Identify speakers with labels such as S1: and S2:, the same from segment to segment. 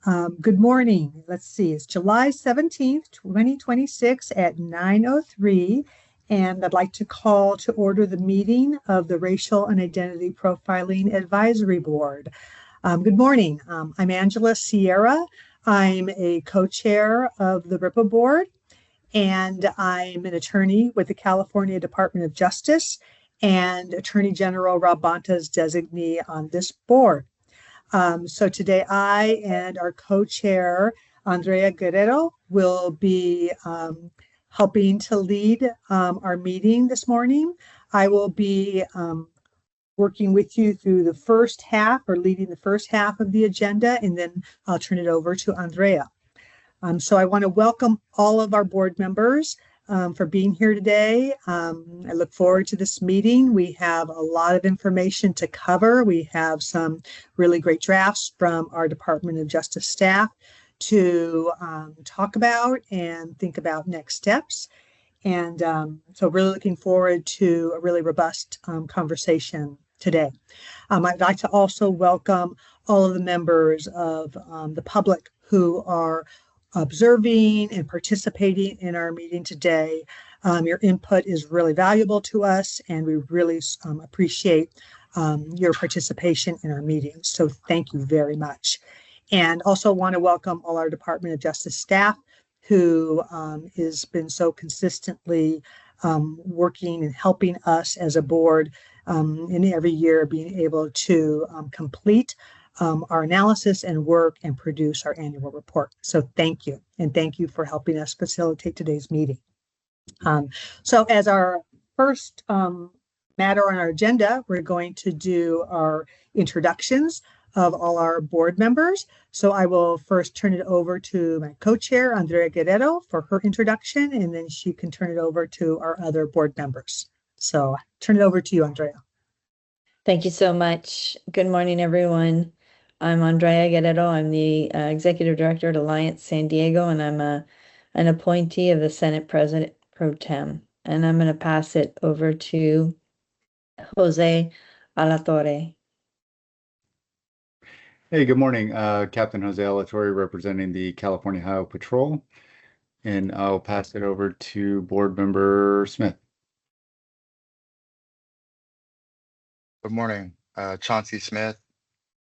S1: Good morning. Let's see, it's July 17th, 2026 at 9:03, and I'd like to call to order the meeting of the Racial and Identity Profiling Advisory Board. Good morning. I'm Angela Sierra. I'm a co-chair of the RIPA board, and I'm an attorney with the California Department of Justice and Attorney General Rob Bonta's designee on this board. So today I and our co-chair, Andrea Guerrero, will be helping to lead our meeting this morning. I will be working with you through the first half, or leading the first half of the agenda, and then I'll turn it over to Andrea. So I want to welcome all of our board members for being here today. I look forward to this meeting. We have a lot of information to cover. We have some really great drafts from our Department of Justice staff to talk about and think about next steps. And so really looking forward to a really robust conversation today. I'd like to also welcome all of the members of the public who are observing and participating in our meeting today. Your input is really valuable to us, and we really appreciate your participation in our meetings. So thank you very much. And also want to welcome all our Department of Justice staff who has been so consistently working and helping us as a board in every year being able to complete our analysis and work and produce our annual report. So thank you. And thank you for helping us facilitate today's meeting. So as our first matter on our agenda, we're going to do our introductions of all our board members. So I will first turn it over to my co-chair, Andrea Guerrero, for her introduction, and then she can turn it over to our other board members. So turn it over to you, Andrea.
S2: Thank you so much. Good morning, everyone. I'm Andrea Guerrero. I'm the Executive Director at Alliance San Diego, and I'm an appointee of the Senate President Pro Tem. And I'm going to pass it over to Jose Alatorre.
S3: Hey, good morning. Captain Jose Alatorre representing the California Highway Patrol. And I'll pass it over to Board Member Smith.
S4: Good morning. Chauncey Smith,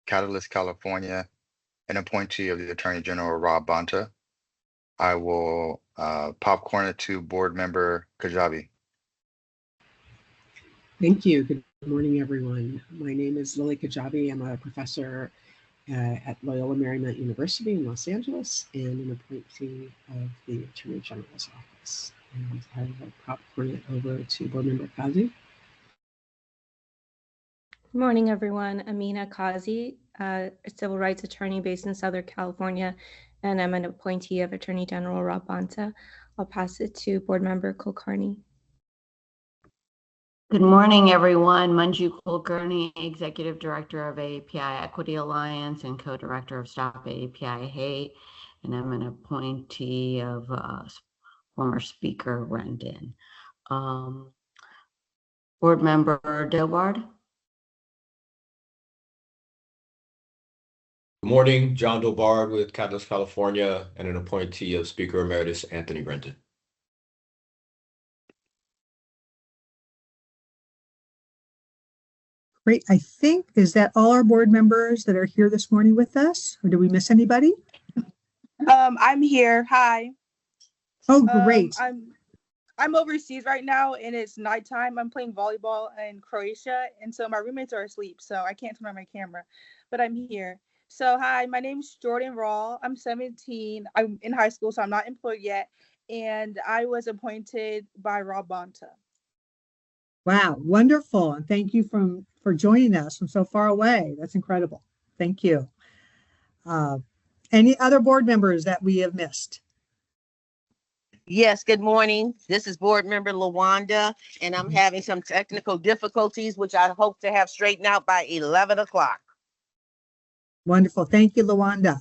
S4: Catalyst, California, an appointee of the Attorney General Rob Bonta. I will popcorn it to Board Member Kajabi.
S5: Thank you. Good morning, everyone. My name is Lily Kajabi. I'm a professor at Loyola Marymount University in Los Angeles and an appointee of the Attorney General's office. And I will popcorn it over to Board Member Kazi.
S6: Good morning, everyone. Amina Kazi, a civil rights attorney based in Southern California, and I'm an appointee of Attorney General Rob Bonta. I'll pass it to Board Member Kulkarni.
S7: Good morning, everyone. Manju Kulkarni, Executive Director of API Equity Alliance and Co-Director of Stop API Hate, and I'm an appointee of former Speaker Rendon. Board Member Dilbard.
S8: Good morning, John Dilbard with Catalyst, California, and an appointee of Speaker Emeritus Anthony Rendon.
S1: Great. I think, is that all our board members that are here this morning with us, or did we miss anybody?
S9: I'm here. Hi.
S1: Oh, great.
S9: I'm overseas right now and it's nighttime. I'm playing volleyball in Croatia, and so my roommates are asleep, so I can't turn on my camera, but I'm here. So hi, my name's Jordan Rawl. I'm 17. I'm in high school, so I'm not employed yet, and I was appointed by Rob Bonta.
S1: Wow, wonderful. And thank you for joining us from so far away. That's incredible. Thank you. Any other board members that we have missed?
S10: Yes, good morning. This is Board Member LaWanda, and I'm having some technical difficulties, which I hope to have straightened out by 11 o'clock.
S1: Wonderful. Thank you, LaWanda.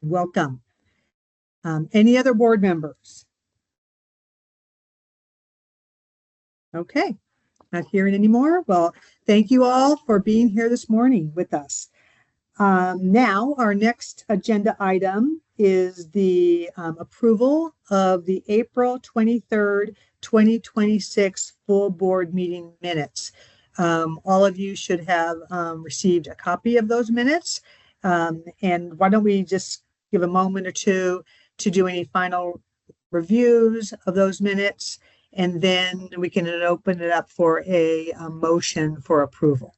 S1: Welcome. Any other board members? Okay, not hearing any more. Well, thank you all for being here this morning with us. Now, our next agenda item is the approval of the April 23rd, 2026 full board meeting minutes. All of you should have received a copy of those minutes. And why don't we just give a moment or two to do any final reviews of those minutes, and then we can open it up for a motion for approval.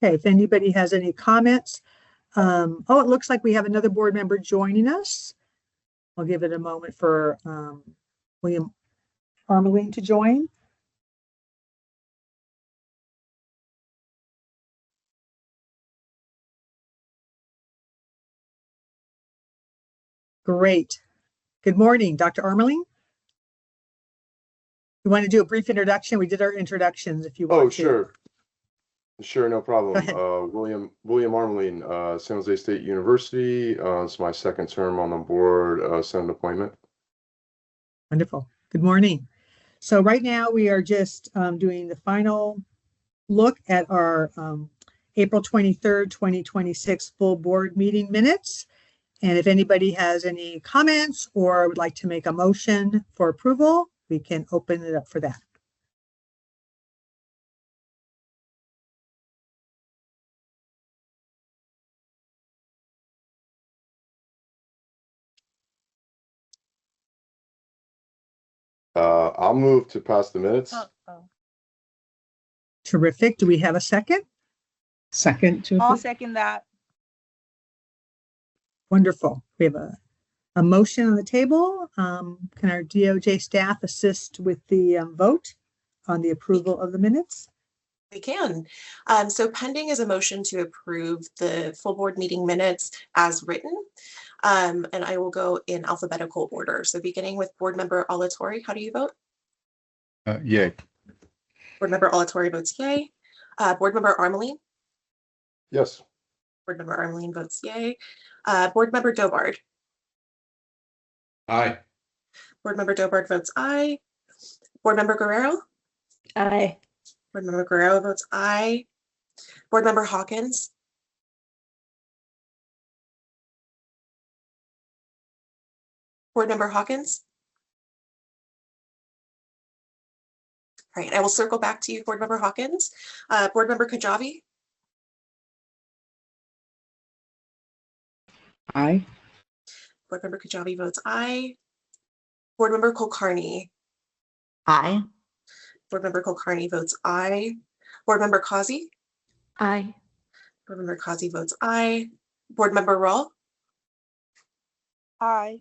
S1: Okay, if anybody has any comments. Oh, it looks like we have another board member joining us. I'll give it a moment for William Armeling to join. Great. Good morning, Dr. Armeling. You want to do a brief introduction? We did our introductions if you want to.
S11: Oh, sure. Sure, no problem.
S1: Go ahead.
S11: William Armeling, San Jose State University. It's my second term on the board, Senate appointment.
S1: Wonderful. Good morning. So right now we are just doing the final look at our April 23rd, 2026 full board meeting minutes. And if anybody has any comments or would like to make a motion for approval, we can open it up for that.
S11: I'll move to pass the minutes.
S1: Terrific. Do we have a second?
S5: Second to
S9: I'll
S5: approve.
S9: second that.
S1: Wonderful. We have a motion on the table. Can our DOJ staff assist with the vote on the approval of the minutes?
S12: We can. So pending is a motion to approve the full board meeting minutes as written. And I will go in alphabetical order. So beginning with Board Member Alatorre, how do you vote?
S3: Yay.
S12: Board Member Alatorre votes yay. Board Member Armeling?
S11: Yes.
S12: Board Member Armeling votes yay. Board Member Dobard?
S8: Aye.
S12: Board Member Dobard votes aye. Board Member Guerrero?
S2: Aye.
S12: Board Member Guerrero votes aye. Board Member Hawkins? Board Member Hawkins? All right, I will circle back to you, Board Member Hawkins. Board Member Kajabi?
S5: Aye.
S12: Board Member Kajabi votes aye. Board Member Kulkarni?
S7: Aye.
S12: Board Member Kulkarni votes aye. Board Member Kazi?
S6: Aye.
S12: Board Member Kazi votes aye. Board Member Rall?
S9: Aye.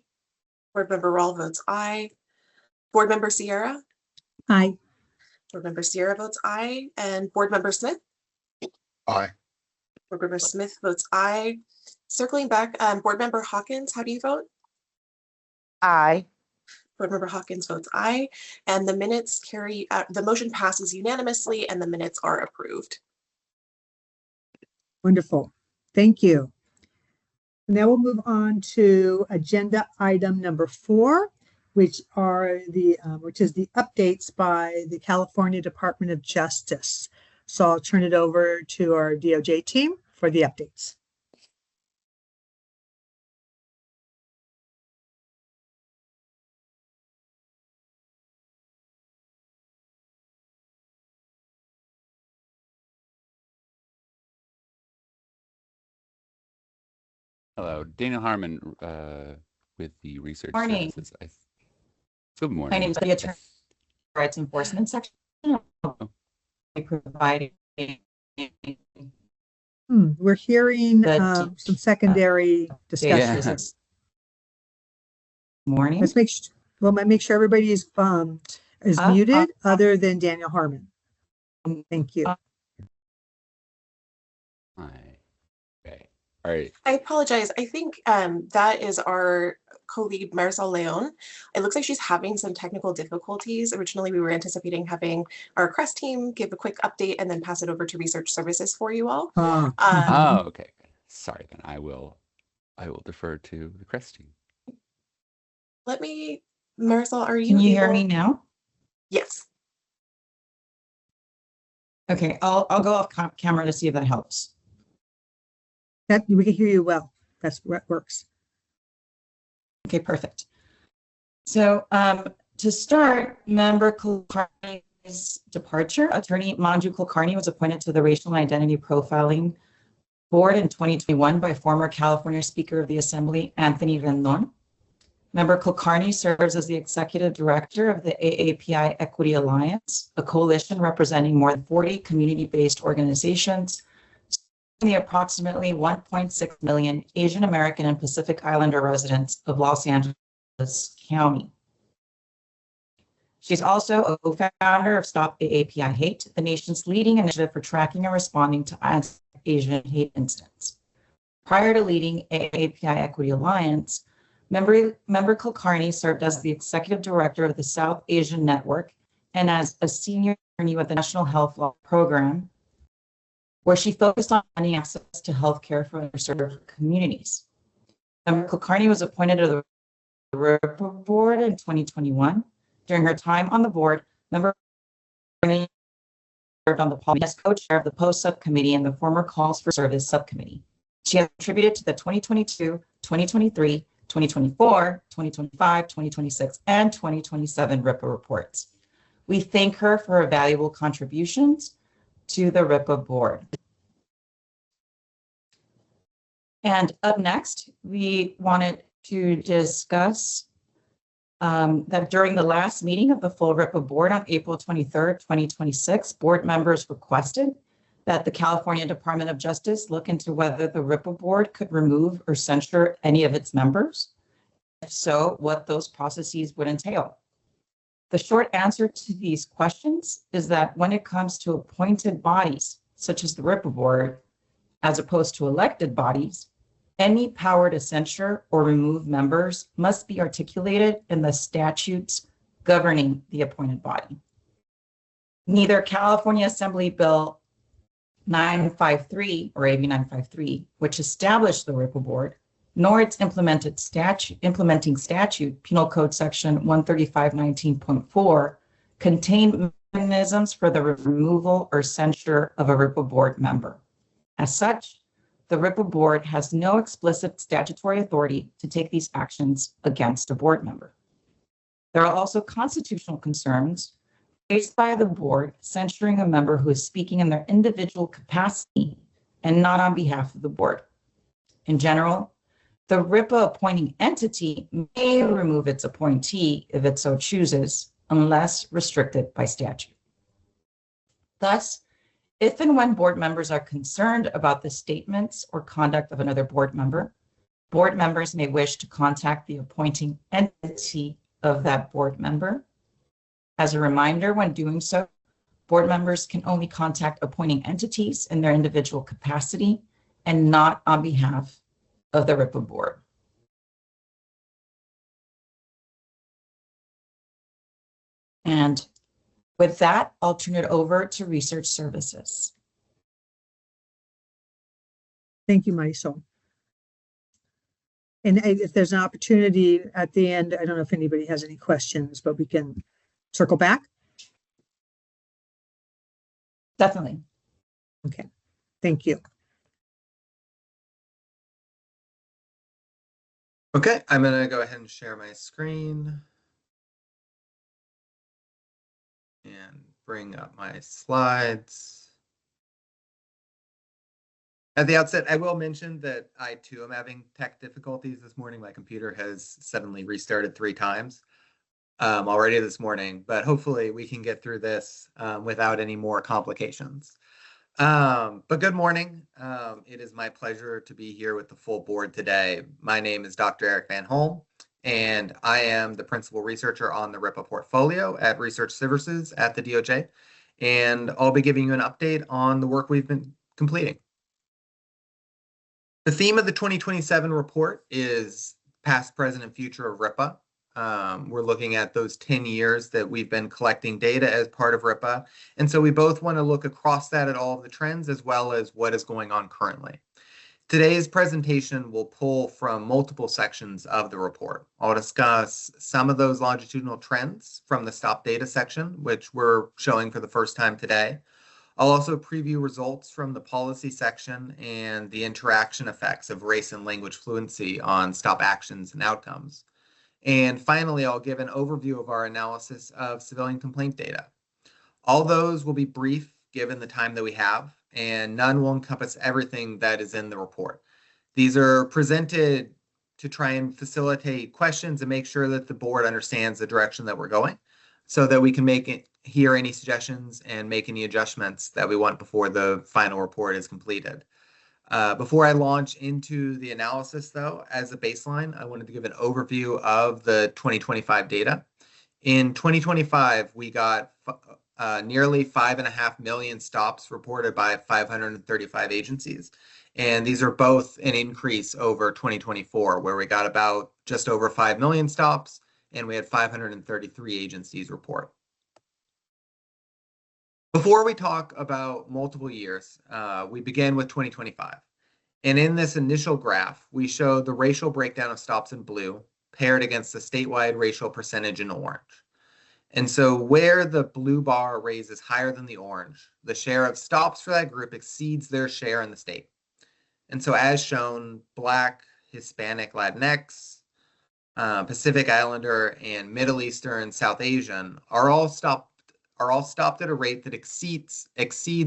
S12: Board Member Rall votes aye. Board Member Sierra?
S1: Aye.
S12: Board Member Sierra votes aye. And Board Member Smith?
S4: Aye.
S12: Board Member Smith votes aye. Circling back, Board Member Hawkins, how do you vote?
S10: Aye.
S12: Board Member Hawkins votes aye. And the minutes carry, the motion passes unanimously and the minutes are approved.
S1: Wonderful. Thank you. Now we'll move on to agenda item number 4, which is the updates by the California Department of Justice. So I'll turn it over to our DOJ team for the updates.
S13: Hello, Dana Harmon with the Research
S14: Morning.
S13: Services. Good morning.
S14: My name is the Attorney Rights Enforcement Section. Providing
S1: We're hearing
S14: The-
S1: some secondary discussions.
S13: Yeah.
S14: morning.
S1: Let's make sure everybody's is muted other than Daniel Harmon. Thank you.
S13: Okay. All right.
S12: I apologize. I think that is our colleague Marisol Leon. It looks like she's having some technical difficulties. Originally, we were anticipating having our CREST team give a quick update and then pass it over to research services for you all.
S13: Oh, okay. Sorry, then I will defer to the CREST team.
S12: Let me, Marisol, are you
S14: Can you hear
S12: able-
S14: me now?
S12: Yes.
S14: Okay, I'll go off camera to see if that helps.
S1: That we can hear you well. That's what works.
S14: Okay, perfect. So to start, Member Kulkarni's departure, Attorney Manju Kulkarni was appointed to the Racial and Identity Profiling Board in 2021 by former California Speaker of the Assembly, Anthony Rendon. Member Kulkarni serves as the Executive Director of the AAPI Equity Alliance, a coalition representing more than 40 community-based organizations, the approximately 1.6 million Asian American and Pacific Islander residents of Los Angeles County. She's also a co-founder of Stop AAPI Hate, the nation's leading initiative for tracking and responding to anti-Asian hate incidents. Prior to leading AAPI Equity Alliance, Member Kulkarni served as the Executive Director of the South Asian Network and as a senior attorney with the National Health Law Program, where she focused on finding access to healthcare for underserved communities. Member Kulkarni was appointed to the RIPA board in 2021. During her time on the board, Member Kulkarni served on the policy as co-chair of the Post Subcommittee and the former Calls for Service Subcommittee. She has contributed to the 2022, 2023, 2024, 2025, 2026, and 2027 RIPA reports. We thank her for her valuable contributions to the RIPA board. And up next, we wanted to discuss that during the last meeting of the full RIPA board on April 23rd, 2026, board members requested that the California Department of Justice look into whether the RIPA board could remove or censure any of its members. If so, what those processes would entail. The short answer to these questions is that when it comes to appointed bodies, such as the RIPA board, as opposed to elected bodies, any power to censure or remove members must be articulated in the statutes governing the appointed body. Neither California Assembly Bill 953 or AB 953, which established the RIPA board, nor its implementing statute, Penal Code Section 135-19.4, contain mechanisms for the removal or censure of a RIPA board member. As such, the RIPA board has no explicit statutory authority to take these actions against a board member. There are also constitutional concerns raised by the board censuring a member who is speaking in their individual capacity and not on behalf of the board. In general, the RIPA appointing entity may remove its appointee if it so chooses, unless restricted by statute. Thus, if and when board members are concerned about the statements or conduct of another board members may wish to contact the appointing entity of that board member. As a reminder, when doing so, board members can only contact appointing entities in their individual capacity and not on behalf of the RIPA board. And with that, I'll turn it over to research services.
S1: Thank you, Marisol. And if there's an opportunity at the end, I don't know if anybody has any questions, but we can circle back.
S14: Definitely.
S1: Okay, thank you.
S15: Okay, I'm going to go ahead and share my screen and bring up my slides. At the outset, I will mention that I too am having tech difficulties this morning. My computer has suddenly restarted 3 times already this morning, but hopefully we can get through this without any more complications. But good morning. It is my pleasure to be here with the full board today. My name is Dr. Eric Van Holm, and I am the principal researcher on the RIPA portfolio at Research Services at the DOJ. And I'll be giving you an update on the work we've been completing. The theme of the 2027 report is past, present, and future of RIPA. We're looking at those 10 years that we've been collecting data as part of RIPA. And so we both want to look across that at all of the trends as well as what is going on currently. Today's presentation will pull from multiple sections of the report. I'll discuss some of those longitudinal trends from the stop data section, which we're showing for the first time today. I'll also preview results from the policy section and the interaction effects of race and language fluency on stop actions and outcomes. And finally, I'll give an overview of our analysis of civilian complaint data. All those will be brief given the time that we have, and none will encompass everything that is in the report. These are presented to try and facilitate questions and make sure that the board understands the direction that we're going so that we can hear any suggestions and make any adjustments that we want before the final report is completed. Before I launch into the analysis, though, as a baseline, I wanted to give an overview of the 2025 data. In 2025, we got nearly 5.5 million stops reported by 535 agencies. And these are both an increase over 2024, where we got about just over 5 million stops, and we had 533 agencies report. Before we talk about multiple years, we begin with 2025. And in this initial graph, we show the racial breakdown of stops in blue paired against the statewide racial percentage in orange. And so where the blue bar raises higher than the orange, the share of stops for that group exceeds their share in the state. And so as shown, Black, Hispanic, Latinx, Pacific Islander, and Middle Eastern, South Asian are all stopped at a rate that exceeds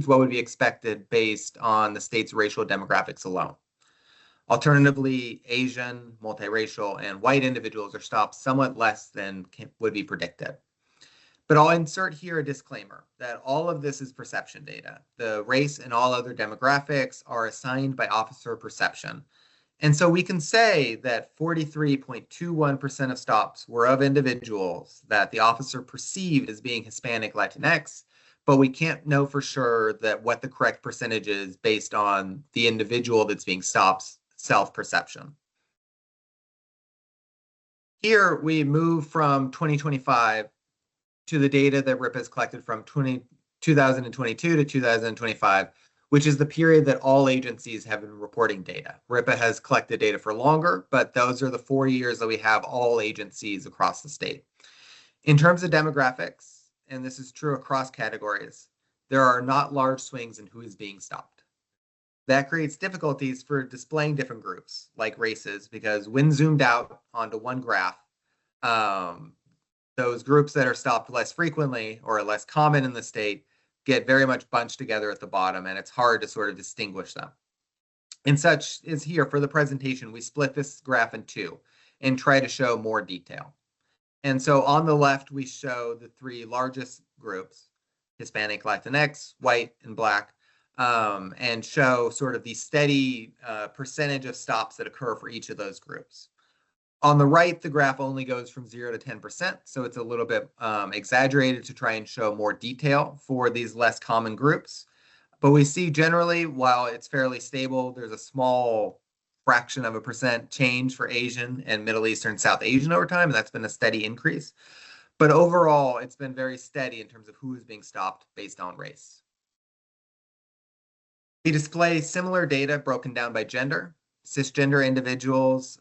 S15: what would be expected based on the state's racial demographics alone. Alternatively, Asian, multiracial, and white individuals are stopped somewhat less than would be predicted. But I'll insert here a disclaimer that all of this is perception data. The race and all other demographics are assigned by officer perception. And so we can say that 43.21% of stops were of individuals that the officer perceived as being Hispanic Latinx, but we can't know for sure that what the correct percentage is based on the individual that's being stopped's self-perception. Here we move from 2025 to the data that RIPA has collected from 2022 to 2025, which is the period that all agencies have been reporting data. RIPA has collected data for longer, but those are the 4 years that we have all agencies across the state. In terms of demographics, and this is true across categories, there are not large swings in who is being stopped. That creates difficulties for displaying different groups, like races, because when zoomed out onto one graph, those groups that are stopped less frequently or less common in the state get very much bunched together at the bottom, and it's hard to sort of distinguish them. And such is here for the presentation. We split this graph in two and try to show more detail. And so on the left, we show the three largest groups, Hispanic, Latinx, white, and Black, and show sort of the steady percentage of stops that occur for each of those groups. On the right, the graph only goes from 0 to 10%, so it's a little bit exaggerated to try and show more detail for these less common groups. But we see generally, while it's fairly stable, there's a small fraction of a percent change for Asian and Middle Eastern, South Asian over time, and that's been a steady increase. But overall, it's been very steady in terms of who is being stopped based on race. We display similar data broken down by gender. Cisgender individuals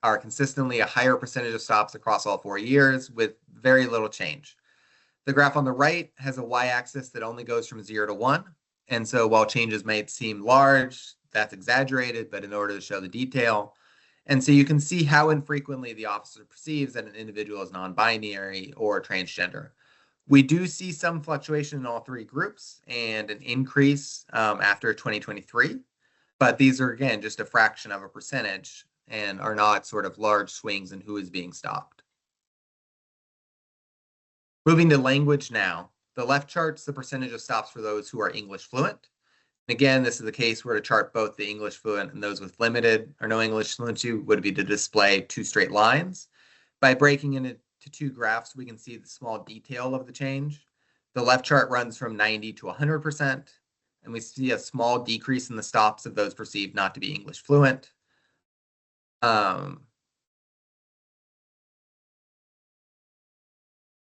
S15: are consistently a higher percentage of stops across all 4 years with very little change. The graph on the right has a y-axis that only goes from 0 to 1. And so while changes may seem large, that's exaggerated, but in order to show the detail. And so you can see how infrequently the officer perceives that an individual is non-binary or transgender. We do see some fluctuation in all three groups and an increase after 2023, but these are, again, just a fraction of a percentage and are not sort of large swings in who is being stopped. Moving to language now, the left chart's the percentage of stops for those who are English fluent. Again, this is the case where to chart both the English fluent and those with limited or no English fluency would be to display two straight lines. By breaking it into two graphs, we can see the small detail of the change. The left chart runs from 90 to 100%, and we see a small decrease in the stops of those perceived not to be English fluent.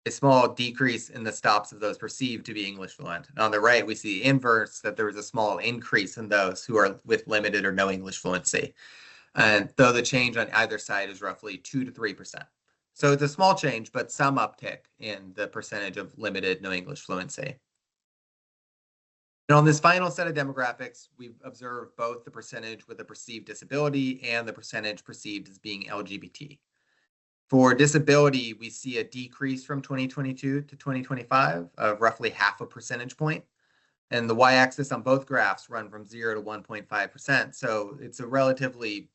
S15: A small decrease in the stops of those perceived to be English fluent. And on the right, we see the inverse, that there was a small increase in those who are with limited or no English fluency. And though the change on either side is roughly 2 to 3%. So it's a small change, but some uptick in the percentage of limited no English fluency. And on this final set of demographics, we've observed both the percentage with a perceived disability and the percentage perceived as being LGBT. For disability, we see a decrease from 2022 to 2025 of roughly 0.5 percentage point. And the y-axis on both graphs run from 0 to 1.5%. So it's a relatively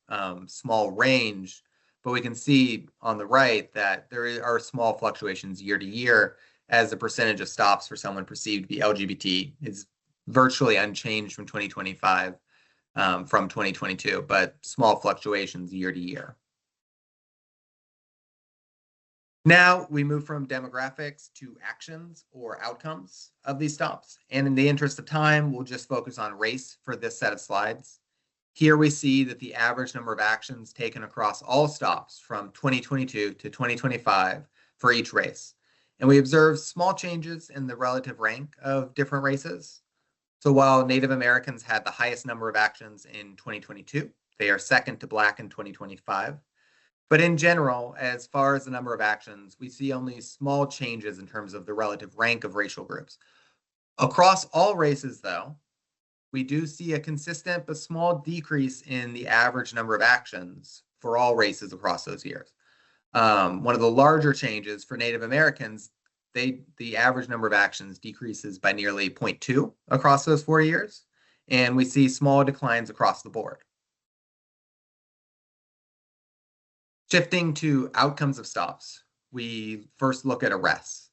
S15: small range, but we can see on the right that there are small fluctuations year to year as the percentage of stops for someone perceived to be LGBT is virtually unchanged from 2025 from 2022, but small fluctuations year to year. Now we move from demographics to actions or outcomes of these stops. And in the interest of time, we'll just focus on race for this set of slides. Here we see that the average number of actions taken across all stops from 2022 to 2025 for each race. And we observe small changes in the relative rank of different races. So while Native Americans had the highest number of actions in 2022, they are second to Black in 2025. But in general, as far as the number of actions, we see only small changes in terms of the relative rank of racial groups. Across all races, though, we do see a consistent but small decrease in the average number of actions for all races across those years. One of the larger changes for Native Americans, the average number of actions decreases by nearly 0.2 across those 4 years, and we see small declines across the board. Shifting to outcomes of stops, we first look at arrests.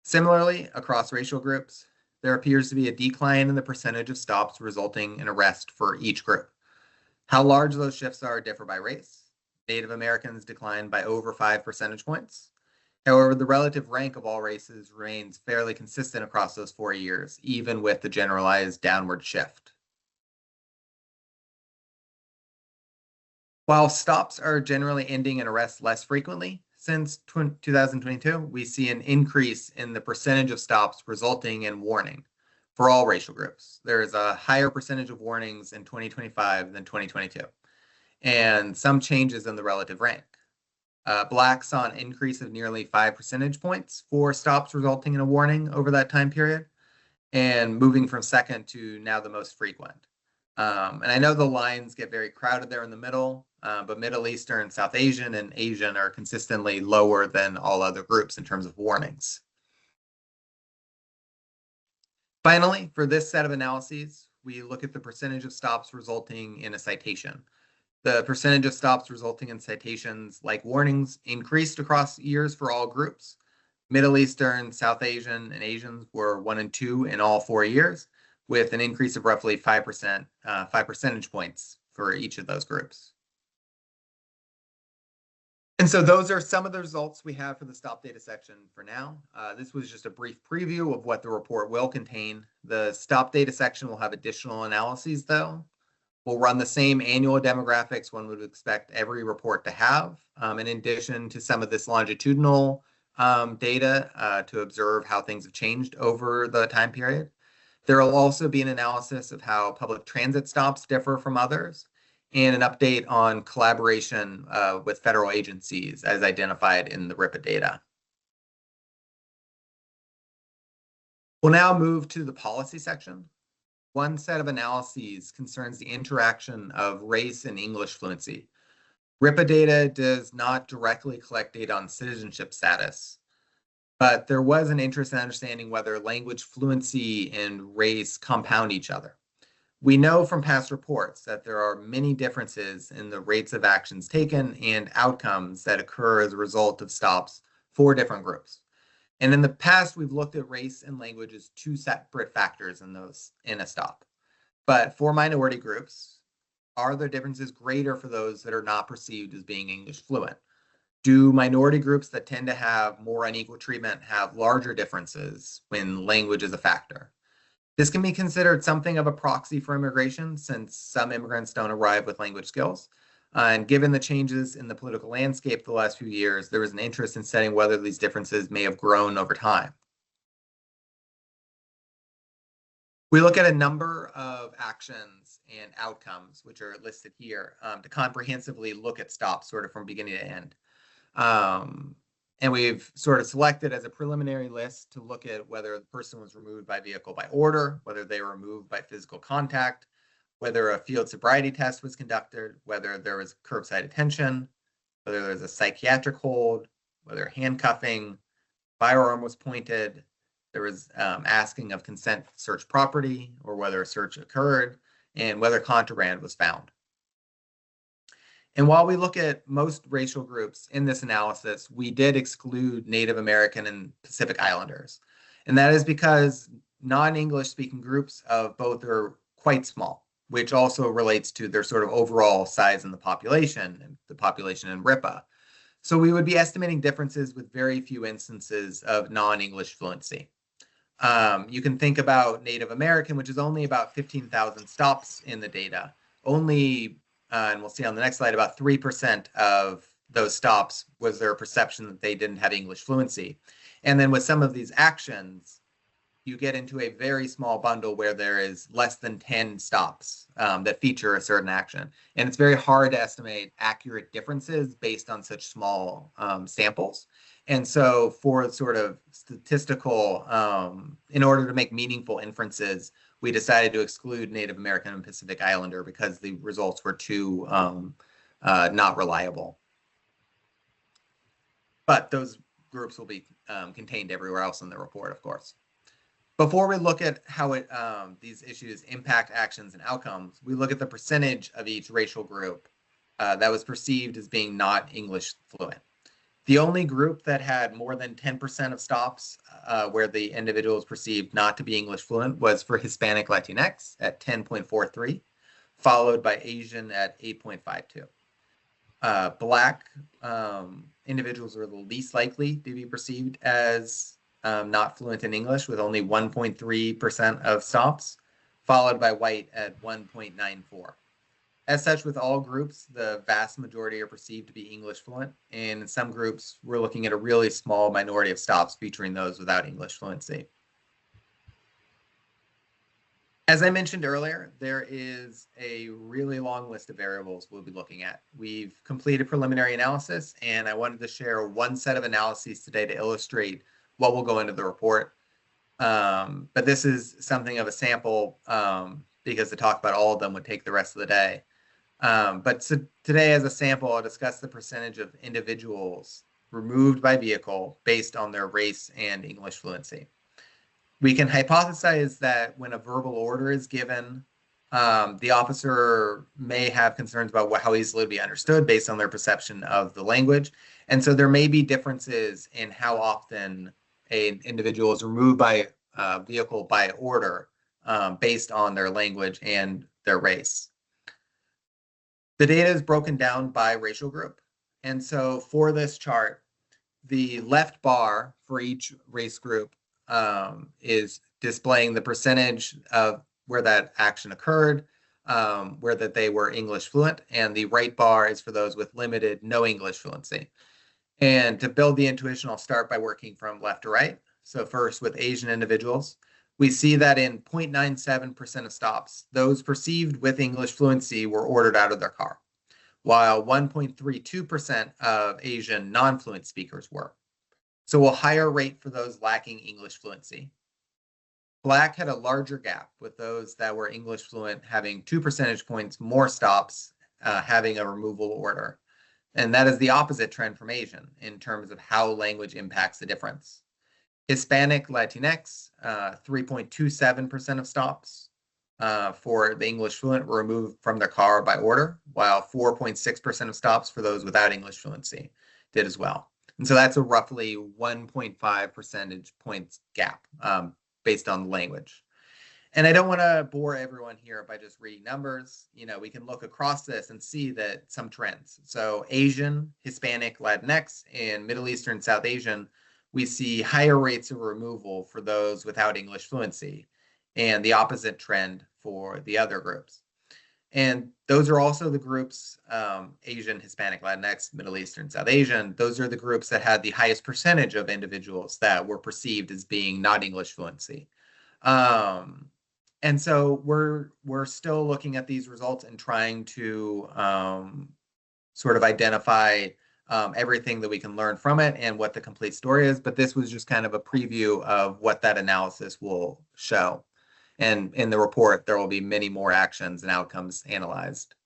S15: Similarly, across racial groups, there appears to be a decline in the percentage of stops resulting in arrest for each group. How large those shifts are differ by race. Native Americans declined by over 5 percentage points. However, the relative rank of all races remains fairly consistent across those 4 years, even with the generalized downward shift. While stops are generally ending in arrests less frequently since 2022, we see an increase in the percentage of stops resulting in warning for all racial groups. There is a higher percentage of warnings in 2025 than 2022, and some changes in the relative rank. Black saw an increase of nearly 5 percentage points for stops resulting in a warning over that time period, and moving from second to now the most frequent. And I know the lines get very crowded there in the middle, but Middle Eastern, South Asian, and Asian are consistently lower than all other groups in terms of warnings. Finally, for this set of analyses, we look at the percentage of stops resulting in a citation. The percentage of stops resulting in citations like warnings increased across years for all groups. Middle Eastern, South Asian, and Asians were 1 and 2 in all 4 years, with an increase of roughly 5 percentage points for each of those groups. And so those are some of the results we have for the stop data section for now. This was just a brief preview of what the report will contain. The stop data section will have additional analyses, though. We'll run the same annual demographics one would expect every report to have, in addition to some of this longitudinal data to observe how things have changed over the time period. There will also be an analysis of how public transit stops differ from others, and an update on collaboration with federal agencies as identified in the RIPA data. We'll now move to the policy section. One set of analyses concerns the interaction of race and English fluency. RIPA data does not directly collect data on citizenship status, but there was an interest in understanding whether language fluency and race compound each other. We know from past reports that there are many differences in the rates of actions taken and outcomes that occur as a result of stops for different groups. And in the past, we've looked at race and language as 2 separate factors in a stop. But for minority groups, are the differences greater for those that are not perceived as being English fluent? Do minority groups that tend to have more unequal treatment have larger differences when language is a factor? This can be considered something of a proxy for immigration, since some immigrants don't arrive with language skills. And given the changes in the political landscape the last few years, there was an interest in studying whether these differences may have grown over time. We look at a number of actions and outcomes, which are listed here, to comprehensively look at stops sort of from beginning to end. And we've sort of selected as a preliminary list to look at whether the person was removed by vehicle by order, whether they were removed by physical contact, whether a field sobriety test was conducted, whether there was curbside detention, whether there's a psychiatric hold, whether handcuffing, firearm was pointed, there was asking of consent to search property, or whether a search occurred, and whether contraband was found. And while we look at most racial groups in this analysis, we did exclude Native American and Pacific Islanders. And that is because non-English speaking groups of both are quite small, which also relates to their sort of overall size in the population in RIPA. So we would be estimating differences with very few instances of non-English fluency. You can think about Native American, which is only about 15,000 stops in the data. Only, and we'll see on the next slide, about 3% of those stops was there a perception that they didn't have English fluency. And then with some of these actions, you get into a very small bundle where there is less than 10 stops that feature a certain action. And it's very hard to estimate accurate differences based on such small samples. And so for sort of statistical, in order to make meaningful inferences, we decided to exclude Native American and Pacific Islander because the results were too not reliable. But those groups will be contained everywhere else in the report, of course. Before we look at how these issues impact actions and outcomes, we look at the percentage of each racial group that was perceived as being not English fluent. The only group that had more than 10% of stops where the individual was perceived not to be English fluent was for Hispanic Latinx at 10.43, followed by Asian at 8.52. Black individuals were the least likely to be perceived as not fluent in English, with only 1.3% of stops, followed by white at 1.94. As such, with all groups, the vast majority are perceived to be English fluent, and in some groups, we're looking at a really small minority of stops featuring those without English fluency. As I mentioned earlier, there is a really long list of variables we'll be looking at. We've completed preliminary analysis, and I wanted to share one set of analyses today to illustrate what will go into the report. But this is something of a sample because to talk about all of them would take the rest of the day. But so today as a sample, I'll discuss the percentage of individuals removed by vehicle based on their race and English fluency. We can hypothesize that when a verbal order is given, the officer may have concerns about how easily to be understood based on their perception of the language. And so there may be differences in how often an individual is removed by vehicle by order based on their language and their race. The data is broken down by racial group. And so for this chart, the left bar for each race group is displaying the percentage of where that action occurred, where that they were English fluent, and the right bar is for those with limited no English fluency. And to build the intuition, I'll start by working from left to right. So first with Asian individuals, we see that in 0.97% of stops, those perceived with English fluency were ordered out of their car, while 1.32% of Asian non-fluent speakers were. So a higher rate for those lacking English fluency. Black had a larger gap, with those that were English fluent having 2 percentage points more stops having a removal order. And that is the opposite trend from Asian in terms of how language impacts the difference. Hispanic Latinx, 3.27% of stops for the English fluent were removed from their car by order, while 4.6% of stops for those without English fluency did as well. And so that's a roughly 1.5 percentage points gap based on the language. And I don't want to bore everyone here by just reading numbers. We can look across this and see that some trends. So Asian, Hispanic, Latinx, and Middle Eastern, South Asian, we see higher rates of removal for those without English fluency, and the opposite trend for the other groups. And those are also the groups, Asian, Hispanic, Latinx, Middle Eastern, South Asian. Those are the groups that had the highest percentage of individuals that were perceived as being not English fluency. And so we're still looking at these results and trying to sort of identify everything that we can learn from it and what the complete story is. But this was just kind of a preview of what that analysis will show. And in the report, there will be many more actions and outcomes analyzed.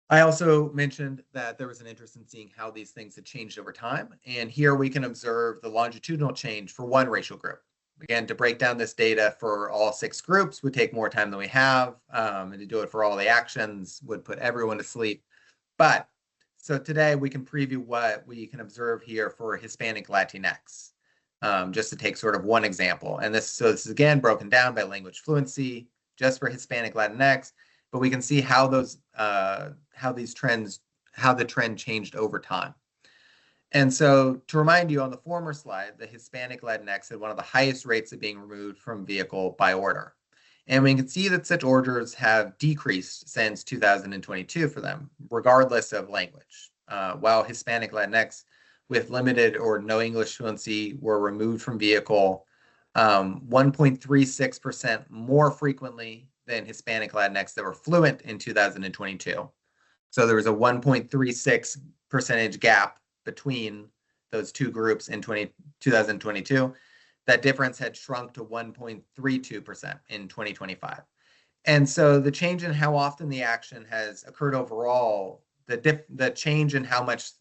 S15: I also mentioned that there was an interest in seeing how these things had changed over time. And here we can observe the longitudinal change for one racial group. Again, to break down this data for all 6 groups would take more time than we have. And to do it for all the actions would put everyone to sleep. But so today we can preview what we can observe here for Hispanic Latinx. Just to take sort of one example. And this is again broken down by language fluency, just for Hispanic Latinx, but we can see how the trend changed over time. And so to remind you, on the former slide, the Hispanic Latinx had one of the highest rates of being removed from vehicle by order. And we can see that such orders have decreased since 2022 for them, regardless of language. While Hispanic Latinx with limited or no English fluency were removed from vehicle 1.36% more frequently than Hispanic Latinx that were fluent in 2022. So there was a 1.36 percentage gap between those two groups in 2022. That difference had shrunk to 1.32% in 2025. And so the change in how often the action has occurred overall, the change in how much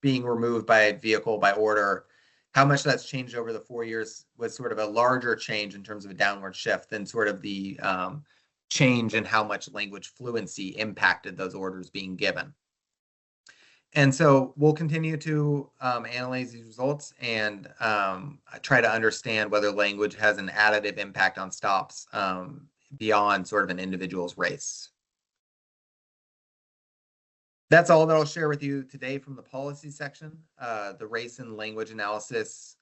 S15: being removed by a vehicle by order, how much that's changed over the 4 years was sort of a larger change in terms of a downward shift than sort of the change in how much language fluency impacted those orders being given. And so we'll continue to analyze these results and try to understand whether language has an additive impact on stops beyond sort of an individual's race. That's all that I'll share with you today from the policy section. The race and language analysis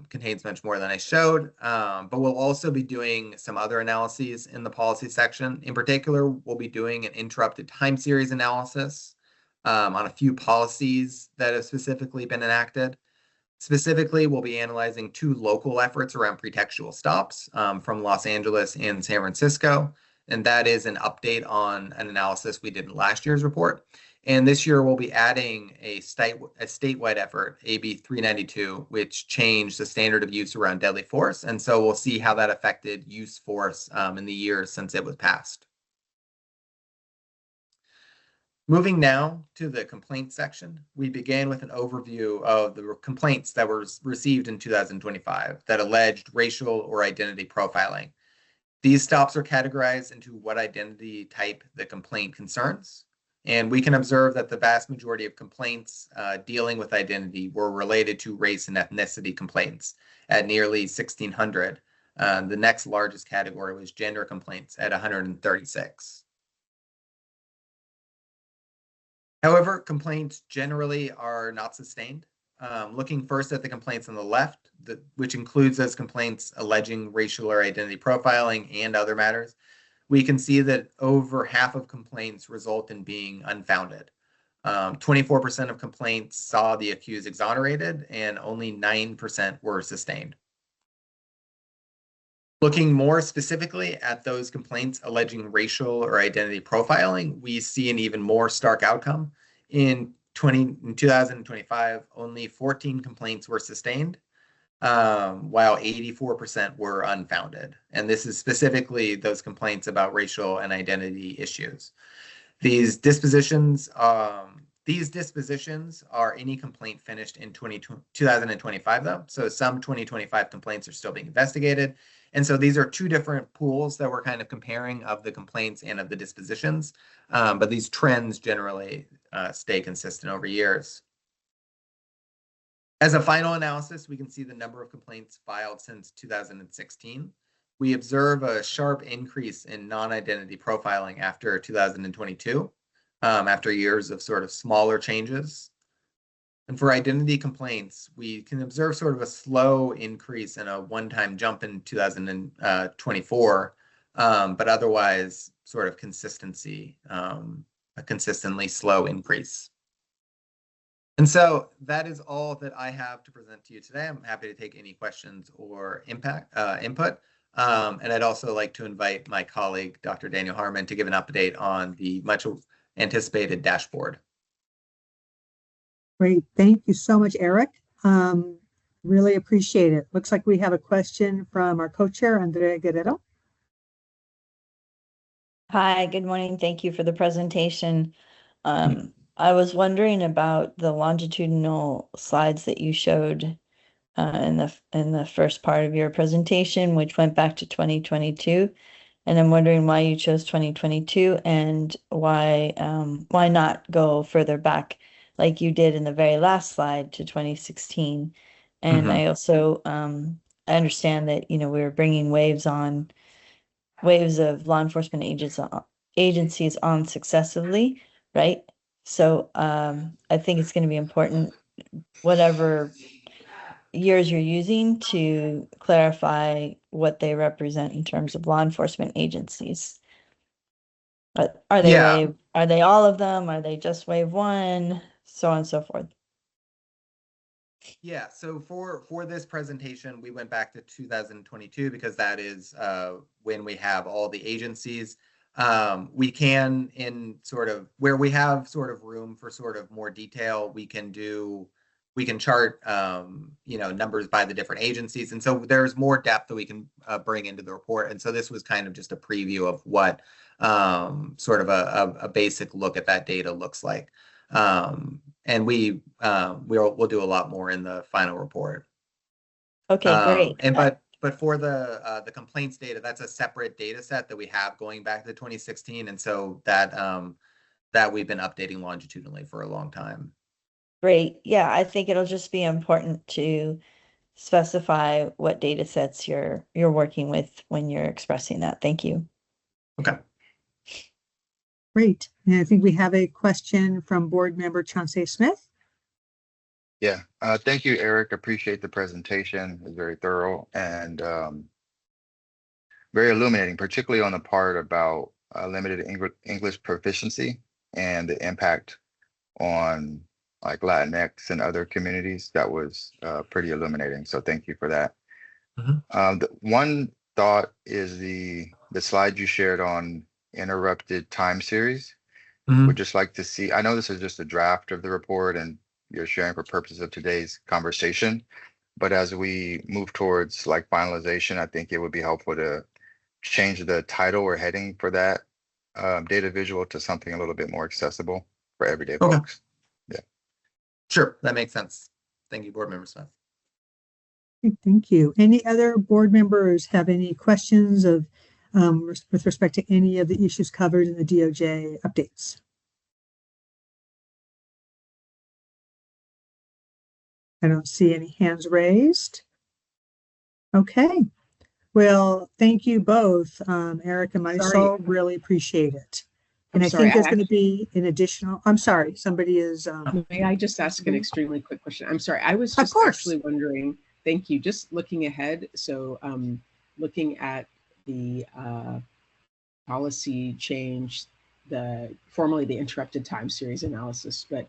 S15: contains much more than I showed, but we'll also be doing some other analyses in the policy section. In particular, we'll be doing an interrupted time series analysis on a few policies that have specifically been enacted. Specifically, we'll be analyzing 2 local efforts around pretextual stops from Los Angeles and San Francisco, and that is an update on an analysis we did in last year's report. And this year, we'll be adding a statewide effort, AB 392, which changed the standard of use around deadly force. And so we'll see how that affected use force in the years since it was passed. Moving now to the complaints section, we began with an overview of the complaints that were received in 2025 that alleged racial or identity profiling. These stops are categorized into what identity type the complaint concerns. And we can observe that the vast majority of complaints dealing with identity were related to race and ethnicity complaints at nearly 1,600. The next largest category was gender complaints at 136. However, complaints generally are not sustained. Looking first at the complaints on the left, which includes those complaints alleging racial or identity profiling and other matters, we can see that over half of complaints result in being unfounded. 24% of complaints saw the accused exonerated, and only 9% were sustained. Looking more specifically at those complaints alleging racial or identity profiling, we see an even more stark outcome. In 2025, only 14 complaints were sustained, while 84% were unfounded. And this is specifically those complaints about racial and identity issues. These dispositions are any complaint finished in 2025, though. So some 2025 complaints are still being investigated. And so these are 2 different pools that we're kind of comparing of the complaints and of the dispositions. But these trends generally stay consistent over years. As a final analysis, we can see the number of complaints filed since 2016. We observe a sharp increase in non-identity profiling after 2022, after years of sort of smaller changes. And for identity complaints, we can observe sort of a slow increase and a one-time jump in 2024, but otherwise sort of consistency, a consistently slow increase. And so that is all that I have to present to you today. I'm happy to take any questions or input. And I'd also like to invite my colleague, Dr. Daniel Harmon, to give an update on the much anticipated dashboard.
S1: Great. Thank you so much, Eric. Really appreciate it. Looks like we have a question from our co-chair, Andrea Guerrero.
S2: Hi, good morning. Thank you for the presentation. I was wondering about the longitudinal slides that you showed in the first part of your presentation, which went back to 2022. And I'm wondering why you chose 2022 and why not go further back like you did in the very last slide to 2016. And I also I understand that, we were bringing waves of law enforcement agencies on successively, right? So I think it's going to be important, whatever years you're using, to clarify what they represent in terms of law enforcement agencies. But are they all of them? Are they just wave one? So on and so forth.
S15: Yeah, so for this presentation, we went back to 2022 because that is when we have all the agencies. We can, in sort of where we have sort of room for sort of more detail, we can chart numbers by the different agencies, and so there's more depth that we can bring into the report. And so this was kind of just a preview of what sort of a basic look at that data looks like. And we'll do a lot more in the final report.
S2: Okay, great.
S15: But for the complaints data, that's a separate data set that we have going back to 2016, and so that we've been updating longitudinally for a long time.
S2: Great. Yeah, I think it'll just be important to specify what data sets you're working with when you're expressing that. Thank you.
S15: Okay.
S1: Great. And I think we have a question from board member Chauncey Smith.
S4: Yeah, thank you, Eric. Appreciate the presentation. It was very thorough and very illuminating, particularly on the part about limited English proficiency and the impact on like Latinx and other communities. That was pretty illuminating. So thank you for that. The one thought is the slide you shared on interrupted time series. Would just like to see, I know this is just a draft of the report and you're sharing for purposes of today's conversation, but as we move towards like finalization, I think it would be helpful to change the title or heading for that data visual to something a little bit more accessible for everyday folks. Yeah.
S15: Sure, that makes sense. Thank you, Board Member Smith.
S1: Thank you. Any other board members have any questions of with respect to any of the issues covered in the DOJ updates? I don't see any hands raised. Okay. Well, thank you both, Eric and Marisol. Really appreciate it. And I think there's going to be an additional, I'm sorry, somebody is.
S5: May I just ask an extremely quick question? I'm sorry, I was just actually wondering, thank you, just looking ahead. So looking at the policy change, formerly the interrupted time series analysis, but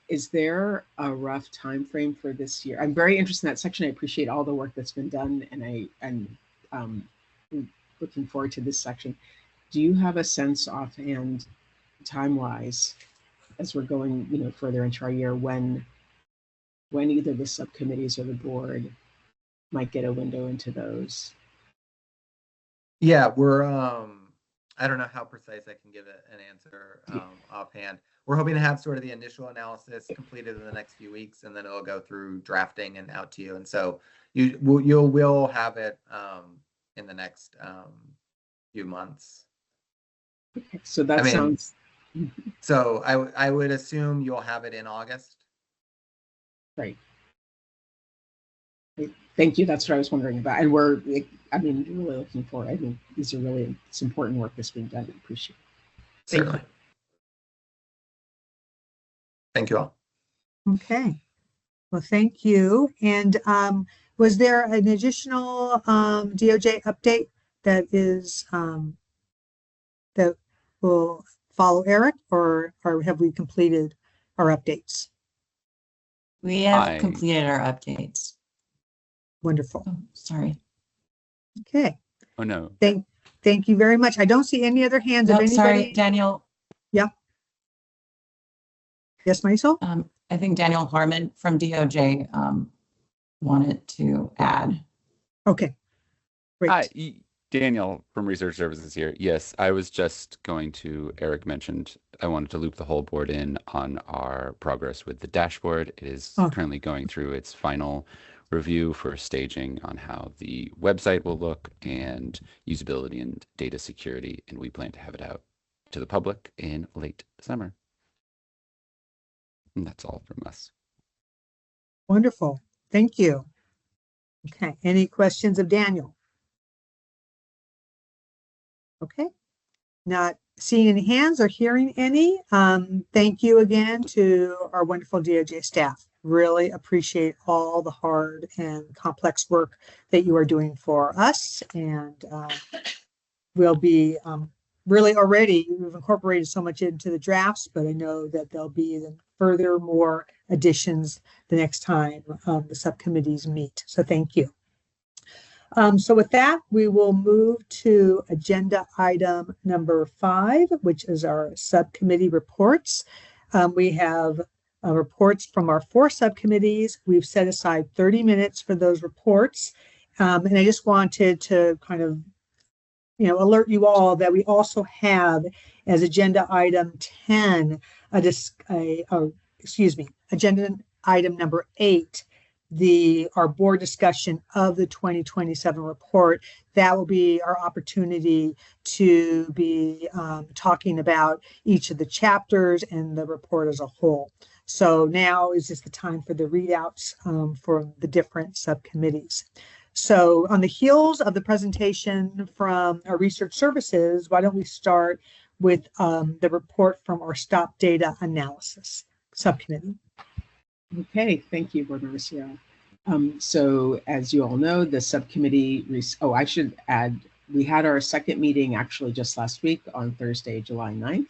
S5: is there a rough time frame for this year? I'm very interested in that section. I appreciate all the work that's been done, and I'm looking forward to this section. Do you have a sense offhand, time-wise, as we're going, further into our year, when either the subcommittees or the board might get a window into those?
S15: Yeah, we're I don't know how precise I can give it an answer offhand. We're hoping to have sort of the initial analysis completed in the next few weeks, and then it'll go through drafting and out to you. And so you will have it in the next few months.
S5: Okay, so that sounds.
S15: So I would assume you'll have it in August.
S5: Right. Thank you. That's what I was wondering about. And I mean, really looking forward. I think these are really, it's important work that's being done. I appreciate it.
S15: Certainly. Thank you all.
S1: Okay. Well, thank you. And was there an additional DOJ update that is that will follow Eric, or have we completed our updates?
S14: We have completed our updates.
S1: Wonderful.
S14: Oh, sorry.
S1: Okay.
S13: Oh, no.
S1: Thank you very much. I don't see any other hands of
S14: No,
S1: anybody.
S14: sorry, Daniel.
S1: Yeah. Yes, Maisel?
S14: I think Daniel Harmon from DOJ wanted to add.
S1: Okay.
S13: Great. Daniel from Research Services here. Yes, I was just going to, Eric mentioned, I wanted to loop the whole board in on our progress with the dashboard. It is currently going through its final review for staging on how the website will look and usability and data security, and we plan to have it out to the public in late summer. And that's all from us.
S1: Wonderful. Thank you. Okay. Any questions of Daniel? Okay. Not seeing any hands or hearing any. Thank you again to our wonderful DOJ staff. Really appreciate all the hard and complex work that you are doing for us. And we'll be really already, we've incorporated so much into the drafts, but I know that there'll be further more additions the next time the subcommittees meet. So thank you. So with that, we will move to agenda item number 5, which is our subcommittee reports. We have reports from our 4 subcommittees. We've set aside 30 minutes for those reports. And I just wanted to kind of, alert you all that we also have as agenda item 10, agenda item number 8, our board discussion of the 2027 report. That will be our opportunity to be talking about each of the chapters and the report as a whole. So now is just the time for the readouts for the different subcommittees. So on the heels of the presentation from our research services, why don't we start with the report from our stop data analysis subcommittee.
S5: Okay, thank you, Board Member Sierra. So as you all know, the subcommittee, I should add, we had our second meeting actually just last week on Thursday, July 9th.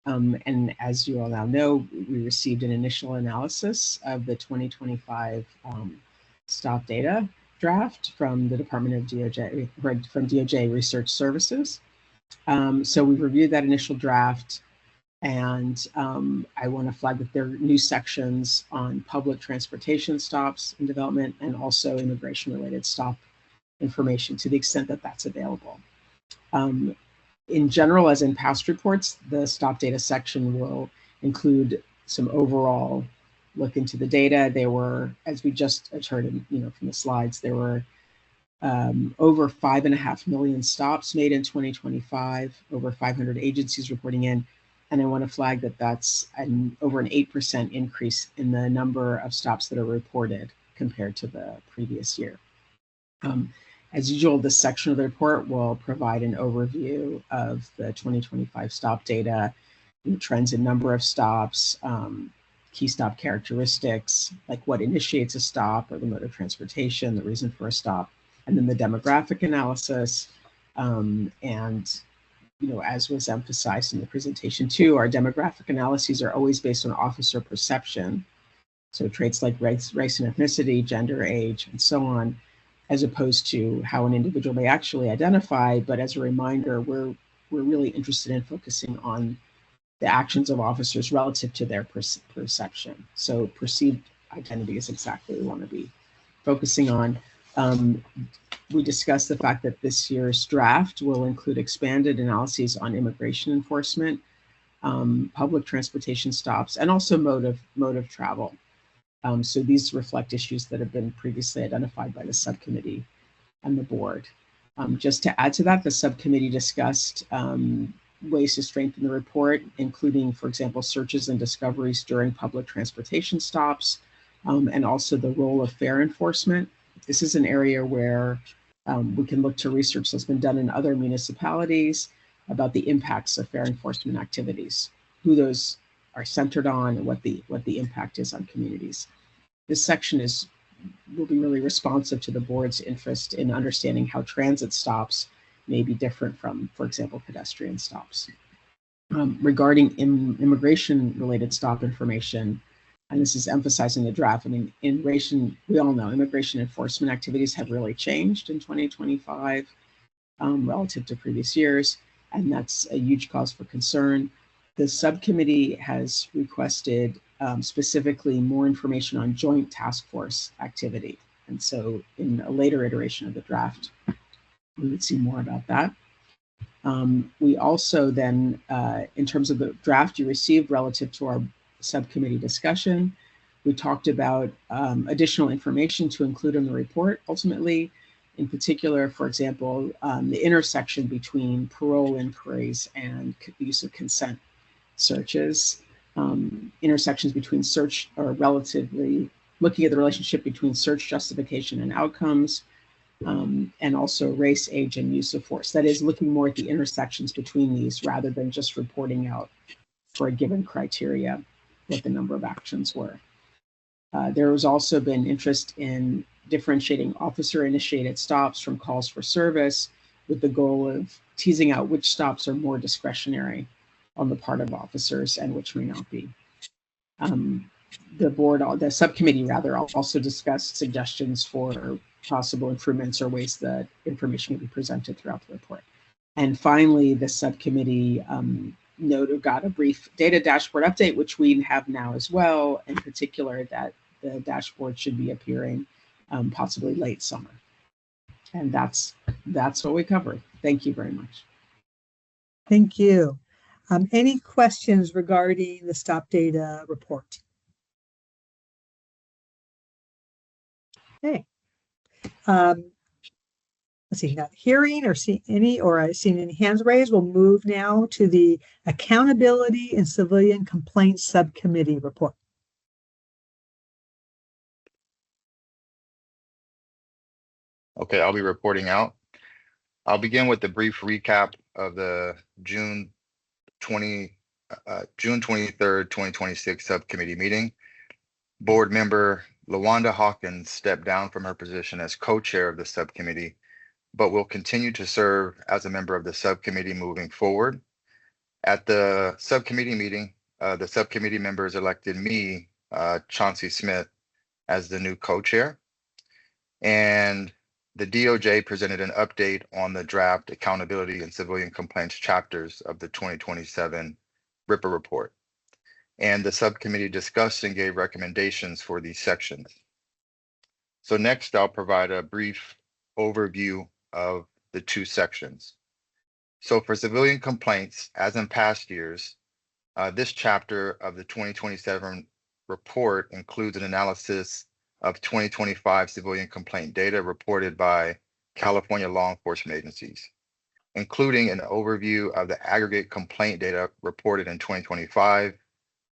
S5: And as you all now know, we received an initial analysis of the 2025 stop data draft from the Department of DOJ, from DOJ Research Services. So we reviewed that initial draft, and I want to flag that there are new sections on public transportation stops in development and also immigration-related stop information to the extent that that's available. In general, as in past reports, the stop data section will include some overall look into the data. There were, as we just heard, from the slides, there were over 5.5 million stops made in 2025, over 500 agencies reporting in. And I want to flag that that's over an 8% increase in the number of stops that are reported compared to the previous year. As usual, this section of the report will provide an overview of the 2025 stop data, trends in number of stops, key stop characteristics, like what initiates a stop or the mode of transportation, the reason for a stop, and then the demographic analysis. As was emphasized in the presentation too, our demographic analyses are always based on officer perception. So traits like race and ethnicity, gender, age, and so on, as opposed to how an individual may actually identify. But as a reminder, we're really interested in focusing on the actions of officers relative to their perception. So perceived identity is exactly what we want to be focusing on. We discussed the fact that this year's draft will include expanded analyses on immigration enforcement, public transportation stops, and also mode of travel. So these reflect issues that have been previously identified by the subcommittee and the board. Just to add to that, the subcommittee discussed ways to strengthen the report, including, for example, searches and discoveries during public transportation stops, and also the role of fare enforcement This is an area where we can look to research that's been done in other municipalities about the impacts of fair enforcement activities, who those are centered on, and what the impact is on communities. This section will be really responsive to the board's interest in understanding how transit stops may be different from, for example, pedestrian stops. Regarding immigration-related stop information, and this is emphasizing the draft. I mean, we all know immigration enforcement activities have really changed in 2025 relative to previous years, and that's a huge cause for concern. The subcommittee has requested specifically more information on joint task force activity. And so in a later iteration of the draft, we would see more about that. We also then, in terms of the draft you received relative to our subcommittee discussion, we talked about additional information to include in the report. Ultimately, in particular, for example, the intersection between parole inquiries and the use of consent searches, intersections between search, or relatively looking at the relationship between search justification and outcomes, and also race, age, and use of force. That is, looking more at the intersections between these rather than just reporting out for a given criteria what the number of actions were. There has also been interest in differentiating officer-initiated stops from calls for service, with the goal of teasing out which stops are more discretionary on the part of officers and which may not be. The subcommittee rather also discussed suggestions for possible improvements or ways that information can be presented throughout the report. And finally, the subcommittee got a brief data dashboard update, which we have now as well, in particular that the dashboard should be appearing possibly late summer. And that's what we covered. Thank you very much.
S1: Thank you. Any questions regarding the stop data report? Okay. Let's see, not hearing or seeing any hands raised. We'll move now to the Accountability and Civilian Complaints Subcommittee report.
S4: Okay, I'll be reporting out. I'll begin with a brief recap of the June 23rd, 2026 subcommittee meeting. Board member LaWanda Hawkins stepped down from her position as co-chair of the subcommittee, but will continue to serve as a member of the subcommittee moving forward. At the subcommittee meeting, the subcommittee members elected me, Chauncey Smith, as the new co-chair. And the DOJ presented an update on the draft accountability and civilian complaints chapters of the 2027 RIPA report. And the subcommittee discussed and gave recommendations for these sections. So next, I'll provide a brief overview of the two sections. So for civilian complaints, as in past years, this chapter of the 2027 report includes an analysis of 2025 civilian complaint data reported by California law enforcement agencies, including an overview of the aggregate complaint data reported in 2025,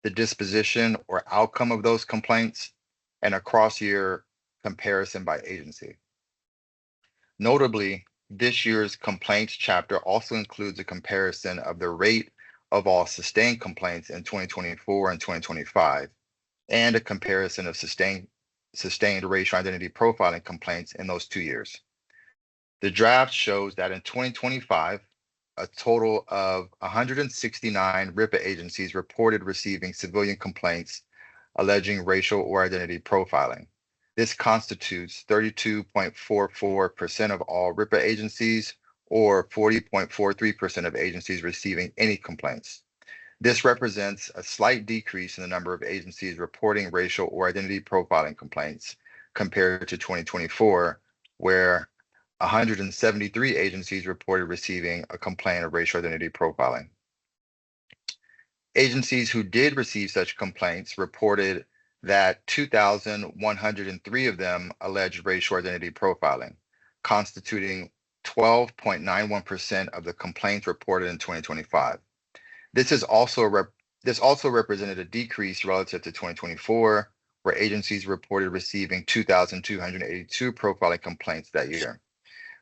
S4: the disposition or outcome of those complaints, and a cross-year comparison by agency. Notably, this year's complaints chapter also includes a comparison of the rate of all sustained complaints in 2024 and 2025, and a comparison of sustained racial identity profiling complaints in those 2 years. The draft shows that in 2025, a total of 169 RIPA agencies reported receiving civilian complaints alleging racial or identity profiling. This constitutes 32.44% of all RIPA agencies, or 40.43% of agencies receiving any complaints. This represents a slight decrease in the number of agencies reporting racial or identity profiling complaints compared to 2024, where 173 agencies reported receiving a complaint of racial identity profiling. Agencies who did receive such complaints reported that 2,103 of them alleged racial identity profiling, constituting 12.91% of the complaints reported in 2025. This also represented a decrease relative to 2024, where agencies reported receiving 2,282 profiling complaints that year,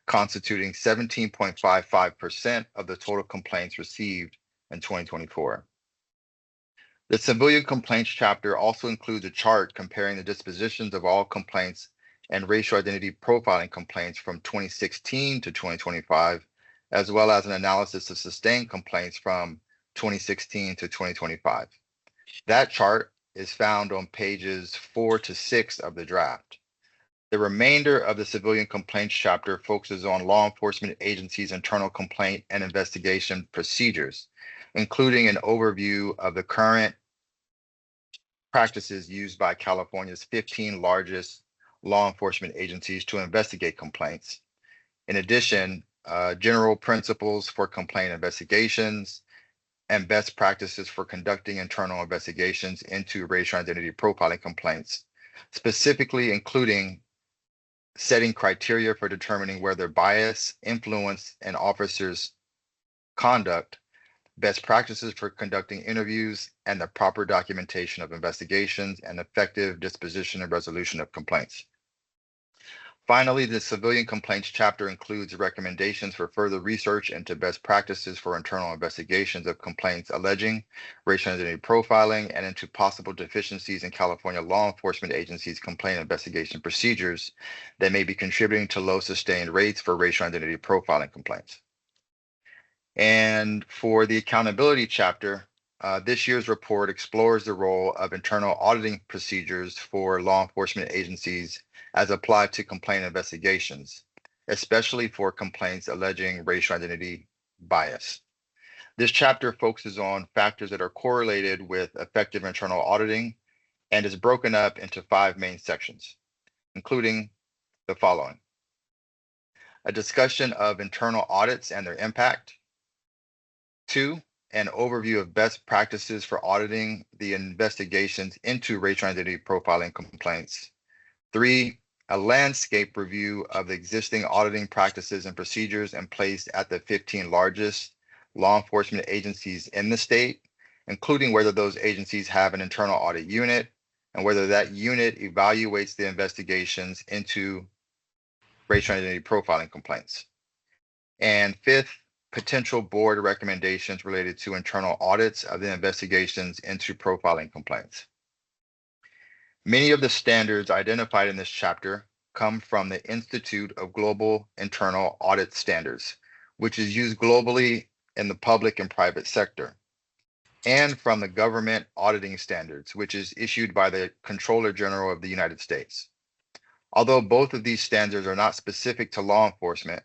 S4: constituting 17.55% of the total complaints received in 2024. The civilian complaints chapter also includes a chart comparing the dispositions of all complaints and racial identity profiling complaints from 2016 to 2025, as well as an analysis of sustained complaints from 2016 to 2025. That chart is found on pages 4 to 6 of the draft. The remainder of the civilian complaints chapter focuses on law enforcement agencies' internal complaint and investigation procedures, including an overview of the current practices used by California's 15 largest law enforcement agencies to investigate complaints. In addition, general principles for complaint investigations and best practices for conducting internal investigations into racial identity profiling complaints, specifically including setting criteria for determining whether bias, influence an officer's conduct, best practices for conducting interviews, and the proper documentation of investigations and effective disposition and resolution of complaints. Finally, the civilian complaints chapter includes recommendations for further research into best practices for internal investigations of complaints alleging racial identity profiling and into possible deficiencies in California law enforcement agencies' complaint investigation procedures that may be contributing to low sustained rates for racial identity profiling complaints. And for the accountability chapter, this year's report explores the role of internal auditing procedures for law enforcement agencies as applied to complaint investigations, especially for complaints alleging racial identity bias. This chapter focuses on factors that are correlated with effective internal auditing and is broken up into 5 main sections, including the following: a discussion of internal audits and their impact. 2, an overview of best practices for auditing the investigations into racial identity profiling complaints. 3, a landscape review of the existing auditing practices and procedures in place at the 15 largest law enforcement agencies in the state, including whether those agencies have an internal audit unit and whether that unit evaluates the investigations into racial identity profiling complaints. And 5th, potential board recommendations related to internal audits of the investigations into profiling complaints. Many of the standards identified in this chapter come from the Institute of Global Internal Audit Standards, which is used globally in the public and private sector, and from the Government Auditing Standards, which is issued by the Comptroller General of the United States. Although both of these standards are not specific to law enforcement,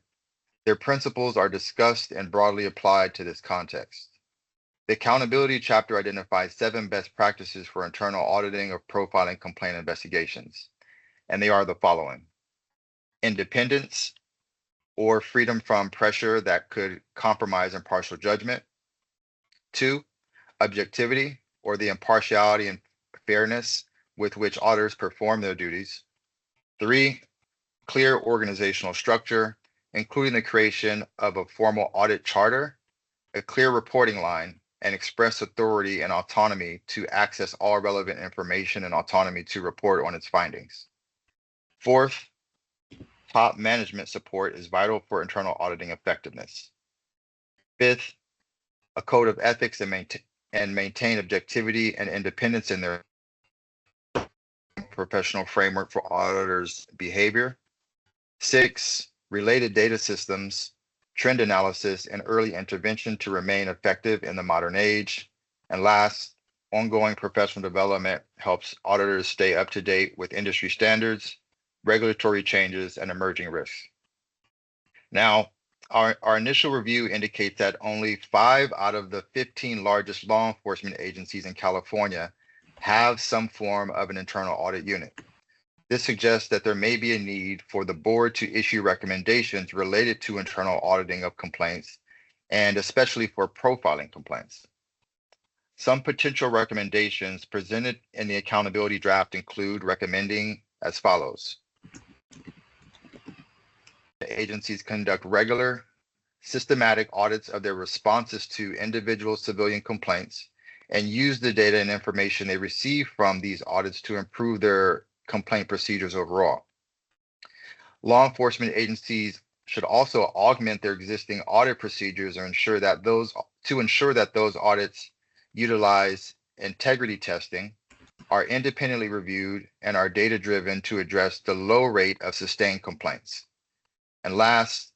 S4: their principles are discussed and broadly applied to this context. The accountability chapter identifies 7 best practices for internal auditing of profiling complaint investigations, and they are the following: independence or freedom from pressure that could compromise impartial judgment. 2, objectivity or the impartiality and fairness with which auditors perform their duties. 3, clear organizational structure, including the creation of a formal audit charter, a clear reporting line, and express authority and autonomy to access all relevant information and autonomy to report on its findings. 4th, top management support is vital for internal auditing effectiveness. 5th, a code of ethics and maintain objectivity and independence in their professional framework for auditors' behavior. 6, related data systems, trend analysis, and early intervention to remain effective in the modern age. And last, ongoing professional development helps auditors stay up to date with industry standards, regulatory changes, and emerging risks. Now, our initial review indicates that only 5 out of the 15 largest law enforcement agencies in California have some form of an internal audit unit. This suggests that there may be a need for the board to issue recommendations related to internal auditing of complaints, and especially for profiling complaints. Some potential recommendations presented in the accountability draft include recommending as follows: the agencies conduct regular, systematic audits of their responses to individual civilian complaints and use the data and information they receive from these audits to improve their complaint procedures overall. Law enforcement agencies should also augment their existing audit procedures or ensure that those audits utilize integrity testing, are independently reviewed, and are data-driven to address the low rate of sustained complaints. And last,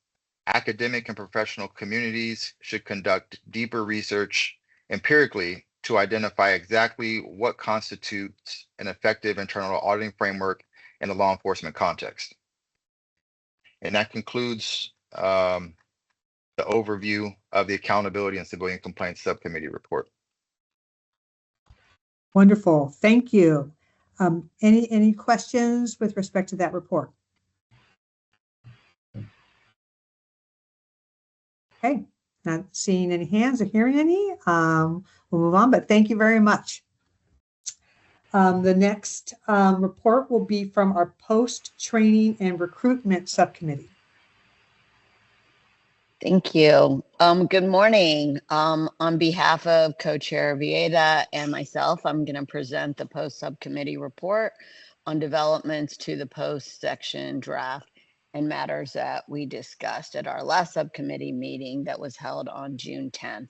S4: academic and professional communities should conduct deeper research empirically to identify exactly what constitutes an effective internal auditing framework in a law enforcement context. And that concludes the overview of the Accountability and Civilian Complaints Subcommittee report.
S1: Wonderful. Thank you. Any questions with respect to that report? Okay, not seeing any hands or hearing any. We'll move on, but thank you very much. The next report will be from our Post-Training and Recruitment Subcommittee.
S16: Thank you. Good morning. On behalf of Co-Chair Vieda and myself, I'm going to present the Post Subcommittee report on developments to the Post section draft and matters that we discussed at our last subcommittee meeting that was held on June 10th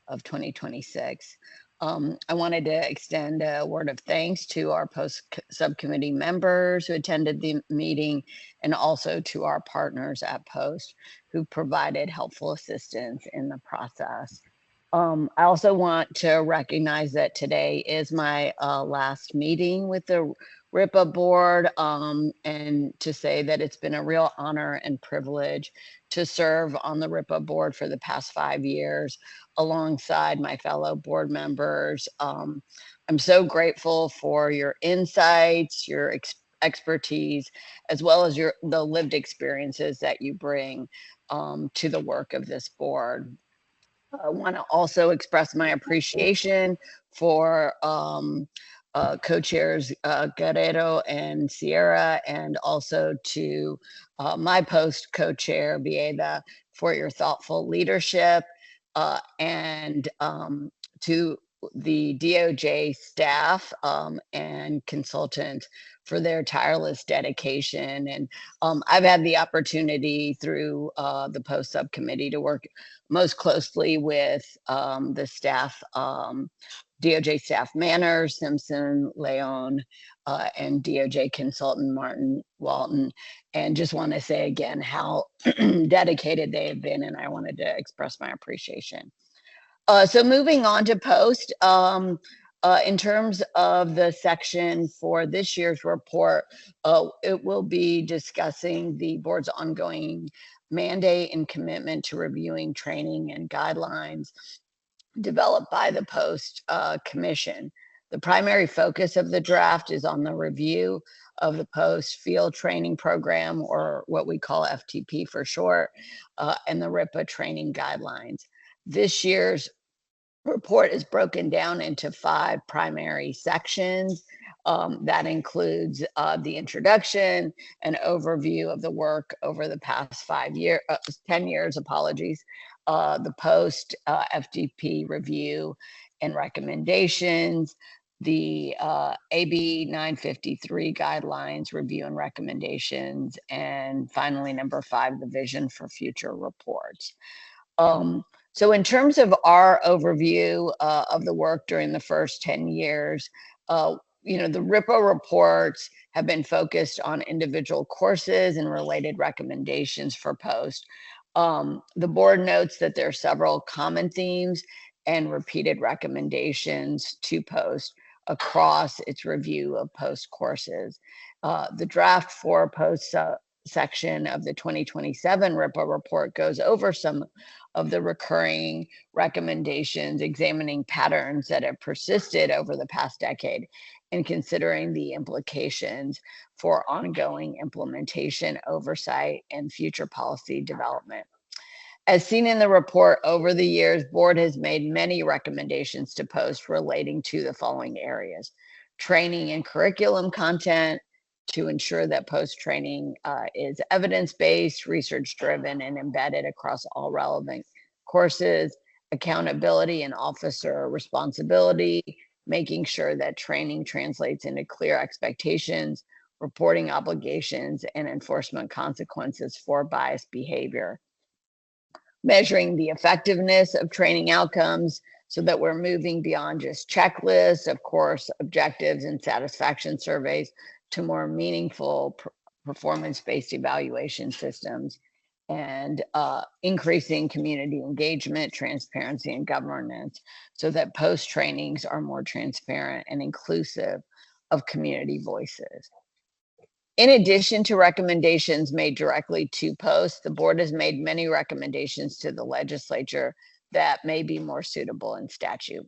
S16: of 2026. I wanted to extend a word of thanks to our Post subcommittee members who attended the meeting, and also to our partners at Post who provided helpful assistance in the process. I also want to recognize that today is my last meeting with the RIPA board, and to say that it's been a real honor and privilege to serve on the RIPA board for the past 5 years alongside my fellow board members. I'm so grateful for your insights, your expertise, as well as the lived experiences that you bring to the work of this board. I want to also express my appreciation for co-chairs Guerrero and Sierra, and also to my Post co-chair Vieda for your thoughtful leadership, and to the DOJ staff and consultants for their tireless dedication. And I've had the opportunity through the Post subcommittee to work most closely with the staff, DOJ staff Manners, Simpson, Leon, and DOJ consultant Martin Walton. And just want to say again how dedicated they have been, and I wanted to express my appreciation. So moving on to Post, in terms of the section for this year's report, it will be discussing the board's ongoing mandate and commitment to reviewing training and guidelines developed by the Post Commission. The primary focus of the draft is on the review of the Post Field Training Program, or what we call FTP for short, and the RIPA training guidelines. This year's report is broken down into 5 primary sections. That includes the introduction, an overview of the work over the past 10 years, apologies, the Post FTP review and recommendations, the AB 953 guidelines review and recommendations, and finally, number 5, the vision for future reports. So in terms of our overview of the work during the first 10 years, the RIPA reports have been focused on individual courses and related recommendations for Post. The board notes that there are several common themes and repeated recommendations to Post across its review of Post courses. The draft for Post section of the 2027 RIPA report goes over some of the recurring recommendations, examining patterns that have persisted over the past decade, and considering the implications for ongoing implementation, oversight, and future policy development. As seen in the report, over the years, board has made many recommendations to Post relating to the following areas: training and curriculum content, to ensure that Post training is evidence-based, research-driven, and embedded across all relevant courses, accountability and officer responsibility, making sure that training translates into clear expectations, reporting obligations, and enforcement consequences for biased behavior. Measuring the effectiveness of training outcomes so that we're moving beyond just checklists, of course, objectives and satisfaction surveys to more meaningful performance-based evaluation systems, and increasing community engagement, transparency, and governance so that post trainings are more transparent and inclusive of community voices. In addition to recommendations made directly to posts, the board has made many recommendations to the legislature that may be more suitable in statute.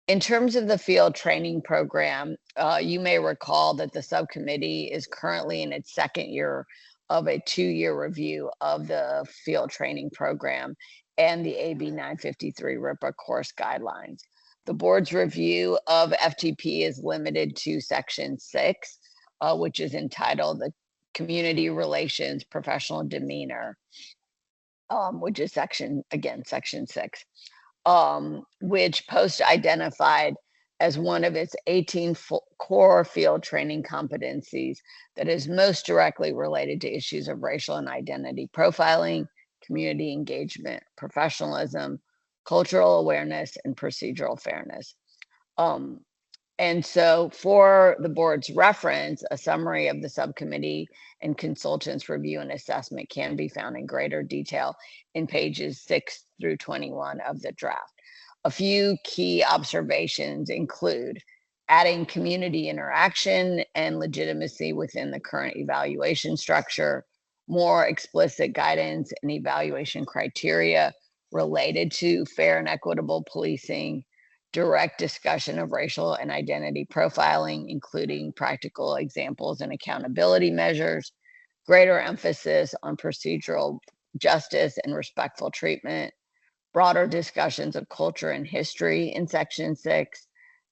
S16: In terms of the field training program, you may recall that the subcommittee is currently in its second year of a 2-year review of the field training program and the AB 953 RIPA course guidelines. The board's review of FTP is limited to section 6, which is entitled the Community Relations Professional Demeanor, which is section 6, which Post identified as one of its 18 core field training competencies that is most directly related to issues of racial and identity profiling, community engagement, professionalism, cultural awareness, and procedural fairness. And so for the board's reference, a summary of the subcommittee and consultants' review and assessment can be found in greater detail in pages 6 through 21 of the draft. A few key observations include adding community interaction and legitimacy within the current evaluation structure, more explicit guidance and evaluation criteria related to fair and equitable policing, direct discussion of racial and identity profiling, including practical examples and accountability measures, greater emphasis on procedural justice and respectful treatment, broader discussions of culture and history in section 6,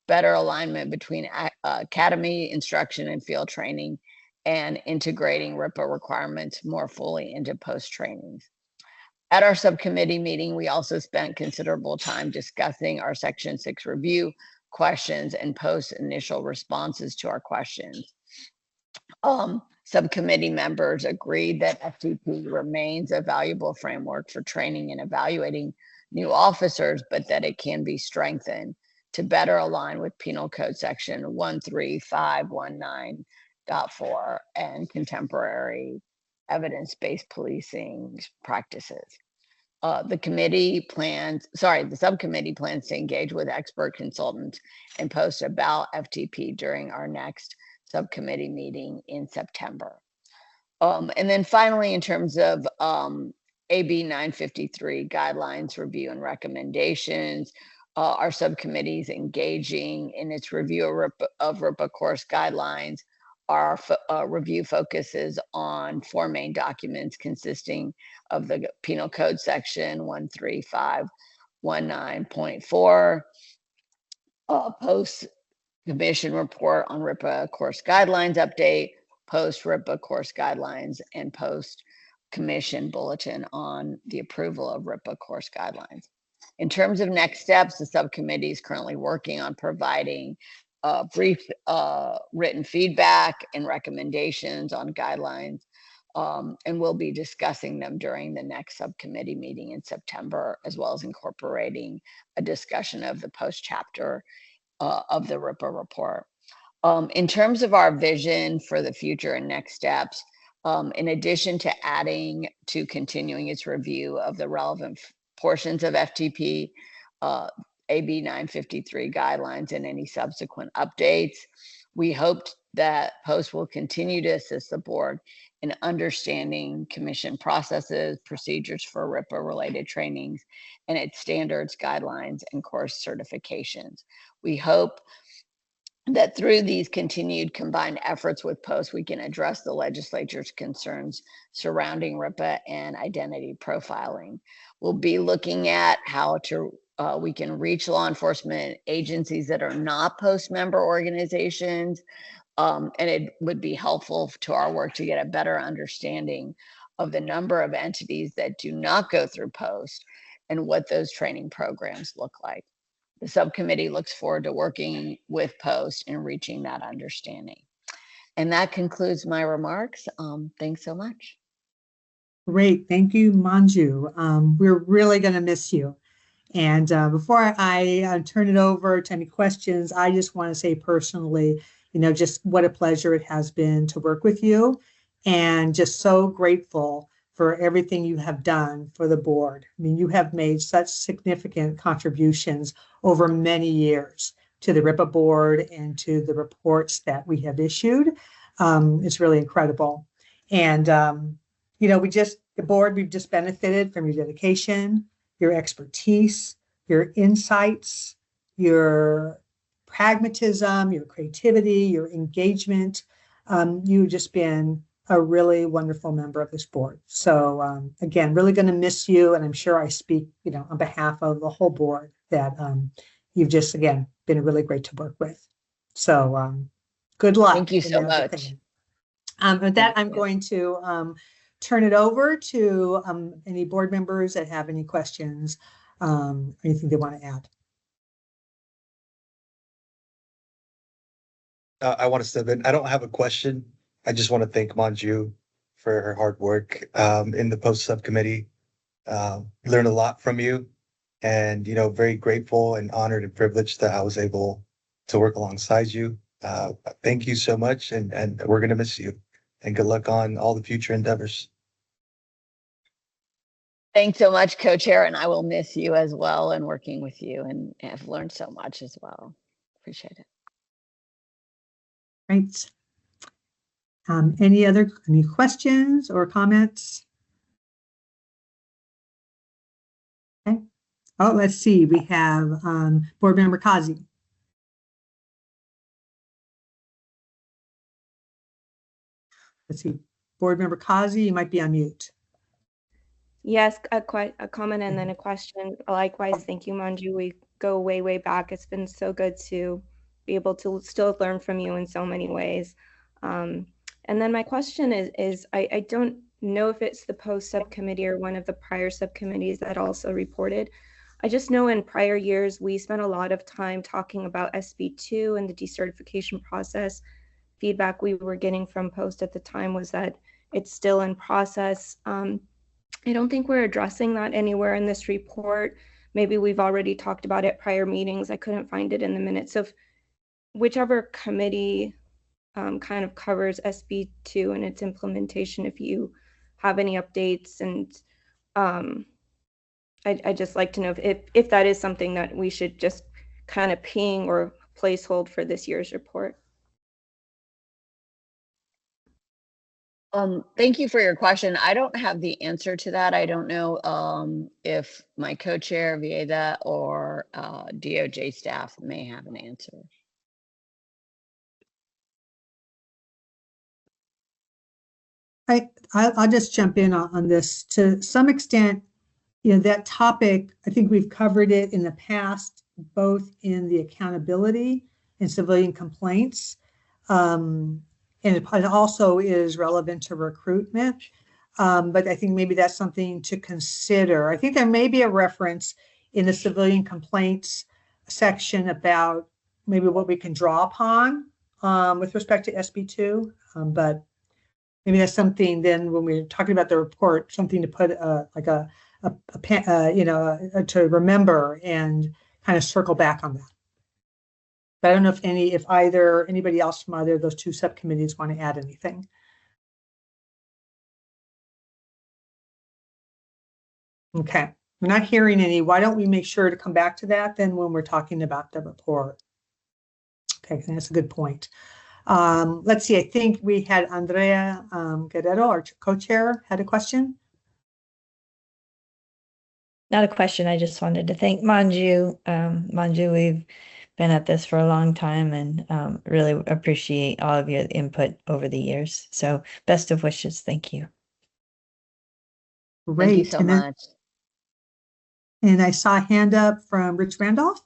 S16: better alignment between academy instruction and field training, and integrating RIPA requirements more fully into post trainings. At our subcommittee meeting, we also spent considerable time discussing our section 6 review questions and post initial responses to our questions. Subcommittee members agreed that FTP remains a valuable framework for training and evaluating new officers, but that it can be strengthened to better align with Penal Code Section 13519.4 and contemporary evidence-based policing practices. The subcommittee plans to engage with expert consultants and post about FTP during our next subcommittee meeting in September. And then finally, in terms of AB 953 guidelines review and recommendations, our subcommittee is engaging in its review of RIPA course guidelines. Our review focuses on 4 main documents consisting of the Penal Code Section 13519.4, post commission report on RIPA course guidelines update, post RIPA course guidelines, and post commission bulletin on the approval of RIPA course guidelines. In terms of next steps, the subcommittee is currently working on providing brief written feedback and recommendations on guidelines, and we'll be discussing them during the next subcommittee meeting in September, as well as incorporating a discussion of the post chapter of the RIPA report. In terms of our vision for the future and next steps, in addition to adding to continuing its review of the relevant portions of FTP, AB 953 guidelines, and any subsequent updates, we hoped that POST will continue to assist the board in understanding commission processes, procedures for RIPA related trainings, and its standards, guidelines, and course certifications. We hope that through these continued combined efforts with POST, we can address the legislature's concerns surrounding RIPA and identity profiling. We'll be looking at how we can reach law enforcement agencies that are not POST member organizations, and it would be helpful to our work to get a better understanding of the number of entities that do not go through POST and what those training programs look like. The subcommittee looks forward to working with Post and reaching that understanding. And that concludes my remarks. Thanks so much.
S1: Great. Thank you, Manju. We're really going to miss you. And before I turn it over to any questions, I just want to say personally, just what a pleasure it has been to work with you, and just so grateful for everything you have done for the board. I mean, you have made such significant contributions over many years to the RIPA board and to the reports that we have issued. It's really incredible. And, the board, we've just benefited from your dedication, your expertise, your insights, your pragmatism, your creativity, your engagement. You've just been a really wonderful member of this board. So again, really going to miss you. And I'm sure I speak, on behalf of the whole board that you've just, again, been really great to work with. So good luck.
S16: Thank you so much.
S1: With that, I'm going to turn it over to any board members that have any questions, or anything they want to add.
S17: I want to step in. I don't have a question. I just want to thank Manju for her hard work in the Post subcommittee. Learned a lot from you, and very grateful and honored and privileged that I was able to work alongside you. Thank you so much, and we're gonna miss you. And good luck on all the future endeavors.
S16: Thanks so much, co-chair, and I will miss you as well and working with you, and have learned so much as well. Appreciate it.
S1: Great. Any questions or comments? Okay. Oh, let's see. We have Board Member Kazi. Let's see. Board Member Kazi, you might be on mute.
S6: Yes, a comment and then a question. Likewise, thank you, Manju. We go way, way back. It's been so good to be able to still learn from you in so many ways. And then my question is I don't know if it's the Post subcommittee or one of the prior subcommittees that also reported. I just know in prior years, we spent a lot of time talking about SB2 and the decertification process. Feedback we were getting from Post at the time was that it's still in process. I don't think we're addressing that anywhere in this report. Maybe we've already talked about it prior meetings. I couldn't find it in the minutes. So if whichever committee kind of covers SB2 and its implementation, if you have any updates, and I'd just like to know if that is something that we should just kind of ping or place hold for this year's report.
S16: Thank you for your question. I don't have the answer to that. I don't know if my co-chair Vieda or DOJ staff may have an answer.
S1: I'll just jump in on this. To some extent, that topic, I think we've covered it in the past, both in the accountability and civilian complaints. And it also is relevant to recruitment. But I think maybe that's something to consider. I think there may be a reference in the civilian complaints section about maybe what we can draw upon with respect to SB2. But maybe that's something then when we're talking about the report, something to put like a to remember and kind of circle back on that. But I don't know if anybody else from either of those two subcommittees want to add anything. Okay, we're not hearing any. Why don't we make sure to come back to that then when we're talking about the report? Okay, that's a good point. Let's see, I think we had Andrea Guerrero, our co-chair, had a question.
S2: Not a question. I just wanted to thank Manju. Manju, we've been at this for a long time and really appreciate all of your input over the years. So best of wishes. Thank you.
S1: Great.
S16: Thank you so much.
S1: And I saw a hand up from Rich Randolph.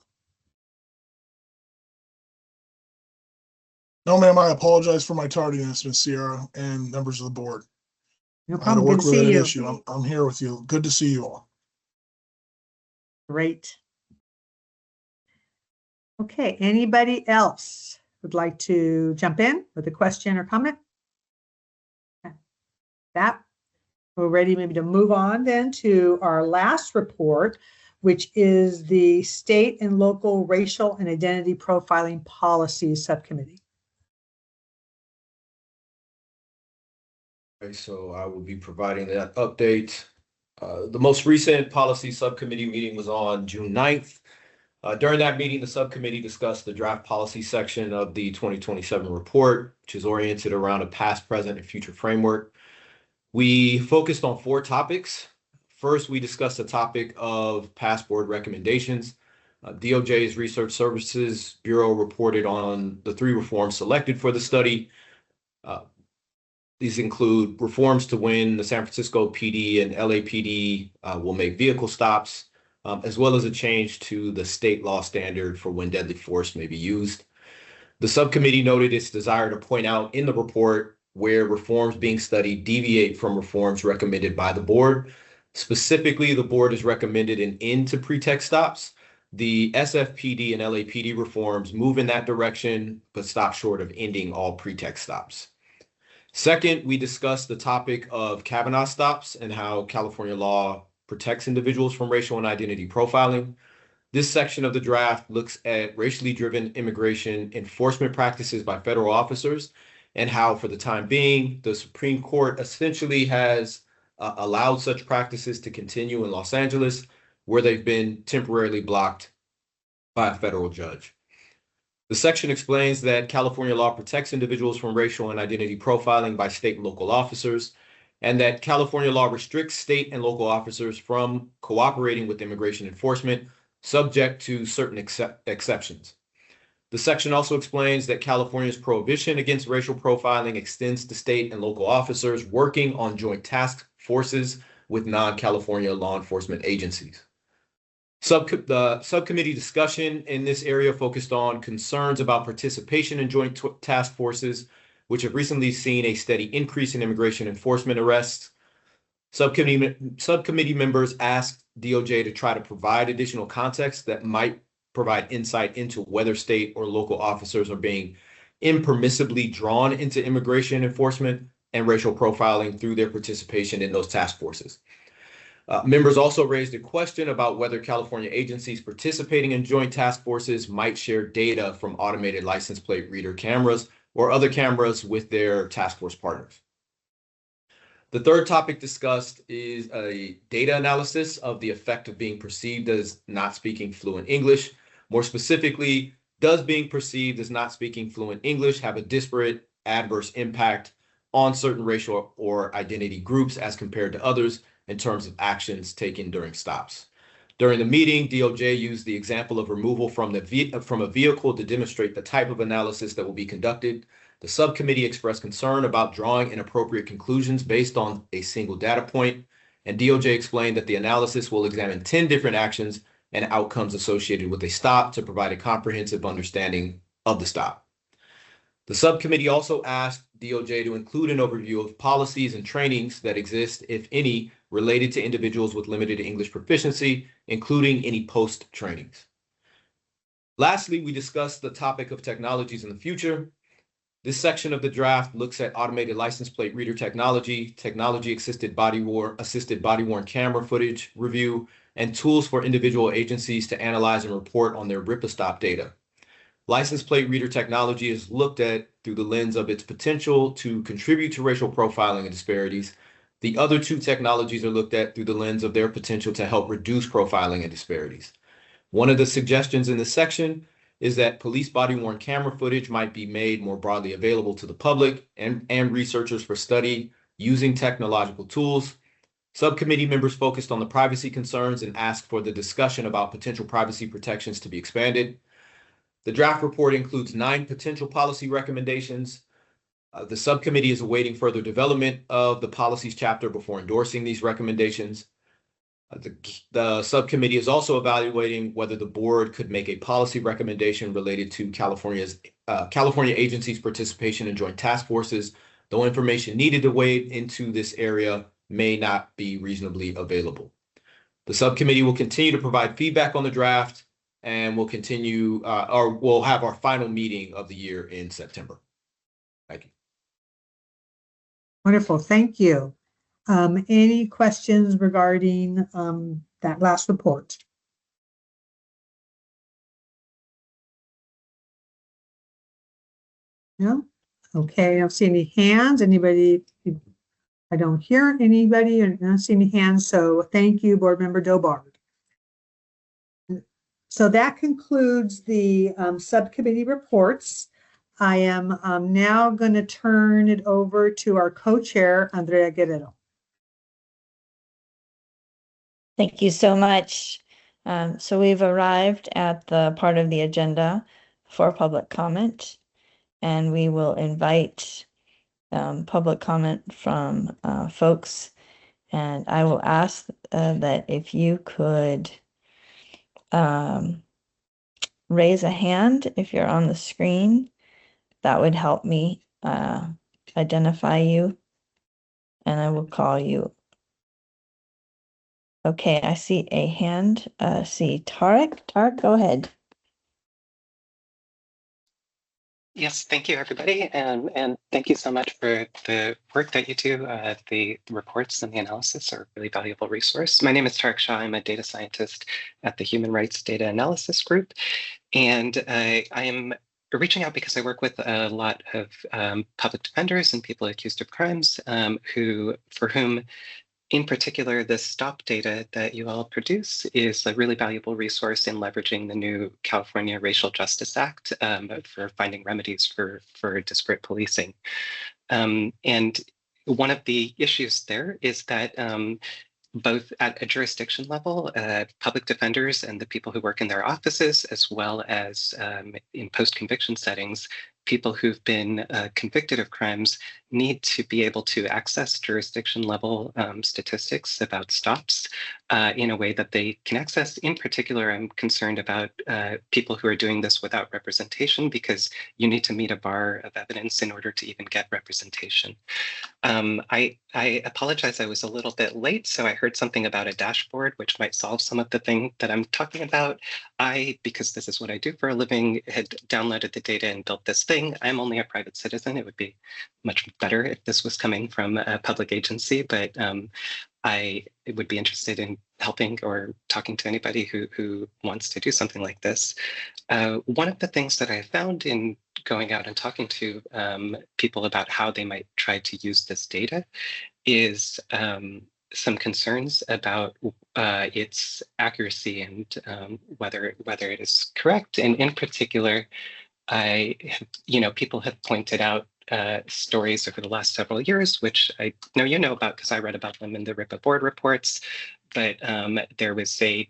S18: No, ma'am, I apologize for my tardiness, Ms. Sierra and members of the board.
S1: No problem.
S18: Good to see you. I'm here with you. Good to see you all.
S1: Great. Okay, anybody else would like to jump in with a question or comment? That we're ready maybe to move on then to our last report, which is the State and Local Racial and Identity Profiling Policies Subcommittee.
S8: Okay, so I will be providing that update. The most recent policy subcommittee meeting was on June 9th. During that meeting, the subcommittee discussed the draft policy section of the 2027 report, which is oriented around a past, present, and future framework. We focused on 4 topics. First, we discussed the topic of past board recommendations. DOJ's Research Services Bureau reported on the 3 reforms selected for the study. These include reforms to when the San Francisco PD and LAPD will make vehicle stops, as well as a change to the state law standard for when deadly force may be used. The subcommittee noted its desire to point out in the report where reforms being studied deviate from reforms recommended by the board. Specifically, the board has recommended an end to pretext stops. The SFPD and LAPD reforms move in that direction, but stop short of ending all pretext stops. Second, we discussed the topic of Kavanaugh stops and how California law protects individuals from racial and identity profiling. This section of the draft looks at racially driven immigration enforcement practices by federal officers and how, for the time being, the Supreme Court essentially has allowed such practices to continue in Los Angeles, where they've been temporarily blocked by a federal judge. The section explains that California law protects individuals from racial and identity profiling by state and local officers, and that California law restricts state and local officers from cooperating with immigration enforcement, subject to certain exceptions. The section also explains that California's prohibition against racial profiling extends to state and local officers working on joint task forces with non-California law enforcement agencies. The subcommittee discussion in this area focused on concerns about participation in joint task forces, which have recently seen a steady increase in immigration enforcement arrests. Subcommittee members asked DOJ to try to provide additional context that might provide insight into whether state or local officers are being impermissibly drawn into immigration enforcement and racial profiling through their participation in those task forces. Members also raised a question about whether California agencies participating in joint task forces might share data from automated license plate reader cameras or other cameras with their task force partners. The third topic discussed is a data analysis of the effect of being perceived as not speaking fluent English. More specifically, does being perceived as not speaking fluent English have a disparate adverse impact on certain racial or identity groups as compared to others in terms of actions taken during stops? During the meeting, DOJ used the example of removal from a vehicle to demonstrate the type of analysis that will be conducted. The subcommittee expressed concern about drawing inappropriate conclusions based on a single data point, and DOJ explained that the analysis will examine 10 different actions and outcomes associated with a stop to provide a comprehensive understanding of the stop. The subcommittee also asked DOJ to include an overview of policies and trainings that exist, if any, related to individuals with limited English proficiency, including any post trainings. Lastly, we discussed the topic of technologies in the future. This section of the draft looks at automated license plate reader technology, technology-assisted body-worn camera footage review, and tools for individual agencies to analyze and report on their RIPA-Stop data. License plate reader technology is looked at through the lens of its potential to contribute to racial profiling and disparities. The other 2 technologies are looked at through the lens of their potential to help reduce profiling and disparities. One of the suggestions in this section is that police body-worn camera footage might be made more broadly available to the public and researchers for study using technological tools. Subcommittee members focused on the privacy concerns and asked for the discussion about potential privacy protections to be expanded. The draft report includes 9 potential policy recommendations. The subcommittee is awaiting further development of the policies chapter before endorsing these recommendations. The subcommittee is also evaluating whether the board could make a policy recommendation related to California agencies' participation in joint task forces, though information needed to wade into this area may not be reasonably available. The subcommittee will continue to provide feedback on the draft, and we'll continue, or we'll have our final meeting of the year in September. Thank you.
S1: Wonderful, thank you. Any questions regarding that last report? No? Okay, I don't see any hands. Anybody? I don't hear anybody and I don't see any hands, so thank you, Board Member Dobard. So that concludes the subcommittee reports. I am now going to turn it over to our co-chair, Andrea Guerrero.
S2: Thank you so much. So we've arrived at the part of the agenda for public comment, and we will invite public comment from folks. And I will ask that if you could raise a hand if you're on the screen, that would help me identify you, and I will call you. Okay, I see a hand. See Tarek. Tarek, go ahead.
S19: Yes, thank you, everybody, and thank you so much for the work that you do. The reports and the analysis are a really valuable resource. My name is Tarek Shah. I'm a data scientist at the Human Rights Data Analysis Group, and I am reaching out because I work with a lot of public defenders and people accused of crimes for whom, in particular, the STOP data that you all produce is a really valuable resource in leveraging the new California Racial Justice Act for finding remedies for disparate policing. And one of the issues there is that both at a jurisdiction level, public defenders and the people who work in their offices, as well as in post-conviction settings, people who've been convicted of crimes need to be able to access jurisdiction level statistics about stops in a way that they can access. In particular, I'm concerned about people who are doing this without representation, because you need to meet a bar of evidence in order to even get representation. I apologize, I was a little bit late, so I heard something about a dashboard which might solve some of the thing that I'm talking about. Because this is what I do for a living, had downloaded the data and built this thing. I'm only a private citizen. It would be much better if this was coming from a public agency, but I would be interested in helping or talking to anybody who wants to do something like this. One of the things that I found in going out and talking to people about how they might try to use this data is some concerns about its accuracy and whether it is correct. And in particular, people have pointed out stories over the last several years, which I know you know about because I read about them in the RIPA board reports. But there was a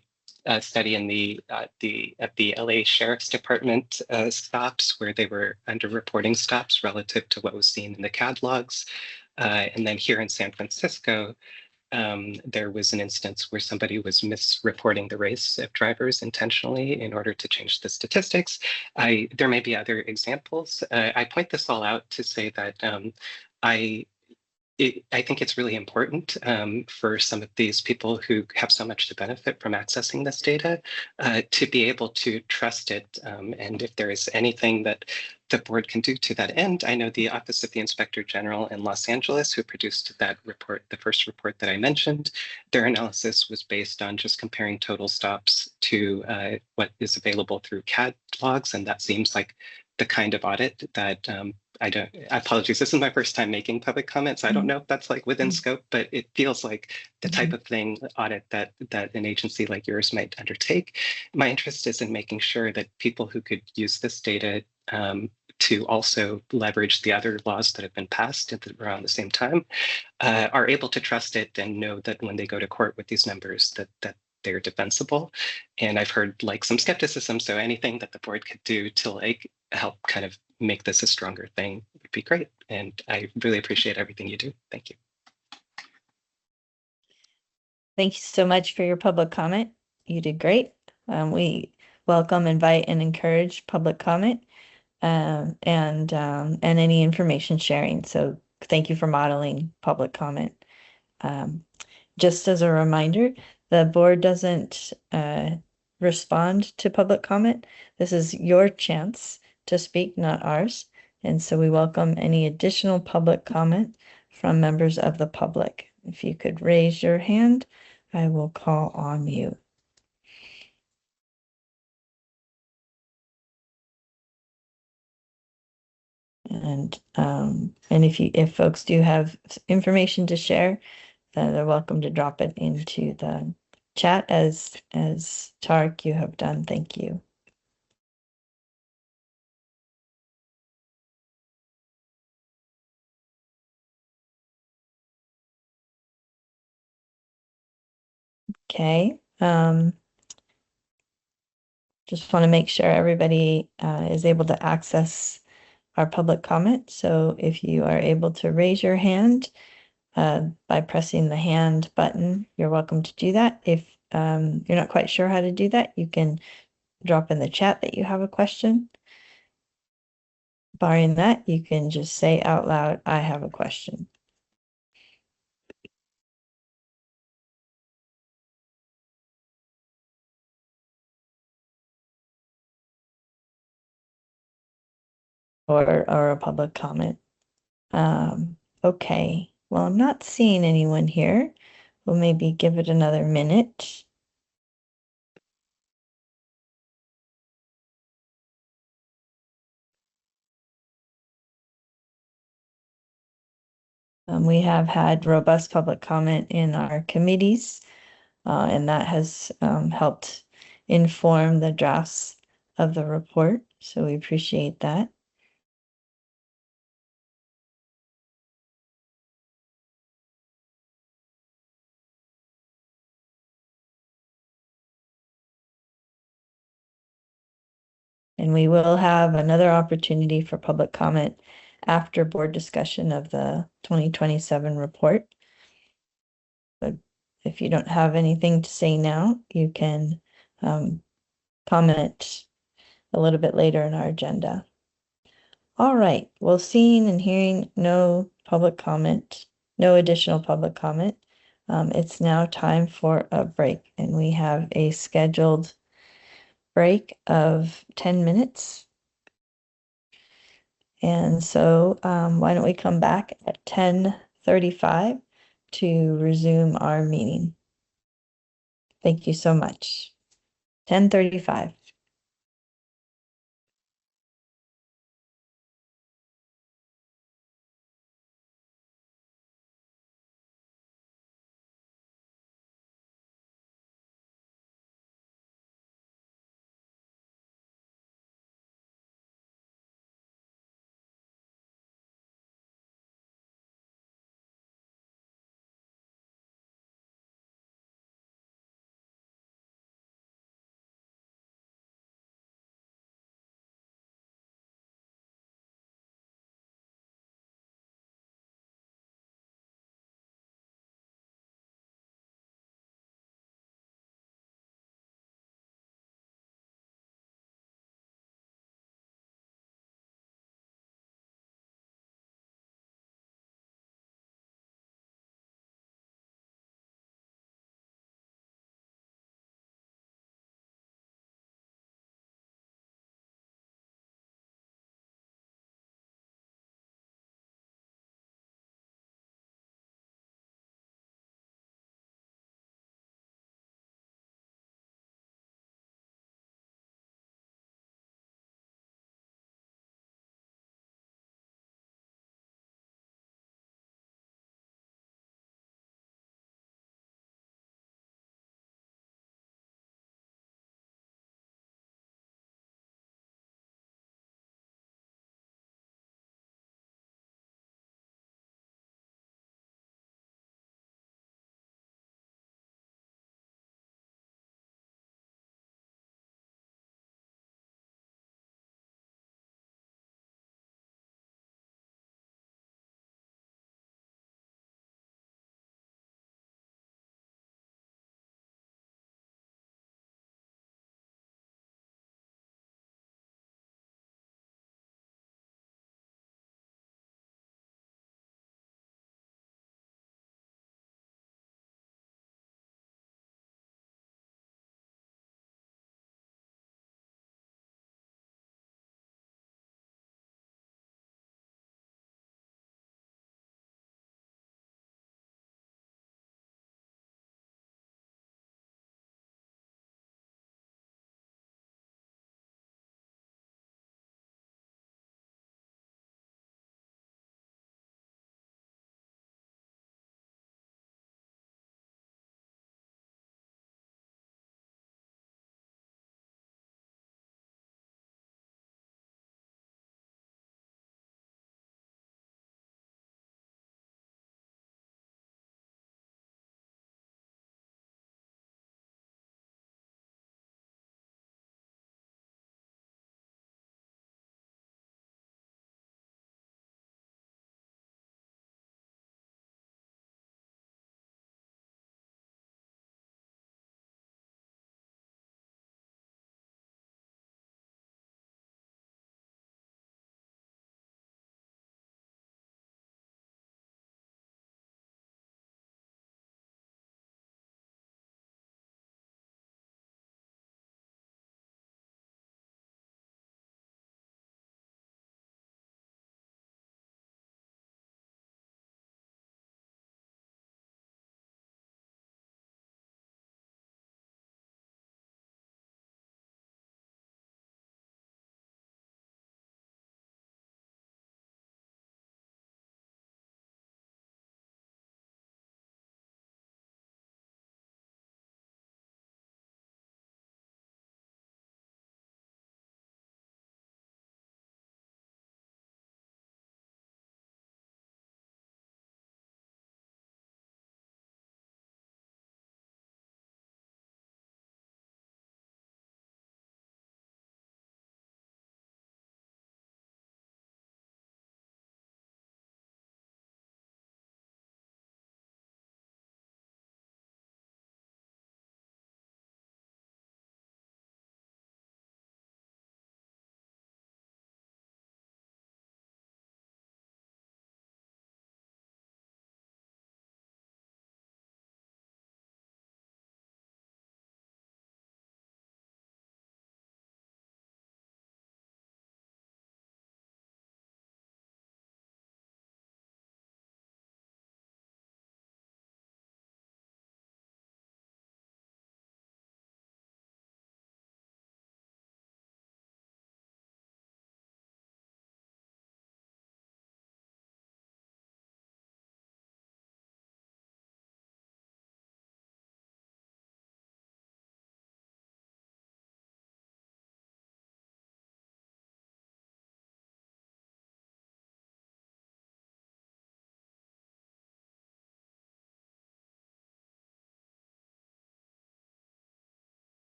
S19: study in the LA Sheriff's Department stops where they were underreporting stops relative to what was seen in the CAD logs. And then here in San Francisco, there was an instance where somebody was misreporting the race of drivers intentionally in order to change the statistics. There may be other examples. I point this all out to say that I think it's really important for some of these people who have so much to benefit from accessing this data to be able to trust it. And if there is anything that the board can do to that end, I know the Office of the Inspector General in Los Angeles, who produced that report, the first report that I mentioned, their analysis was based on just comparing total stops to what is available through CAD logs. And that seems like the kind of audit that apologies, this is my first time making public comments. I don't know if that's like within scope, but it feels like the type of thing, audit that an agency like yours might undertake. My interest is in making sure that people who could use this data to also leverage the other laws that have been passed around the same time are able to trust it and know that when they go to court with these numbers that they're defensible. And I've heard like some skepticism, so anything that the board could do to like help kind of make this a stronger thing would be great. And I really appreciate everything you do. Thank you.
S2: Thank you so much for your public comment. You did great. We welcome, invite, and encourage public comment and any information sharing. So thank you for modeling public comment. Just as a reminder, the board doesn't respond to public comment, this is your chance to speak, not ours. And so we welcome any additional public comment from members of the public. If you could raise your hand, I will call on you. And if folks do have information to share, then they're welcome to drop it into the chat as Tarek, you have done. Thank you. Okay. Just want to make sure everybody is able to access our public comment. So if you are able to raise your hand by pressing the hand button, you're welcome to do that. If you're not quite sure how to do that, you can drop in the chat that you have a question. Barring that, you can just say out loud, I have a question. Or a public comment. Okay, well, I'm not seeing anyone here. We'll maybe give it another minute. We have had robust public comment in our committees, and that has helped inform the drafts of the report. So we appreciate that. And we will have another opportunity for public comment after board discussion of the 2027 report. But if you don't have anything to say now, you can comment a little bit later in our agenda. All right, well, seeing and hearing no public comment, no additional public comment, it's now time for a break, and we have a scheduled break of 10 minutes. And so why don't we come back at 10:35 to resume our meeting. Thank you so much. 10:35.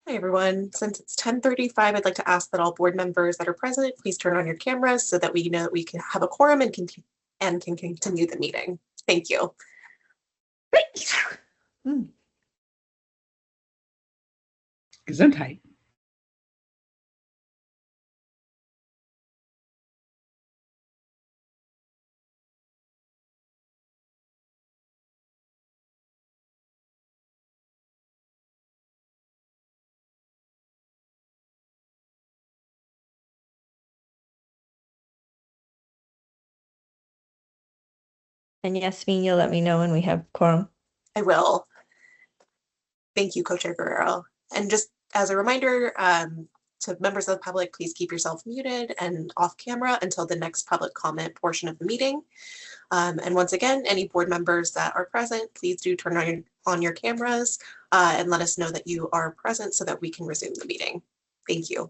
S12: Hi, everyone. Since it's 10:35, I'd like to ask that all board members that are present, please turn on your cameras so that we know that we can have a quorum and can continue the meeting. Thank you.
S5: Gesundheit.
S2: And Yasmin, you'll let me know when we have quorum.
S12: I will. Thank you, Co-Chair Guerrero. And just as a reminder, to members of the public, please keep yourself muted and off camera until the next public comment portion of the meeting. And once again, any board members that are present, please do turn on your cameras and let us know that you are present so that we can resume the meeting. Thank you.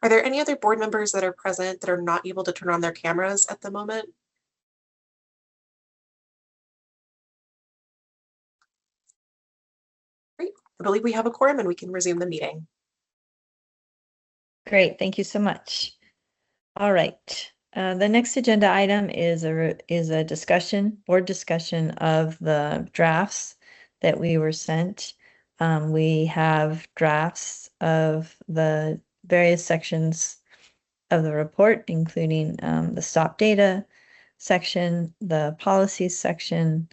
S12: Are there any other board members that are present that are not able to turn on their cameras at the moment? Great. I believe we have a quorum and we can resume the meeting.
S2: Great, thank you so much. All right, the next agenda item is a discussion, board discussion of the drafts that we were sent. We have drafts of the various sections of the report, including the stop data section, the policies section,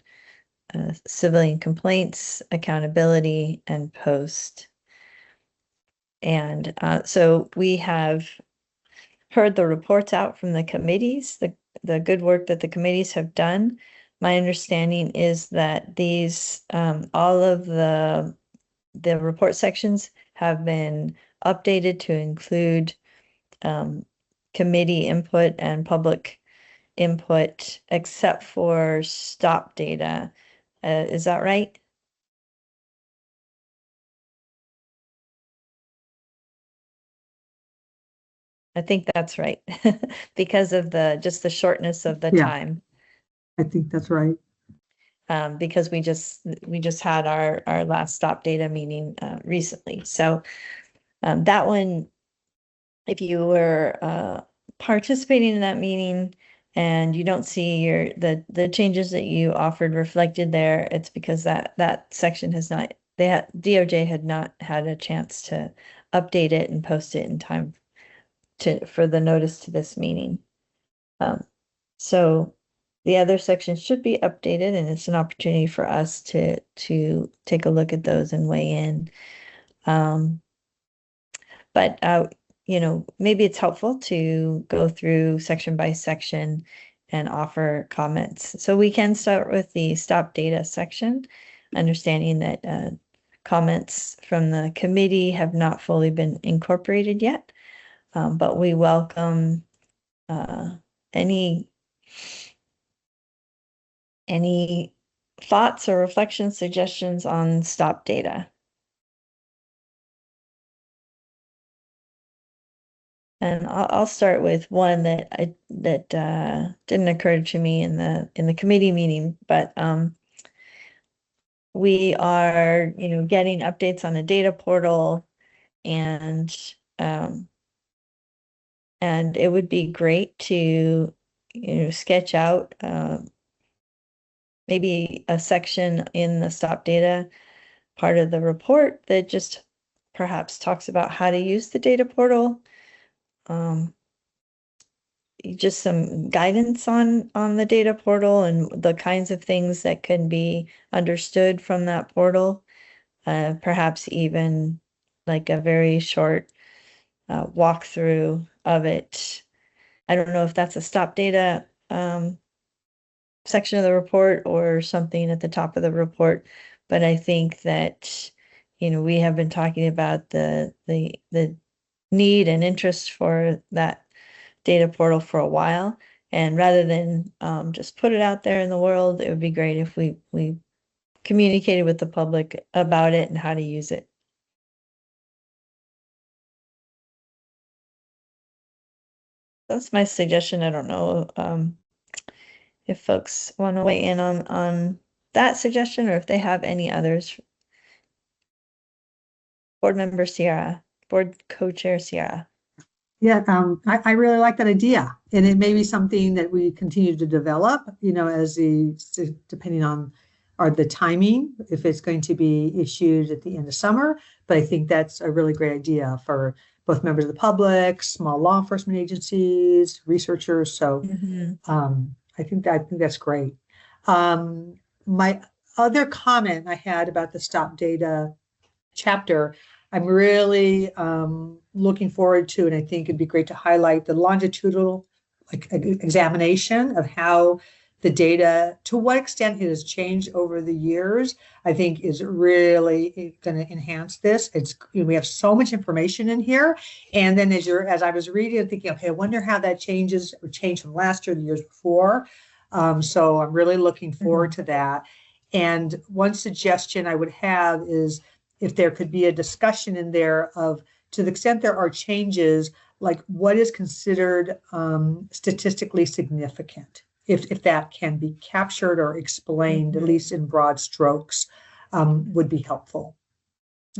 S2: civilian complaints, accountability, and post. And so we have heard the reports out from the committees, the good work that the committees have done. My understanding is that these all of the report sections have been updated to include committee input and public input, except for stop data. Is that right? I think that's right, because of just the shortness of the time.
S1: I think that's right.
S2: Because we just had our last stop data meeting recently. So that one, if you were participating in that meeting and you don't see the changes that you offered reflected there, it's because that section has not, DOJ had not had a chance to update it and post it in time for the notice to this meeting. So the other sections should be updated, and it's an opportunity for us to take a look at those and weigh in. But maybe it's helpful to go through section by section and offer comments. So we can start with the stop data section, understanding that comments from the committee have not fully been incorporated yet, but we welcome any thoughts or reflections, suggestions on stop data? And I'll start with one that didn't occur to me in the committee meeting, but we are getting updates on the data portal, and it would be great to sketch out maybe a section in the stop data part of the report that just perhaps talks about how to use the data portal. Just some guidance on the data portal and the kinds of things that can be understood from that portal. Perhaps even like a very short walkthrough of it. I don't know if that's a stop data section of the report or something at the top of the report, but I think that we have been talking about the need and interest for that data portal for a while. And rather than just put it out there in the world, it would be great if we communicated with the public about it and how to use it. That's my suggestion. I don't know if folks want to weigh in on that suggestion or if they have any others. Board Member Sierra, Board Co-Chair Sierra.
S1: Yeah, I really like that idea, and it may be something that we continue to develop, as depending on the timing, if it's going to be issued at the end of summer. But I think that's a really great idea for both members of the public, small law enforcement agencies, researchers. So I think that's great. My other comment I had about the Stop Data chapter, I'm really looking forward to, and I think it'd be great to highlight the longitudinal examination of how the data, to what extent it has changed over the years, I think is really going to enhance this. We have so much information in here. And then as I was reading and thinking, okay, I wonder how that changed from last year, the years before. So I'm really looking forward to that. And one suggestion I would have is if there could be a discussion in there of, to the extent there are changes, like what is considered statistically significant, if that can be captured or explained, at least in broad strokes, would be helpful.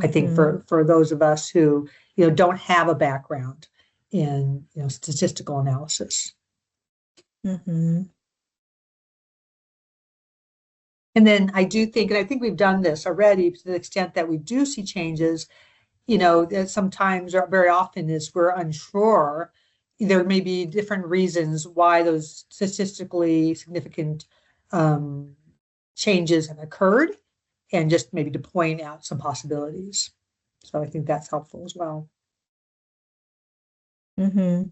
S1: I think for those of us who don't have a background in statistical analysis. And then I do think, and I think we've done this already to the extent that we do see changes, that sometimes or very often is we're unsure. There may be different reasons why those statistically significant changes have occurred, and just maybe to point out some possibilities. So I think that's helpful as well.
S2: And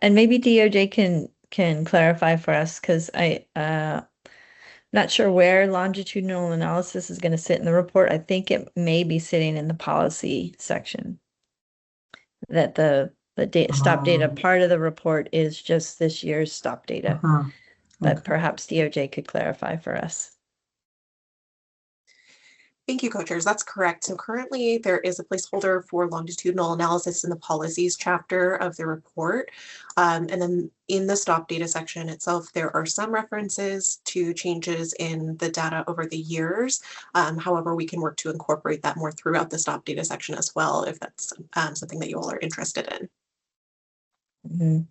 S2: maybe DOJ can clarify for us, because I'm not sure where longitudinal analysis is going to sit in the report. I think it may be sitting in the policy section. That the stop data part of the report is just this year's stop data. But perhaps DOJ could clarify for us.
S12: Thank you, co-chairs. That's correct. So currently there is a placeholder for longitudinal analysis in the policies chapter of the report. And then in the stop data section itself, there are some references to changes in the data over the years. However, we can work to incorporate that more throughout the stop data section as well, if that's something that you all are interested in.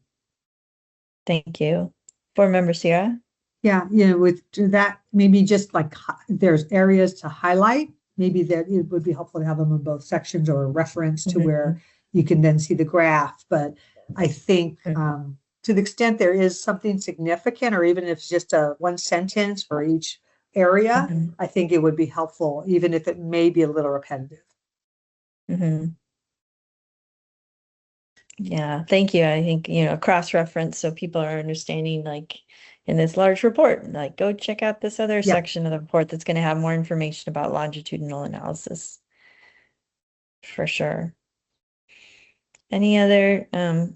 S2: Thank you. Board Member Sierra?
S1: Yeah, with that, maybe just like there's areas to highlight, maybe that it would be helpful to have them in both sections or a reference to where you can then see the graph. But I think to the extent there is something significant, or even if it's just one sentence for each area, I think it would be helpful, even if it may be a little repetitive.
S2: Yeah, thank you. I think, cross-reference so people are understanding, like in this large report, like go check out this other section of the report that's going to have more information about longitudinal analysis. For sure. Any other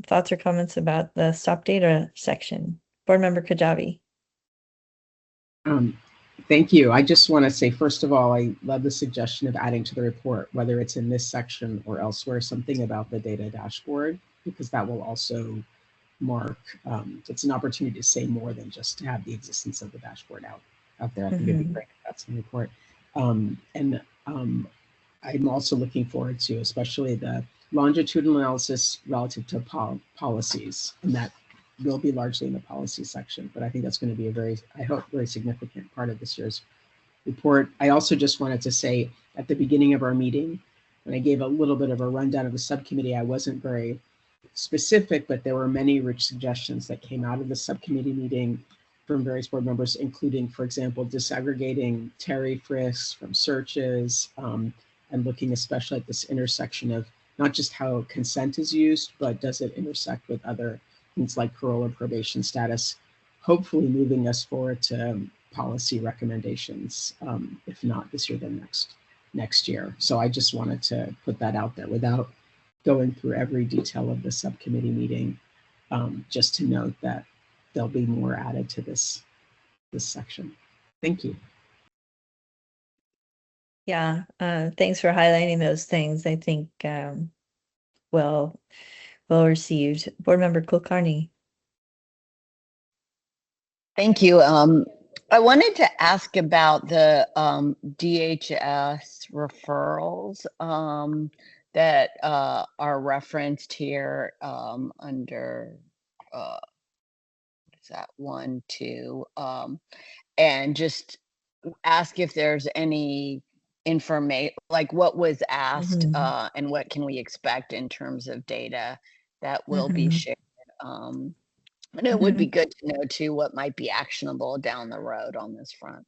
S2: thoughts or comments about the stop data section? Board Member Kajabi.
S5: Thank you. I just want to say, first of all, I love the suggestion of adding to the report, whether it's in this section or elsewhere, something about the data dashboard, because that will also mark, it's an opportunity to say more than just to have the existence of the dashboard out there. I think it'd be great if that's in the report. I'm also looking forward to, especially the longitudinal analysis relative to policies, and that will be largely in the policy section, but I think that's going to be I hope, very significant part of this year's report. I also just wanted to say at the beginning of our meeting, when I gave a little bit of a rundown of the subcommittee, I wasn't very specific, but there were many rich suggestions that came out of the subcommittee meeting from various board members, including, for example, disaggregating Terry frisks from searches, and looking especially at this intersection of not just how consent is used, but does it intersect with other things like parole and probation status, hopefully moving us forward to policy recommendations, if not this year, then next year. So I just wanted to put that out there without going through every detail of the subcommittee meeting, just to note that there'll be more added to this section. Thank you.
S2: Yeah, thanks for highlighting those things. I think well received. Board Member Kulkarni.
S16: Thank you. I wanted to ask about the DHS referrals that are referenced here under what's that, 1, 2, and just ask if there's any information, like what was asked and what can we expect in terms of data that will be shared. And it would be good to know too what might be actionable down the road on this front.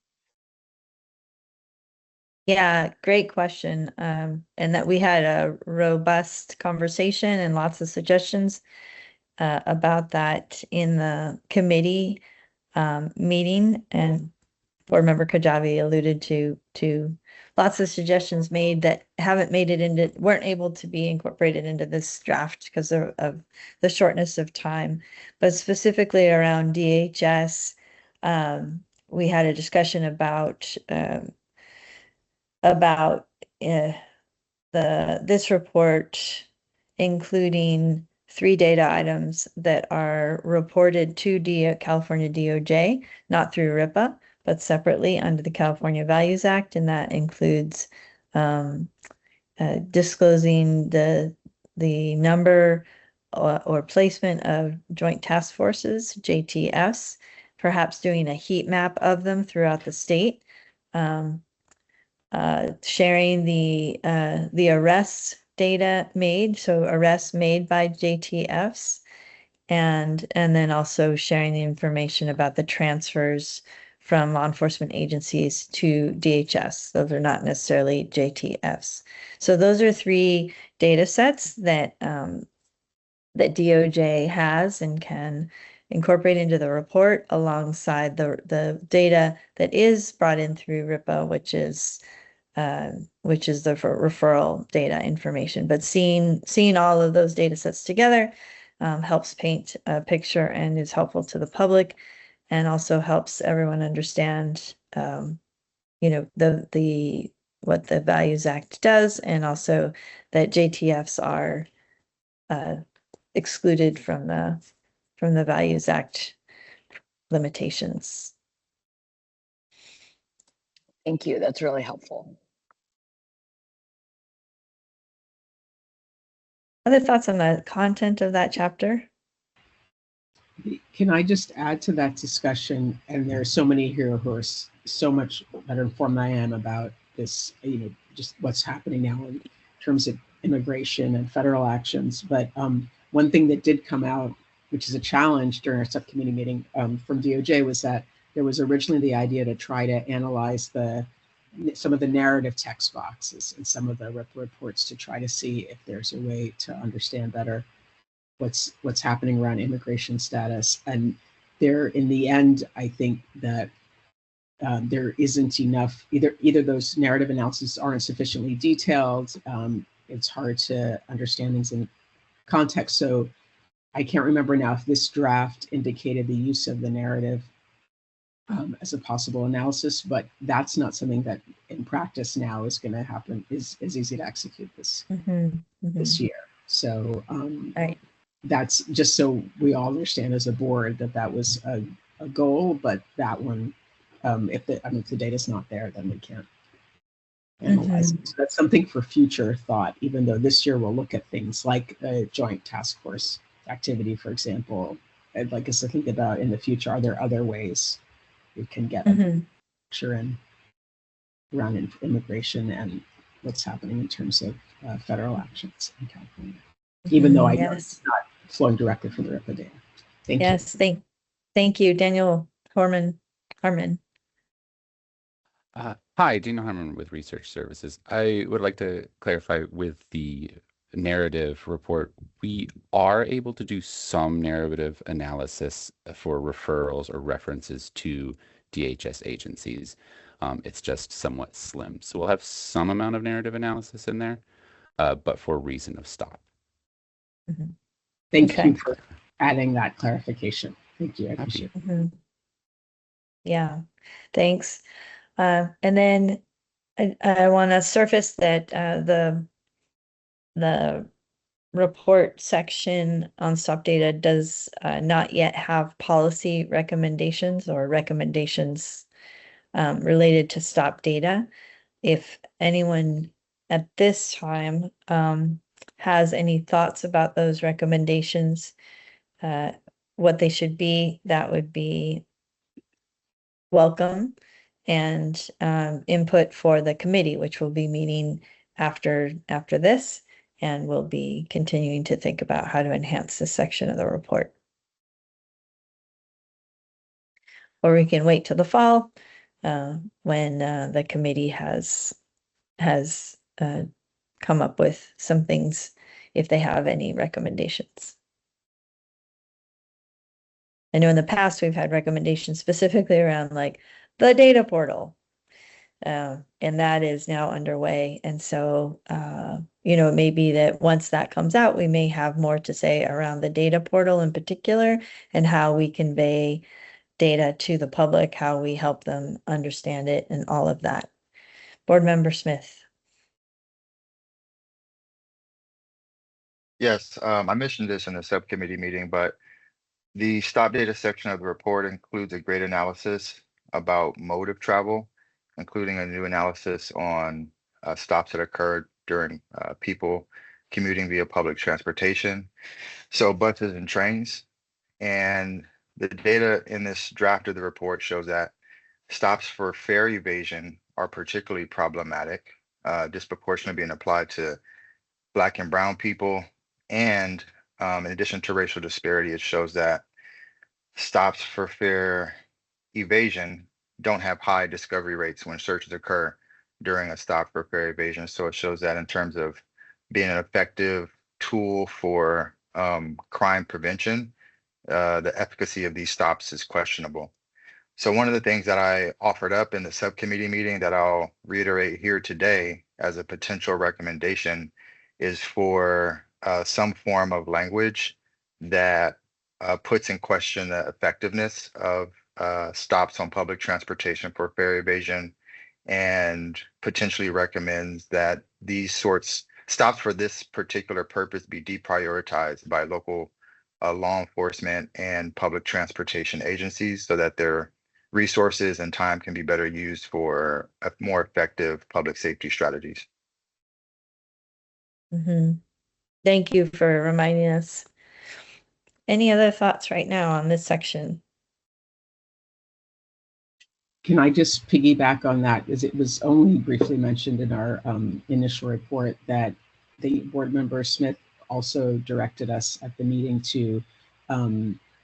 S2: Yeah, great question. And that we had a robust conversation and lots of suggestions about that in the committee meeting, and Board Member Kajabi alluded to lots of suggestions made that weren't able to be incorporated into this draft because of the shortness of time. But specifically around DHS, we had a discussion about this report, including 3 data items that are reported to California DOJ, not through RIPA, but separately under the California Values Act, and that includes disclosing the number or placement of joint task forces, JTFs, perhaps doing a heat map of them throughout the state, sharing the arrests data made, so arrests made by JTFs, and then also sharing the information about the transfers from law enforcement agencies to DHS. Those are not necessarily JTFs. So those are 3 data sets that that DOJ has and can incorporate into the report alongside the data that is brought in through RIPA, which is the referral data information. But seeing all of those data sets together helps paint a picture and is helpful to the public, and also helps everyone understand, what the Values Act does, and also that JTFs are excluded from the Values Act limitations.
S16: Thank you. That's really helpful.
S2: Other thoughts on the content of that chapter?
S5: Can I just add to that discussion? And there are so many here who are so much better informed than I am about this, just what's happening now in terms of immigration and federal actions. But one thing that did come out, which is a challenge during our subcommittee meeting from DOJ, was that there was originally the idea to try to analyze some of the narrative text boxes in some of the reports to try to see if there's a way to understand better what's happening around immigration status. And there, in the end, I think that there isn't enough, either those narrative analyses aren't sufficiently detailed, it's hard to understand things in context. So I can't remember now if this draft indicated the use of the narrative as a possible analysis, but that's not something that in practice now is going to happen, is easy to execute this year. So that's just so we all understand as a board that was a goal, but that one, if the data's not there, then we can't analyze it. So that's something for future thought, even though this year we'll look at things like a joint task force activity, for example. I'd like us to think about in the future, are there other ways we can get a picture in around immigration and what's happening in terms of federal actions in California, even though I know it's not flowing directly from the RIPA data. Thank you.
S2: Thank you, Daniel Harmon.
S13: Hi, Daniel Harmon with Research Services. I would like to clarify with the narrative report, we are able to do some narrative analysis for referrals or references to DHS agencies. It's just somewhat slim. So we'll have some amount of narrative analysis in there, but for reason of stop.
S5: Thank
S2: Okay.
S5: you for adding that clarification. Thank you. I appreciate it.
S2: Yeah, thanks. And then I want to surface that the report section on stop data does not yet have policy recommendations or recommendations related to stop data. If anyone at this time has any thoughts about those recommendations, what they should be, that would be welcome, and input for the committee, which will be meeting after this, and we'll be continuing to think about how to enhance this section of the report. Or we can wait till the fall when the committee has come up with some things, if they have any recommendations. I know in the past we've had recommendations specifically around like the data portal, and that is now underway. And so, it may be that once that comes out, we may have more to say around the data portal in particular and how we convey data to the public, how we help them understand it, and all of that. Board Member Smith.
S4: Yes, I mentioned this in the subcommittee meeting, but the stop data section of the report includes a great analysis about mode of travel, including a new analysis on stops that occurred during people commuting via public transportation, so buses and trains. And the data in this draft of the report shows that stops for fare evasion are particularly problematic, disproportionately being applied to Black and Brown people. And in addition to racial disparity, it shows that stops for fare evasion don't have high discovery rates when searches occur during a stop for fare evasion. So it shows that in terms of being an effective tool for crime prevention, the efficacy of these stops is questionable. So one of the things that I offered up in the subcommittee meeting that I'll reiterate here today as a potential recommendation is for some form of language that puts in question the effectiveness of stops on public transportation for fare evasion, and potentially recommends that these sorts stops for this particular purpose be deprioritized by local law enforcement and public transportation agencies so that their resources and time can be better used for more effective public safety strategies.
S2: Thank you for reminding us. Any other thoughts right now on this section?
S5: Can I just piggyback on that? As it was only briefly mentioned in our initial report that the board member Smith also directed us at the meeting to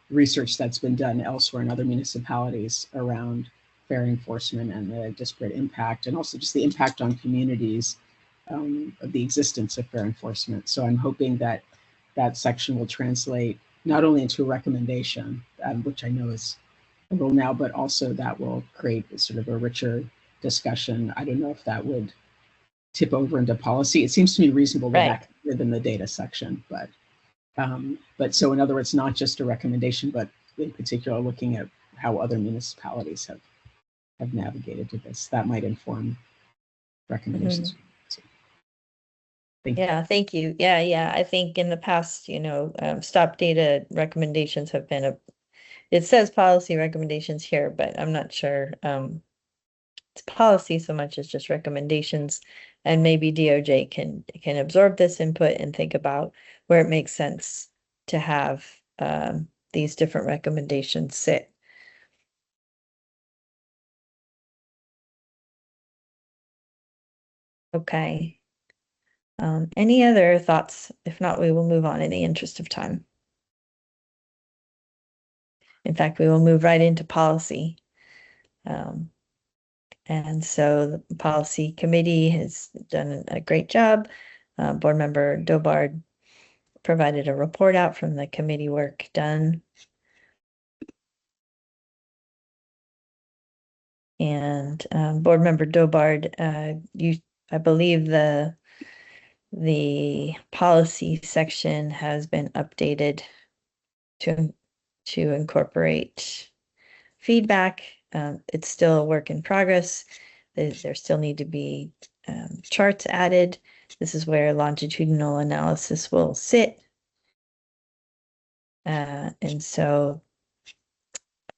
S5: research that's been done elsewhere in other municipalities around fare enforcement and the disparate impact, and also just the impact on communities of the existence of fare enforcement. So I'm hoping that that section will translate not only into a recommendation, which I know is a rule now, but also that will create sort of a richer discussion. I don't know if that would tip over into policy. It seems to me reasonable that within the data section, but so in other words, not just a recommendation, but in particular looking at how other municipalities have navigated to this. That might inform recommendations.
S2: Yeah, thank you. Yeah. I think in the past, stop data recommendations have been it says policy recommendations here, but I'm not sure it's policy so much as just recommendations, and maybe DOJ can absorb this input and think about where it makes sense to have these different recommendations sit. Okay. Any other thoughts? If not, we will move on in the interest of time. In fact, we will move right into policy. And so the policy committee has done a great job. Board member Dobard provided a report out from the committee work done. And Board Member Dobard, I believe the policy section has been updated to incorporate feedback. It's still a work in progress. There still need to be charts added. This is where longitudinal analysis will sit. And so,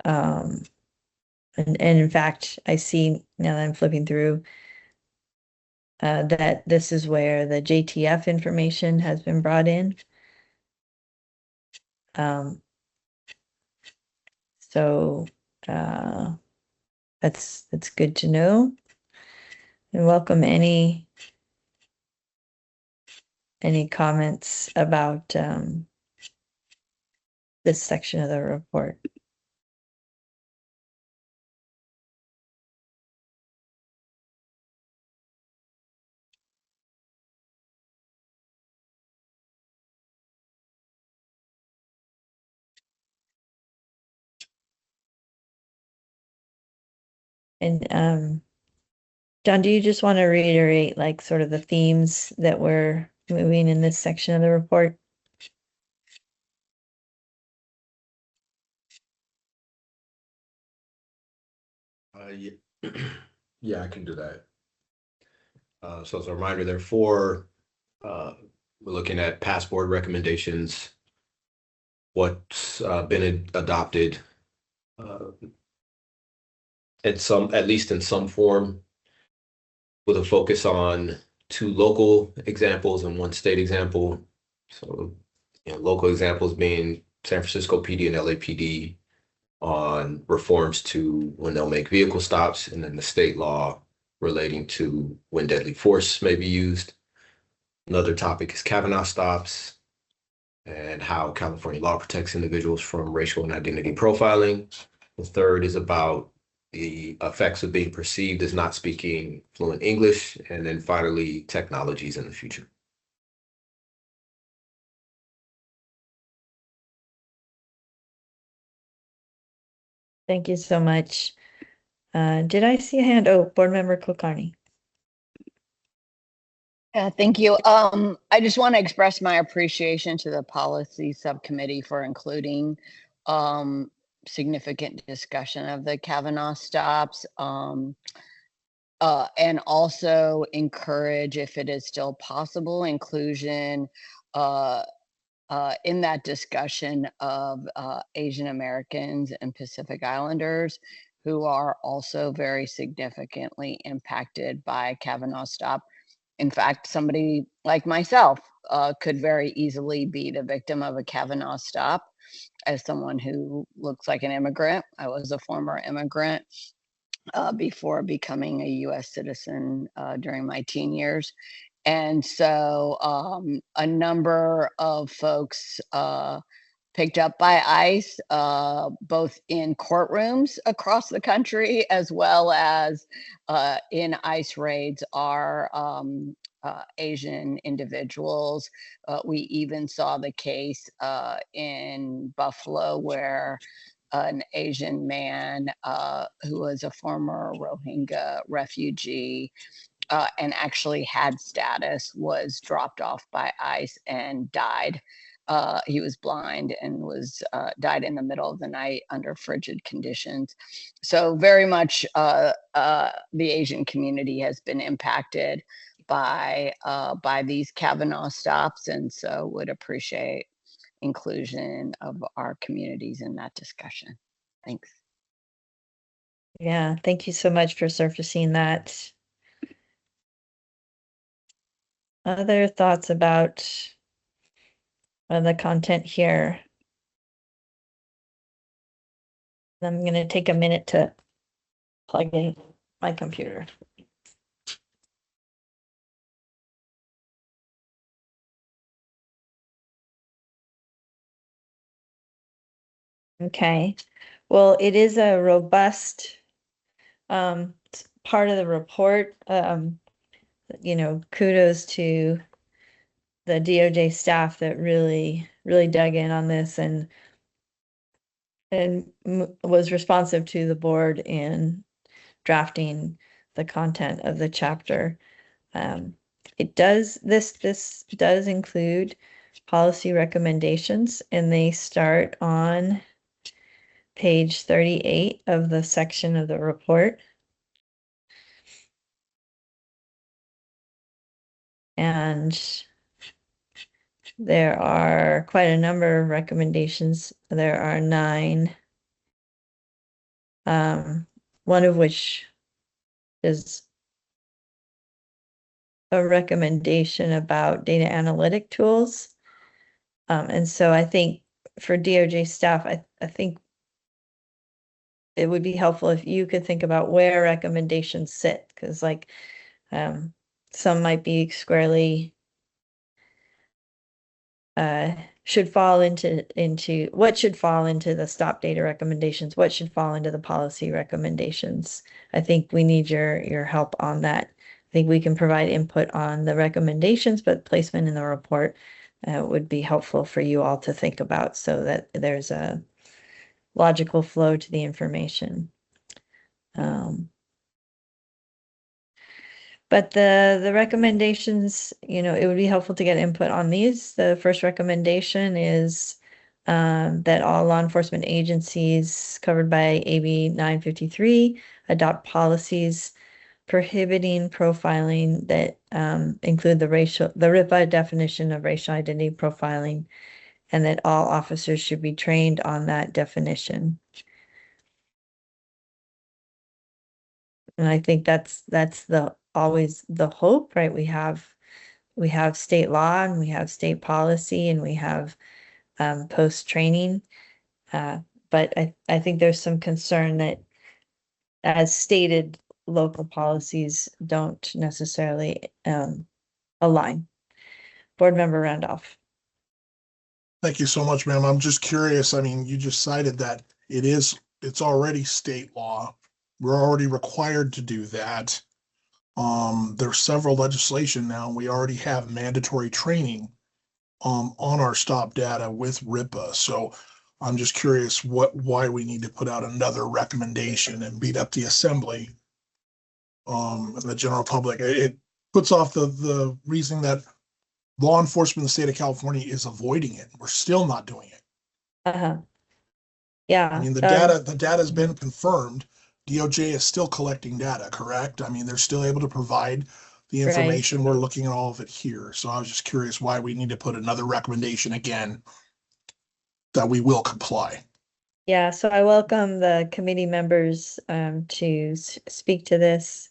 S2: and in fact, I see now that I'm flipping through that this is where the JTF information has been brought in. So that's good to know. And welcome any comments about this section of the report. And John, do you just want to reiterate like sort of the themes that we're moving in this section of the report?
S8: Yeah, I can do that. So as a reminder, there are 4, we're looking at past board recommendations, what's been adopted at least in some form, with a focus on 2 local examples and 1 state example. So, local examples being San Francisco PD and LAPD on reforms to when they'll make vehicle stops, and then the state law relating to when deadly force may be used. Another topic is Kavanaugh stops and how California law protects individuals from racial and identity profiling. The third is about the effects of being perceived as not speaking fluent English. And then finally, technologies in the future.
S2: Thank you so much. Did I see a hand? Oh, Board Member Kulkarni.
S16: Yeah, thank you. I just want to express my appreciation to the policy subcommittee for including significant discussion of the Kavanaugh stops, and also encourage, if it is still possible, inclusion in that discussion of Asian Americans and Pacific Islanders, who are also very significantly impacted by Kavanaugh stop. In fact, somebody like myself could very easily be the victim of a Kavanaugh stop. As someone who looks like an immigrant, I was a former immigrant before becoming a US citizen during my teen years. And so a number of folks picked up by ICE, both in courtrooms across the country, as well as in ICE raids, are Asian individuals. We even saw the case in Buffalo where an Asian man who was a former Rohingya refugee and actually had status was dropped off by ICE and died. He was blind and was died in the middle of the night under frigid conditions. So very much the Asian community has been impacted by these Kavanaugh stops, and so would appreciate inclusion of our communities in that discussion. Thanks.
S2: Yeah, thank you so much for surfacing that. Other thoughts about the content here? I'm going to take a minute to plug in my computer. Okay, well, it is a robust part of the report. Kudos to the DOJ staff that really dug in on this and was responsive to the board and drafting the content of the chapter. This does include policy recommendations, and they start on page 38 of the section of the report. And there are quite a number of recommendations. There are 9, one of which is a recommendation about data analytic tools. And so I think for DOJ staff, I think it would be helpful if you could think about where recommendations sit, because like some might be squarely should fall into what should fall into the stop data recommendations, what should fall into the policy recommendations. I think we need your help on that. I think we can provide input on the recommendations, but placement in the report would be helpful for you all to think about so that there's a logical flow to the information. But the recommendations, it would be helpful to get input on these. The first recommendation is that all law enforcement agencies covered by AB 953 adopt policies prohibiting profiling that include the RIPA definition of racial identity profiling, and that all officers should be trained on that definition. And I think that's always the hope, right? We have state law and we have state policy and we have post training, but I think there's some concern that, as stated, local policies don't necessarily align. Board Member Randolph.
S18: Thank you so much, ma'am. I'm just curious. I mean, you just cited that it's already state law. We're already required to do that. There's several legislation now. We already have mandatory training on our stop data with RIPA. So I'm just curious why we need to put out another recommendation and beat up the assembly and the general public. It puts off the reason that law enforcement in the state of California is avoiding it. We're still not doing it.
S2: Yeah.
S18: I mean, the data has been confirmed. DOJ is still collecting data, correct? I mean, they're still able to provide the information.
S2: Right.
S18: We're looking at all of it here. So I was just curious why we need to put another recommendation again that we will comply.
S2: Yeah, so I welcome the committee members to speak to this.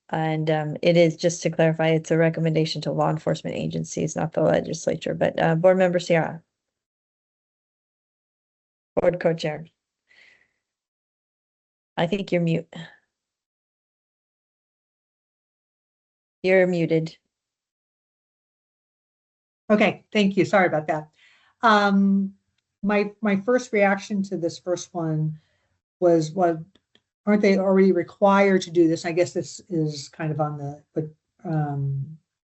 S2: And it is, just to clarify, it's a recommendation to law enforcement agencies, not the legislature. But Board Member Sierra. Board Co-Chair. I think you're mute. You're muted.
S1: Okay, thank you. Sorry about that. My first reaction to this first one was, what aren't they already required to do this? I guess this is kind of on what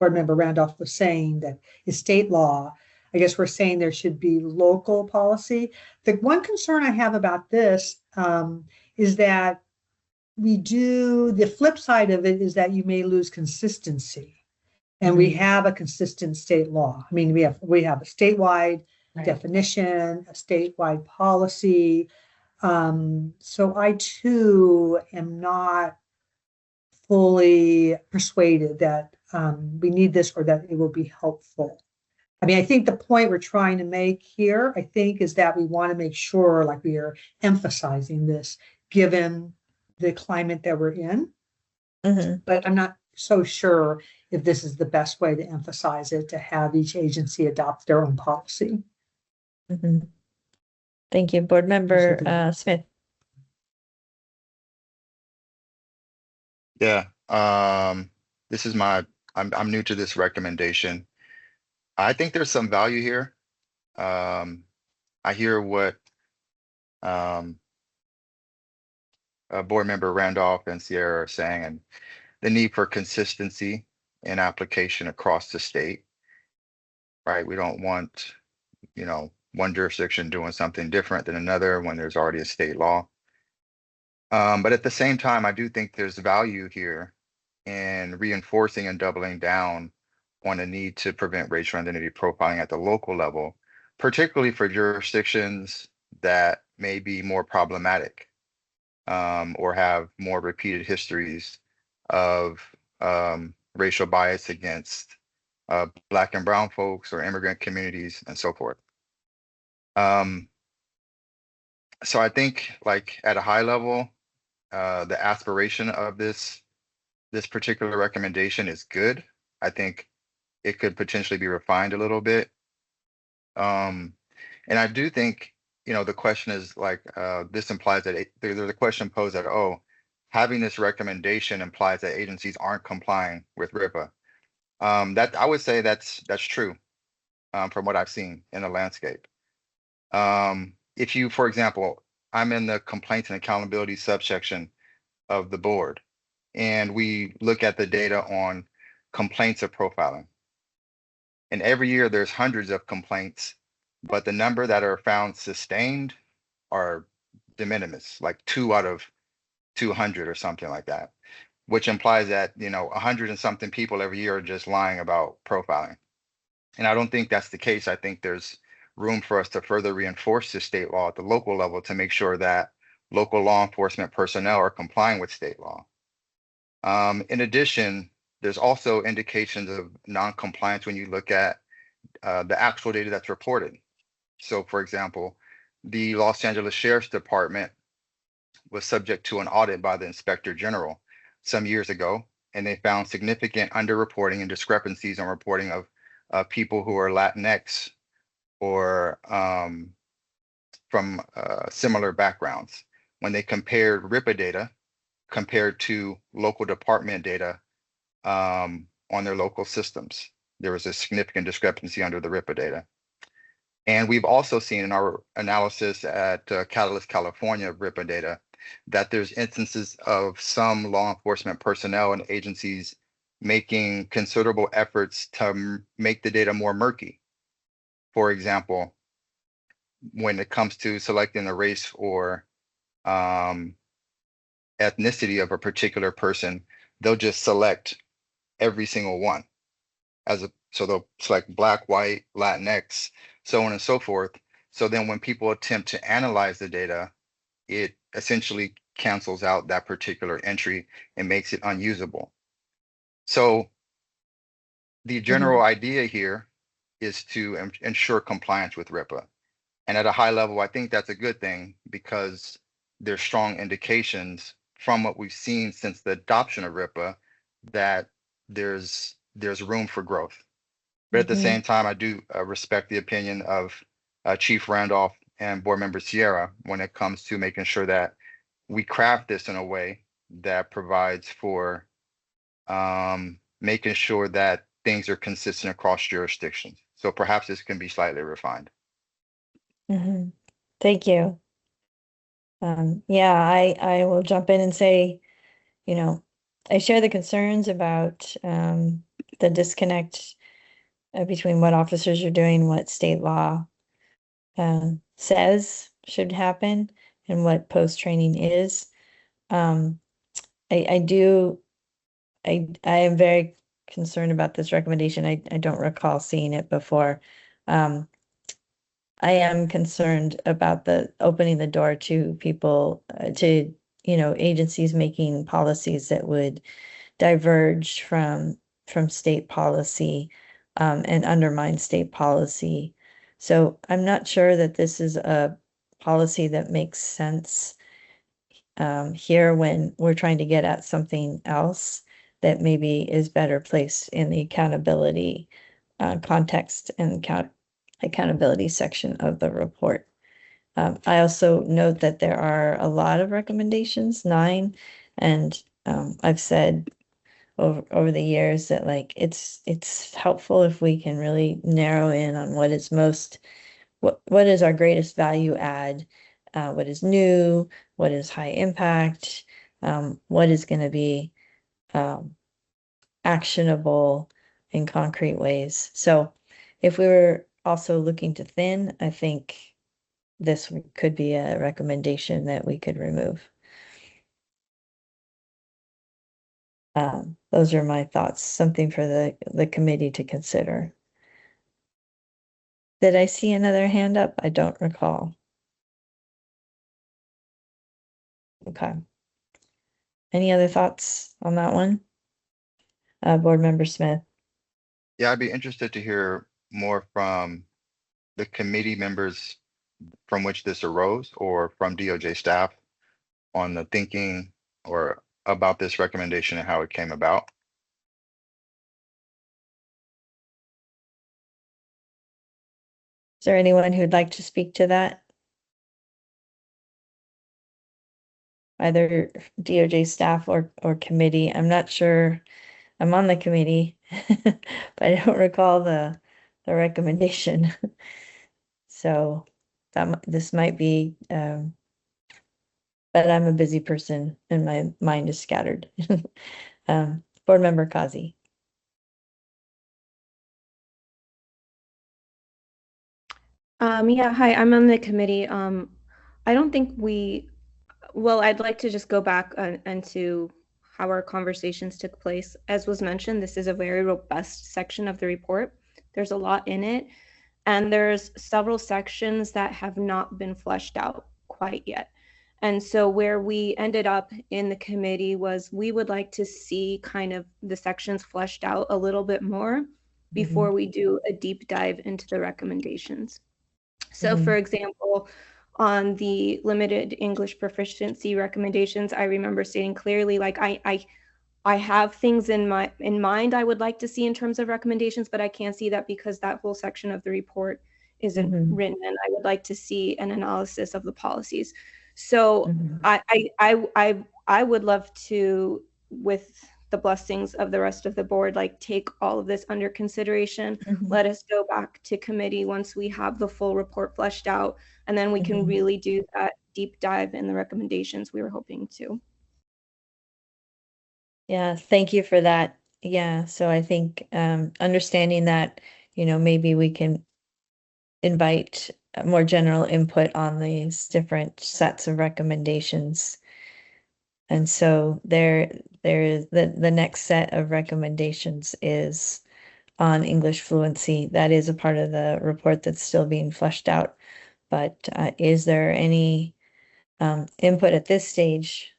S1: Board Member Randolph was saying, that is state law. I guess we're saying there should be local policy. The one concern I have about this is that the flip side of it is that you may lose consistency. And we have a consistent state law. I mean, we have a statewide definition, a statewide policy. So I too am not fully persuaded that we need this or that it will be helpful. I mean, I think the point we're trying to make here, I think, is that we want to make sure, like, we are emphasizing this given the climate that we're in. But I'm not so sure if this is the best way to emphasize it, to have each agency adopt their own policy.
S2: Thank you. Board Member Smith.
S4: Yeah, this is I'm new to this recommendation. I think there's some value here. I hear what Board Member Randolph and Sierra are saying, and the need for consistency in application across the state, right? We don't want, one jurisdiction doing something different than another when there's already a state law. But at the same time, I do think there's value here in reinforcing and doubling down on the need to prevent racial identity profiling at the local level, particularly for jurisdictions that may be more problematic or have more repeated histories of racial bias against Black and Brown folks or immigrant communities and so forth. So I think, like, at a high level, the aspiration of this particular recommendation is good. I think it could potentially be refined a little bit. And I do think, the question is like, this implies that there's a question posed that, oh, having this recommendation implies that agencies aren't complying with RIPA. That I would say that's true from what I've seen in the landscape. If you, for example, I'm in the complaints and accountability subsection of the board, and we look at the data on complaints of profiling. And every year there's hundreds of complaints, but the number that are found sustained are de minimis, like 2 out of 200 or something like that, which implies that, 100 and something people every year are just lying about profiling. And I don't think that's the case. I think there's room for us to further reinforce the state law at the local level to make sure that local law enforcement personnel are complying with state law. In addition, there's also indications of non-compliance when you look at the actual data that's reported. So, for example, the Los Angeles Sheriff's Department was subject to an audit by the Inspector General some years ago, and they found significant underreporting and discrepancies on reporting of people who are Latinx or from similar backgrounds. When they compared RIPA data compared to local department data on their local systems, there was a significant discrepancy under the RIPA data. And we've also seen in our analysis at Catalyst California of RIPA data that there's instances of some law enforcement personnel and agencies making considerable efforts to make the data more murky. For example, when it comes to selecting the race or ethnicity of a particular person, they'll just select every single one. So they'll select Black, white, Latinx, so on and so forth. So then when people attempt to analyze the data, it essentially cancels out that particular entry and makes it unusable. So the general idea here is to ensure compliance with RIPA. And at a high level, I think that's a good thing because there's strong indications from what we've seen since the adoption of RIPA that there's room for growth. But at the same time, I do respect the opinion of Chief Randolph and Board Member Sierra when it comes to making sure that we craft this in a way that provides for making sure that things are consistent across jurisdictions. So perhaps this can be slightly refined.
S2: Thank you. Yeah, I will jump in and say, I share the concerns about the disconnect between what officers are doing, what state law says should happen, and what post-training is. I am very concerned about this recommendation. I don't recall seeing it before. I am concerned about the opening the door to people, to agencies making policies that would diverge from state policy and undermine state policy. So I'm not sure that this is a policy that makes sense here when we're trying to get at something else that maybe is better placed in the accountability context and accountability section of the report. I also note that there are a lot of recommendations, 9, and I've said over the years that it's helpful if we can really narrow in on what is what is our greatest value add, what is new, what is high impact, what is going to be actionable in concrete ways. So if we were also looking to thin, I think this could be a recommendation that we could remove. Those are my thoughts, something for the committee to consider. Did I see another hand up? I don't recall. Okay. Any other thoughts on that one? Board Member Smith.
S4: Yeah, I'd be interested to hear more from the committee members from which this arose or from DOJ staff on the thinking or about this recommendation and how it came about.
S2: Is there anyone who'd like to speak to that? Either DOJ staff or committee. I'm not sure. I'm on the committee, but I don't recall the recommendation. So this might be, but I'm a busy person and my mind is scattered. Board Member Kazi.
S6: Yeah, hi, I'm on the committee. I don't think well, I'd like to just go back into how our conversations took place. As was mentioned, this is a very robust section of the report. There's a lot in it, and there's several sections that have not been fleshed out quite yet. And so where we ended up in the committee was we would like to see kind of the sections fleshed out a little bit more before we do a deep dive into the recommendations. So for example, on the limited English proficiency recommendations, I remember stating clearly, like I have things in mind I would like to see in terms of recommendations, but I can't see that because that whole section of the report isn't written, and I would like to see an analysis of the policies. So I would love to, with the blessings of the rest of the board, like take all of this under consideration. Let us go back to committee once we have the full report fleshed out, and then we can really do that deep dive in the recommendations we were hoping to.
S2: Yeah, thank you for that. Yeah, so I think understanding that, maybe we can invite more general input on these different sets of recommendations. And so there is the next set of recommendations is on English fluency. That is a part of the report that's still being fleshed out. But is there any input at this stage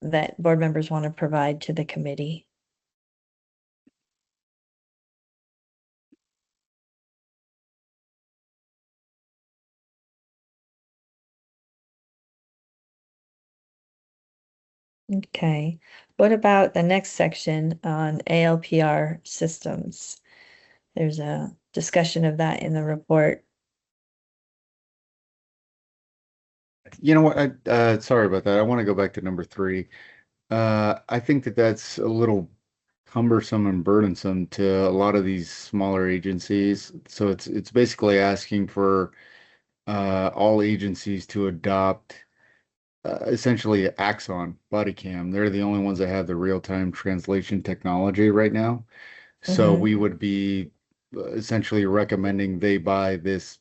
S2: that board members want to provide to the committee? Okay, what about the next section on ALPR systems? There's a discussion of that in the report.
S3: You know what? Sorry about that. I want to go back to number 3. I think that's a little cumbersome and burdensome to a lot of these smaller agencies. So it's basically asking for all agencies to adopt essentially Axon body cam. They're the only ones that have the real-time translation technology right now. So we would be essentially recommending they buy this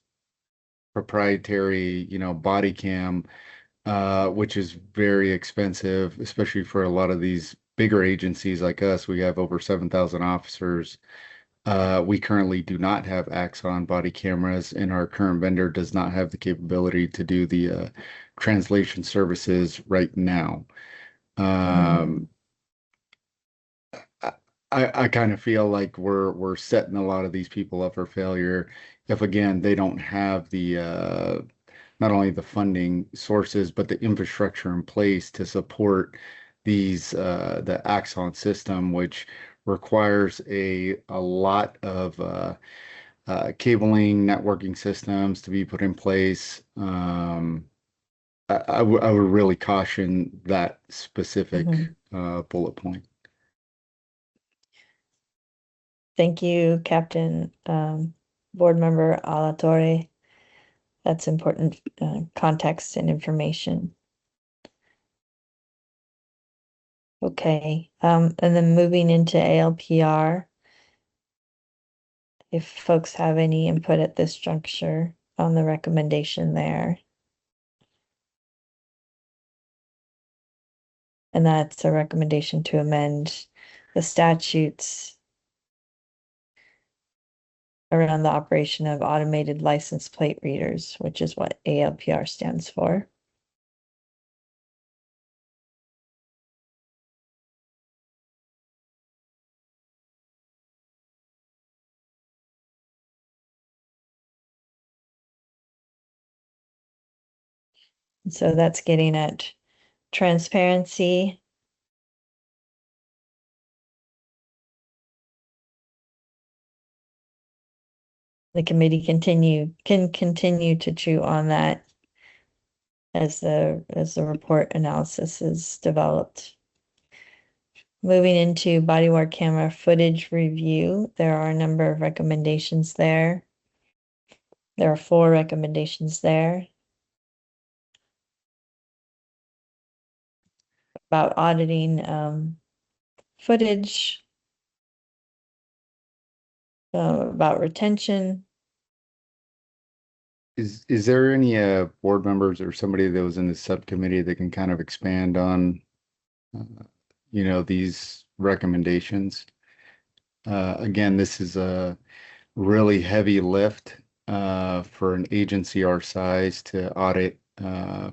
S3: proprietary, body cam, which is very expensive, especially for a lot of these bigger agencies like us. We have over 7,000 officers. We currently do not have Axon body cameras, and our current vendor does not have the capability to do the translation services right now. I kind of feel like we're setting a lot of these people up for failure if, again, they don't have the not only the funding sources but the infrastructure in place to support these the Axon system, which requires a lot of cabling, networking systems to be put in place. I would really caution that specific bullet point.
S2: Thank you, Captain. Board Member Alatorre. That's important context and information. Okay, and then moving into ALPR. If folks have any input at this juncture on the recommendation there. And that's a recommendation to amend the statutes around the operation of automated license plate readers, which is what ALPR stands for. So that's getting at transparency. The committee can continue to chew on that as the report analysis is developed. Moving into body worn camera footage review, there are a number of recommendations there. There are 4 recommendations there about auditing footage, about retention.
S3: Is there any board members or somebody that was in the subcommittee that can kind of expand on these recommendations? Again, this is a really heavy lift for an agency our size to audit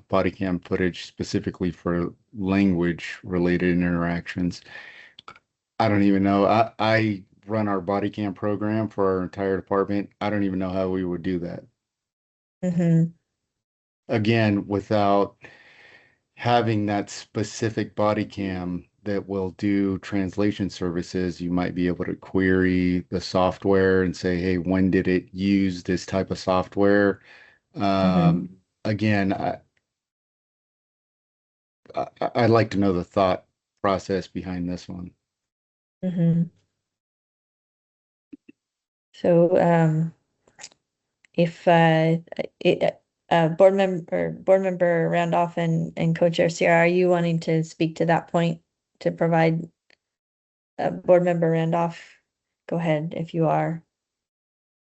S3: body cam footage specifically for language related interactions. I don't even know. I run our body cam program for our entire department. I don't even know how we would do that. Again, without having that specific body cam that will do translation services, you might be able to query the software and say, hey, when did it use this type of software? Again, I'd like to know the thought process behind this one.
S2: So if board member Randolph and co-chair Sierra, are you wanting to speak to that point to provide board member Randolph? Go ahead if you are.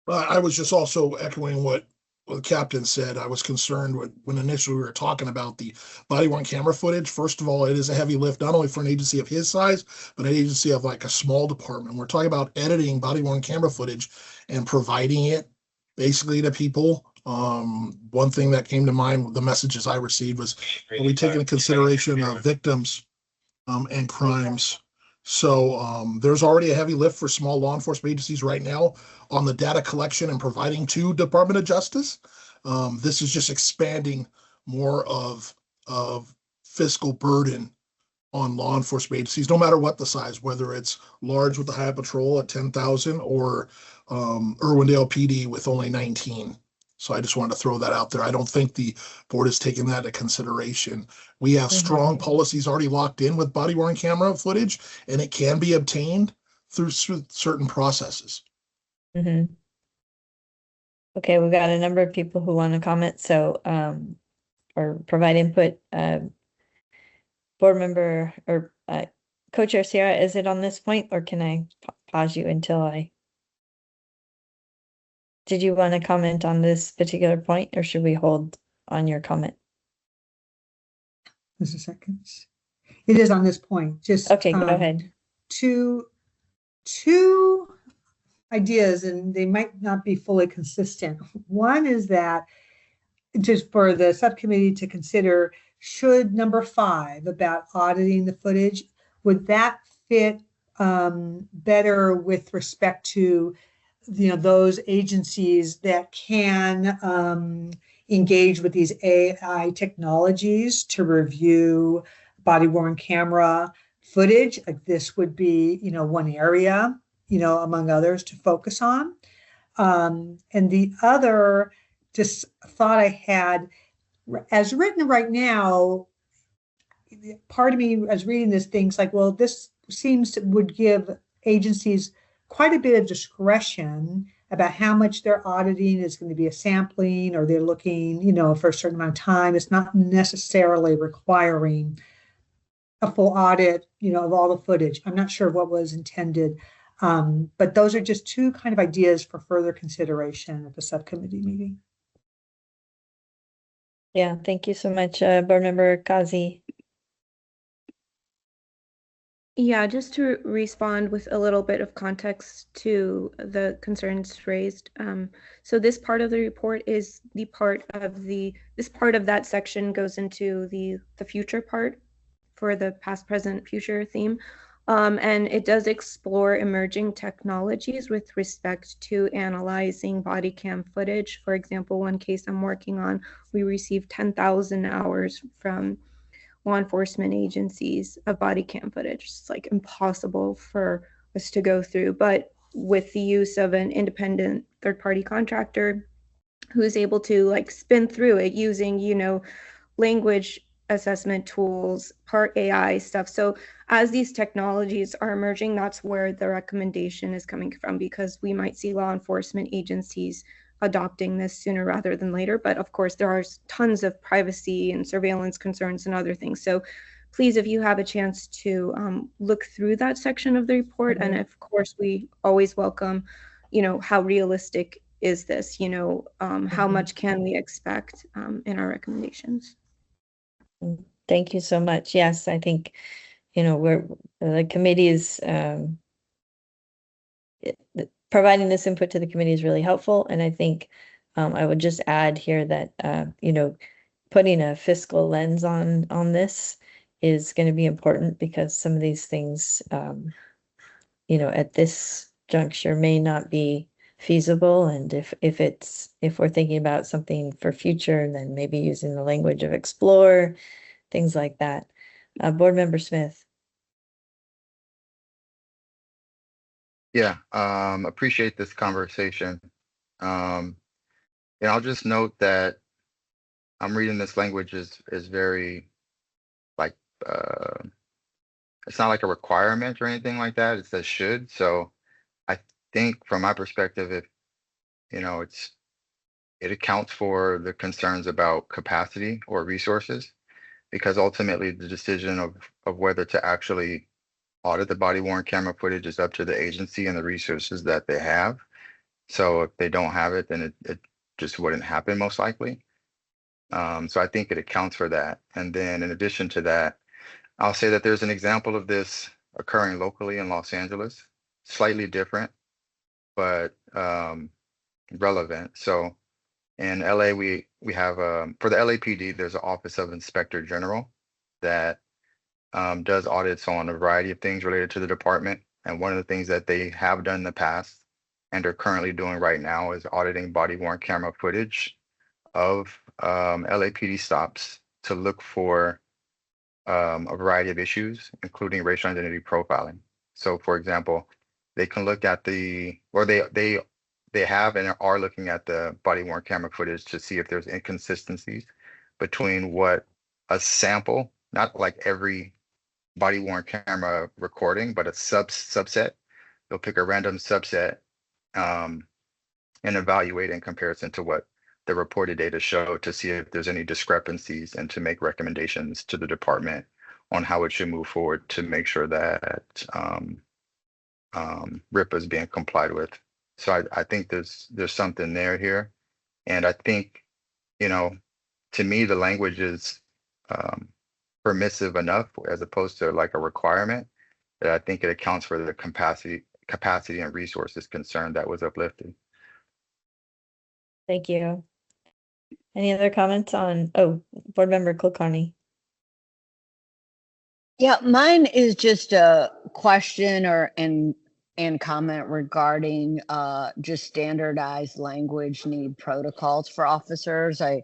S18: I was just also echoing what the captain said. I was concerned when initially we were talking about the body-worn camera footage. First of all, it is a heavy lift, not only for an agency of his size, but an agency of like a small department. We're talking about editing body-worn camera footage and providing it basically to people. One thing that came to mind, the messages I received was, are we taking into consideration of victims and crimes? So there's already a heavy lift for small law enforcement agencies right now on the data collection and providing to Department of Justice. This is just expanding more of fiscal burden on law enforcement agencies, no matter what the size, whether it's large with the Highway Patrol at 10,000 or Irwindale PD with only 19. So I just wanted to throw that out there. I don't think the board has taken that into consideration. We have strong policies already locked in with body-worn camera footage, and it can be obtained through certain processes.
S2: Okay, we've got a number of people who want to comment, so or provide input. Board member or co-chair Sierra, is it on this point, or can I pause you until I? Did you want to comment on this particular point, or should we hold on your comment?
S1: Just a second. It is on this point. Just
S2: okay, go ahead.
S1: Two ideas, and they might not be fully consistent. One is that just for the subcommittee to consider, should number 5 about auditing the footage, would that fit better with respect to those agencies that can engage with these AI technologies to review body-worn camera footage? Like this would be, one area, among others to focus on. And the other just thought I had, as written right now, part of me as reading this thinks like, well, this would give agencies quite a bit of discretion about how much they're auditing. Is going to be a sampling, or they're looking, for a certain amount of time. It's not necessarily requiring a full audit, of all the footage. I'm not sure what was intended, but those are just 2 kind of ideas for further consideration at the subcommittee meeting.
S2: Yeah, thank you so much, board member Kazi.
S6: Yeah, just to respond with a little bit of context to the concerns raised. So this part of the report is the part of this part of that section goes into the future part for the past, present, future theme. And it does explore emerging technologies with respect to analyzing body cam footage. For example, one case I'm working on, we received 10,000 hours from law enforcement agencies of body cam footage. It's like impossible for us to go through, but with the use of an independent third-party contractor who is able to like spin through it using, language assessment tools, part AI stuff. So as these technologies are emerging, that's where the recommendation is coming from, because we might see law enforcement agencies adopting this sooner rather than later. But of course, there are tons of privacy and surveillance concerns and other things. So please, if you have a chance to look through that section of the report, and of course, we always welcome, how realistic is this? How much can we expect in our recommendations?
S2: Thank you so much. Yes, I think, we're the committee is providing this input to the committee is really helpful. And I think I would just add here that, putting a fiscal lens on this is going to be important, because some of these things, at this juncture may not be feasible. And if we're thinking about something for future, then maybe using the language of explore, things like that. Board Member Smith.
S4: Yeah, appreciate this conversation. And I'll just note that I'm reading this language is very like it's not like a requirement or anything like that. It says should. So I think from my perspective, if it accounts for the concerns about capacity or resources, because ultimately the decision of whether to actually audit the body worn camera footage is up to the agency and the resources that they have. So if they don't have it, then it just wouldn't happen most likely. So I think it accounts for that. And then in addition to that, I'll say that there's an example of this occurring locally in Los Angeles, slightly different, but relevant. So in LA, we have for the LAPD, there's an Office of Inspector General that does audits on a variety of things related to the department. And one of the things that they have done in the past and are currently doing right now is auditing body worn camera footage of LAPD stops to look for a variety of issues, including racial identity profiling. So for example, they can look at they have and are looking at the body worn camera footage to see if there's inconsistencies between what a sample, not like every body worn camera recording, but a subset. They'll pick a random subset and evaluate in comparison to what the reported data show to see if there's any discrepancies and to make recommendations to the department on how it should move forward to make sure that RIPA is being complied with. So I think there's something there here. And I think, to me, the language is permissive enough as opposed to like a requirement that I think it accounts for the capacity and resources concern that was uplifted.
S2: Thank you. Any other comments on, Board Member Kulkarni?
S16: Yeah, mine is just a question and comment regarding just standardized language need protocols for officers. I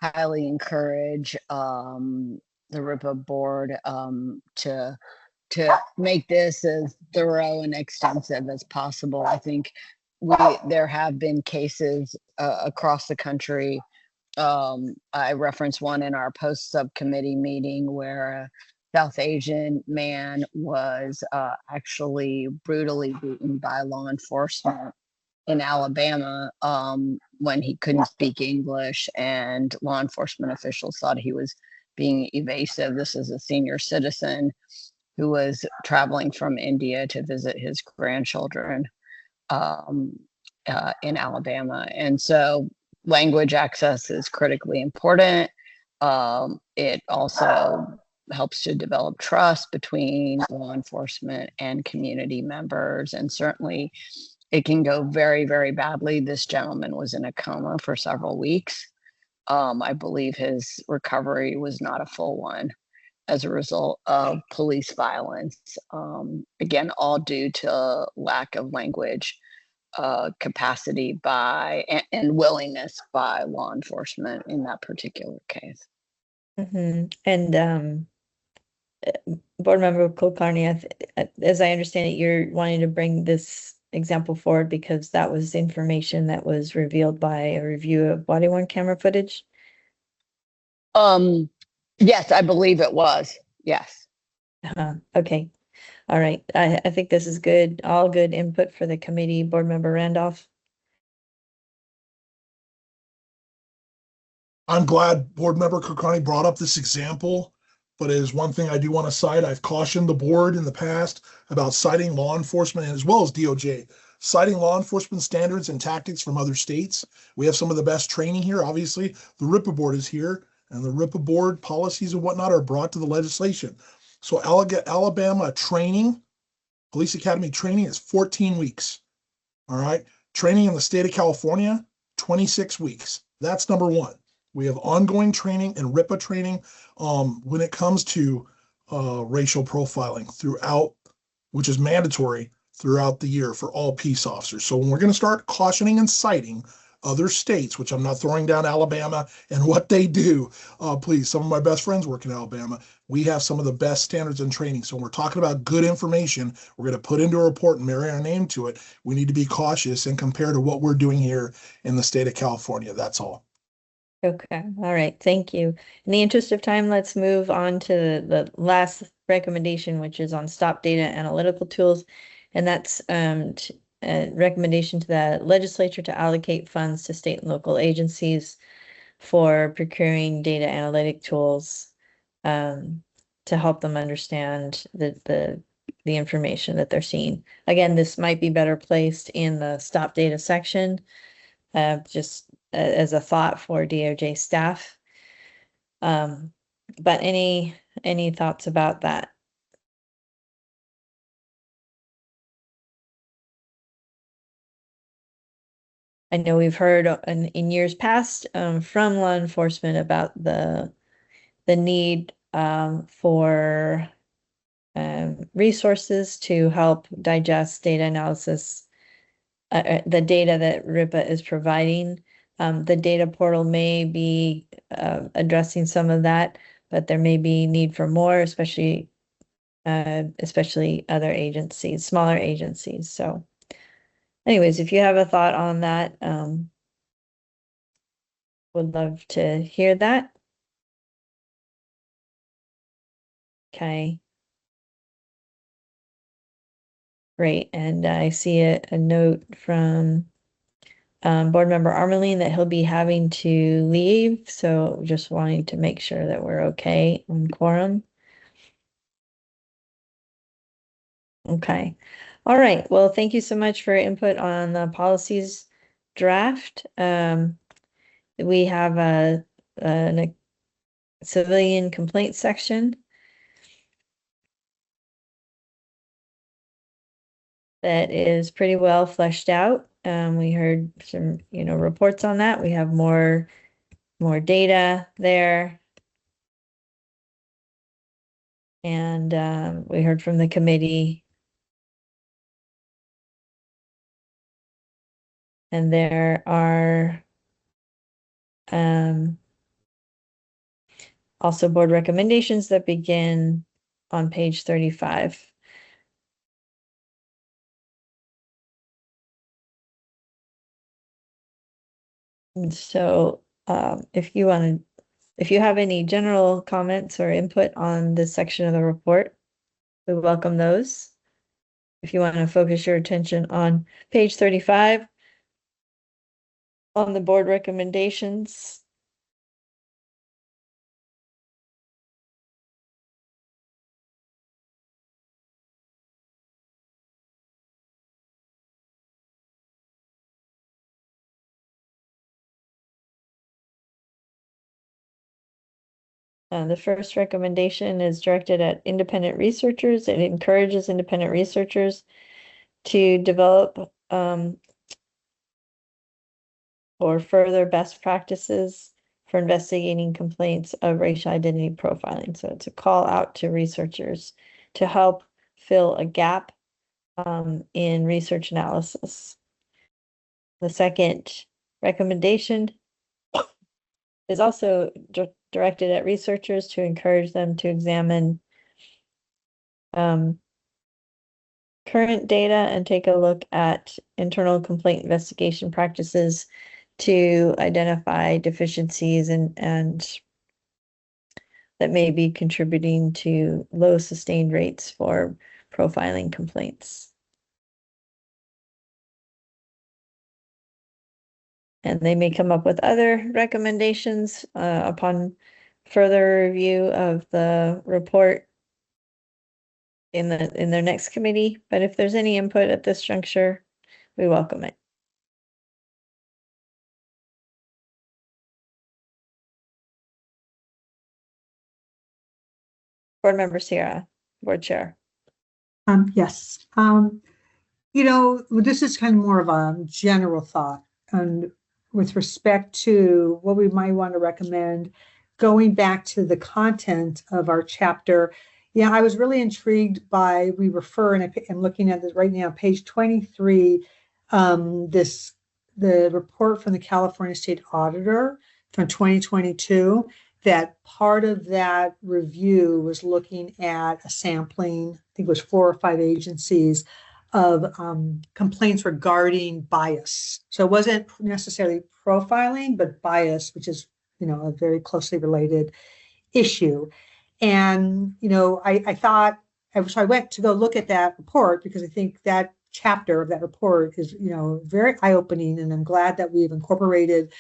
S16: highly encourage the RIPA board to make this as thorough and extensive as possible. I think there have been cases across the country. I referenced one in our post subcommittee meeting where a South Asian man was actually brutally beaten by law enforcement in Alabama when he couldn't speak English, and law enforcement officials thought he was being evasive. This is a senior citizen who was traveling from India to visit his grandchildren in Alabama. And so language access is critically important. It also helps to develop trust between law enforcement and community members. And certainly it can go very, very badly. This gentleman was in a coma for several weeks. I believe his recovery was not a full one as a result of police violence. Again, all due to lack of language capacity by and willingness by law enforcement in that particular case.
S2: And Board Member Kulkarni, as I understand it, you're wanting to bring this example forward because that was information that was revealed by a review of body-worn camera footage?
S16: Yes, I believe it was. Yes.
S2: Okay. All right. I think this is good. All good input for the committee. Board Member Randolph.
S18: I'm glad Board Member Kulkarni brought up this example, but it is one thing I do want to cite. I've cautioned the board in the past about citing law enforcement as well as DOJ, citing law enforcement standards and tactics from other states. We have some of the best training here. Obviously, the RIPA board is here, and the RIPA board policies and whatnot are brought to the legislation. So Alabama training, police academy training is 14 weeks. All right. Training in the state of California, 26 weeks. That's number one. We have ongoing training and RIPA training when it comes to racial profiling throughout, which is mandatory throughout the year for all peace officers. So when we're going to start cautioning and citing other states, which I'm not throwing down Alabama and what they do, please, some of my best friends work in Alabama. We have some of the best standards and training. So when we're talking about good information, we're going to put into a report and marry our name to it. We need to be cautious and compare to what we're doing here in the state of California. That's all.
S2: Okay. All right. Thank you. In the interest of time, let's move on to the last recommendation, which is on stop data analytical tools. And that's a recommendation to the legislature to allocate funds to state and local agencies for procuring data analytic tools to help them understand the information that they're seeing. Again, this might be better placed in the stop data section, just as a thought for DOJ staff. But any thoughts about that? I know we've heard in years past from law enforcement about the need for resources to help digest data analysis, the data that RIPA is providing. The data portal may be addressing some of that, but there may be need for more, especially other agencies, smaller agencies. So anyways, if you have a thought on that, would love to hear that. Okay. Great. And I see a note from Board Member Armeline that he'll be having to leave. So just wanting to make sure that we're okay on quorum. Okay. All right. Well, thank you so much for input on the policies draft. We have a civilian complaint section that is pretty well fleshed out. We heard some, reports on that. We have more data there. And we heard from the committee. And there are also board recommendations that begin on page 35. And so if you have any general comments or input on this section of the report, we welcome those. If you want to focus your attention on page 35 on the board recommendations. The first recommendation is directed at independent researchers. It encourages independent researchers to develop or further best practices for investigating complaints of racial identity profiling. So it's a call out to researchers to help fill a gap in research analysis. The second recommendation is also directed at researchers to encourage them to examine current data and take a look at internal complaint investigation practices to identify deficiencies and that may be contributing to low sustained rates for profiling complaints. And they may come up with other recommendations upon further review of the report in their next committee. But if there's any input at this juncture, we welcome it. Board Member Sierra, Board Chair.
S1: Yes. This is kind of more of a general thought, and with respect to what we might want to recommend, going back to the content of our chapter. Yeah, I was really intrigued by, we refer, and I'm looking at this right now, page 23, the report from the California State Auditor from 2022, that part of that review was looking at a sampling, I think it was 4 or 5 agencies, of complaints regarding bias. So it wasn't necessarily profiling, but bias, which is, a very closely related issue. And, I thought, so I went to go look at that report because I think that chapter of that report is, very eye-opening, and I'm glad that we've incorporated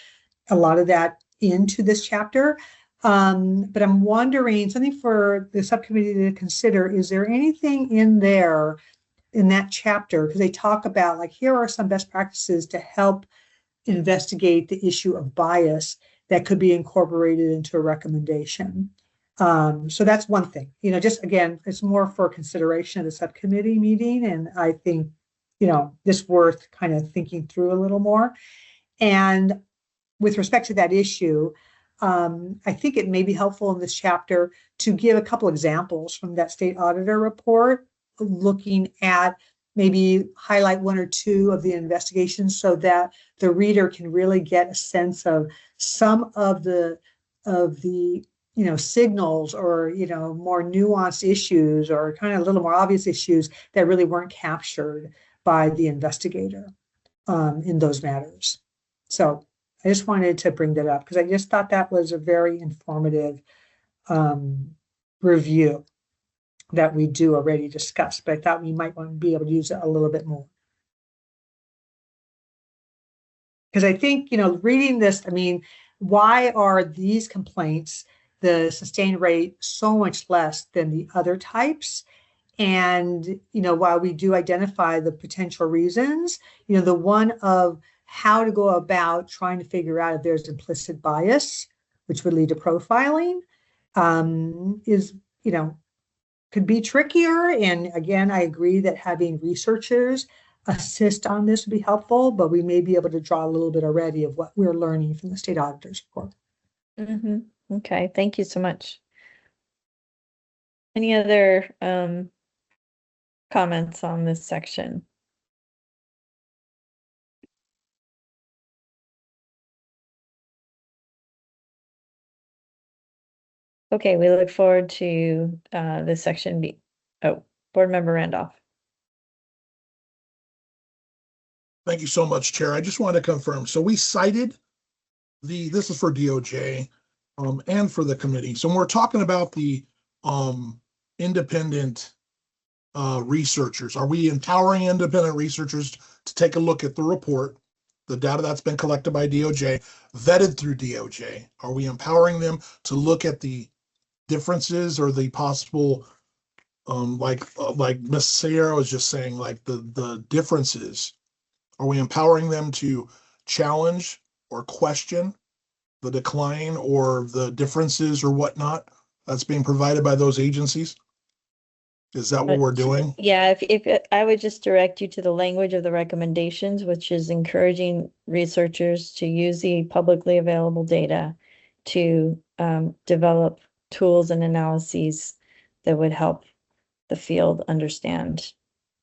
S1: a lot of that into this chapter. But I'm wondering, something for the subcommittee to consider, is there anything in there in that chapter, because they talk about, like, here are some best practices to help investigate the issue of bias that could be incorporated into a recommendation. So that's one thing, just again, it's more for consideration of the subcommittee meeting. And I think, this worth kind of thinking through a little more. And with respect to that issue, I think it may be helpful in this chapter to give a couple examples from that state auditor report, looking at maybe highlight 1 or 2 of the investigations so that the reader can really get a sense of some of the signals or, more nuanced issues or kind of a little more obvious issues that really weren't captured by the investigator in those matters. So I just wanted to bring that up because I just thought that was a very informative review that we do already discuss, but I thought we might want to be able to use it a little bit more. Because I think, reading this, why are these complaints, the sustained rate, so much less than the other types? And, while we do identify the potential reasons, the one of how to go about trying to figure out if there's implicit bias, which would lead to profiling, is, could be trickier. And again, I agree that having researchers assist on this would be helpful, but we may be able to draw a little bit already of what we're learning from the state auditor's report.
S2: Okay, thank you so much. Any other comments on this section? Okay, we look forward to this section. Board Member Randolph.
S18: Thank you so much, Chair. I just want to confirm. So we cited this is for DOJ and for the committee. So when we're talking about the independent researchers, are we empowering independent researchers to take a look at the report, the data that's been collected by DOJ, vetted through DOJ? Are we empowering them to look at the differences or the possible, like Ms. Sierra was just saying, like the differences? Are we empowering them to challenge or question the decline or the differences or whatnot? that's being provided by those agencies? Is that what we're doing?
S2: Yeah, if I would just direct you to the language of the recommendations, which is encouraging researchers to use the publicly available data to develop tools and analyses that would help the field understand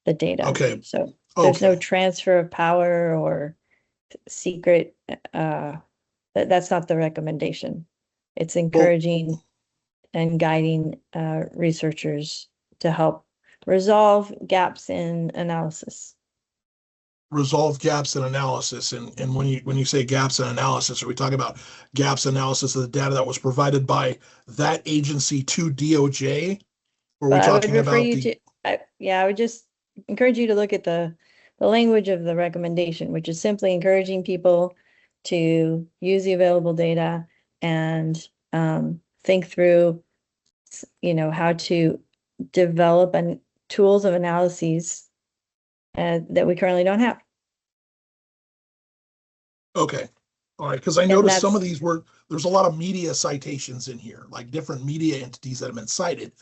S2: the data.
S18: Okay.
S2: So there's no
S18: Okay.
S2: transfer of power or secret. That's not the recommendation. It's encouraging and guiding researchers to help resolve gaps in analysis.
S18: Resolve gaps in analysis. And when you say gaps in analysis, are we talking about gaps in analysis of the data that was provided by that agency to DOJ? Or are we
S2: But I would
S18: talking
S2: refer
S18: about
S2: you
S18: the,
S2: to, I would just encourage you to look at the language of the recommendation, which is simply encouraging people to use the available data and think through, how to develop tools of analyses that we currently don't have.
S18: okay. All right, because I
S2: And
S18: noticed some
S2: that's-
S18: of these there's a lot of media citations in here, like different media entities that have been cited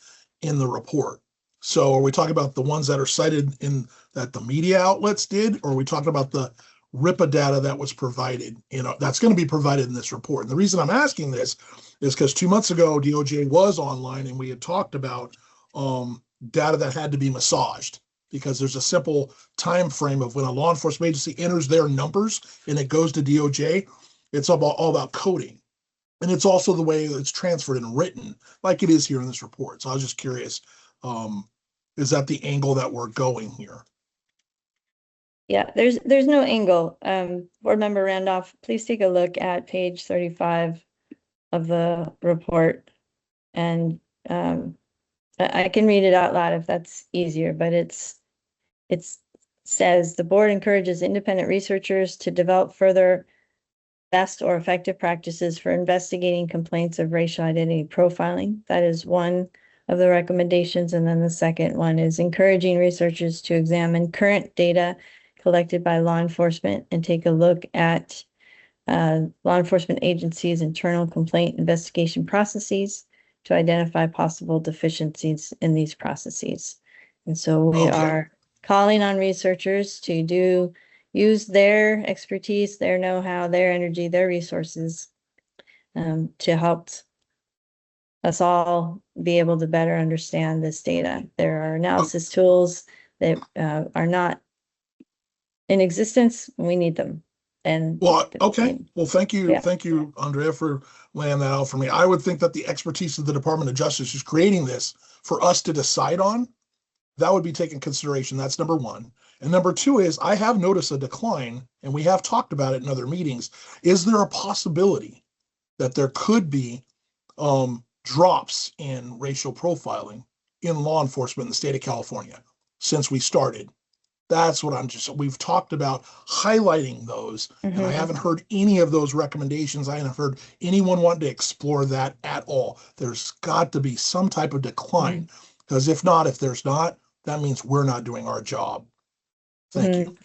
S18: in the report. So are we talking about the ones that are cited that the media outlets did, or are we talking about the RIPA data that was provided, that's going to be provided in this report? And the reason I'm asking this is because 2 months ago, DOJ was online and we had talked about data that had to be massaged, because there's a simple time frame of when a law enforcement agency enters their numbers and it goes to DOJ. It's all about coding. And it's also the way it's transferred and written, like it is here in this report. So I was just curious, is that the angle that we're going here?
S2: Yeah, there's no angle. Board Member Randolph, please take a look at page 35 of the report. And I can read it out loud if that's easier, but it says the board encourages independent researchers to develop further best or effective practices for investigating complaints of racial identity profiling. That is one of the recommendations. And then the second one is encouraging researchers to examine current data collected by law enforcement and take a look at law enforcement agencies' internal complaint investigation processes to identify possible deficiencies in these processes. And so we are calling on researchers to use their expertise, their know-how, their energy, their resources to help us all be able to better understand this data. There are analysis tools that are not in existence. We need them. And
S18: Well, okay. Well, thank you.
S2: Yeah.
S18: Thank you, Andrea, for laying that out for me. I would think that the expertise of the Department of Justice is creating this for us to decide on. That would be taken consideration. That's number one. And number two is I have noticed a decline, and we have talked about it in other meetings. Is there a possibility that there could be drops in racial profiling in law enforcement in the state of California since we started? That's what we've talked about highlighting those. And I haven't heard any of those recommendations. I haven't heard anyone want to explore that at all. There's got to be some type of decline, because if there's not, that means we're not doing our job. Thank you.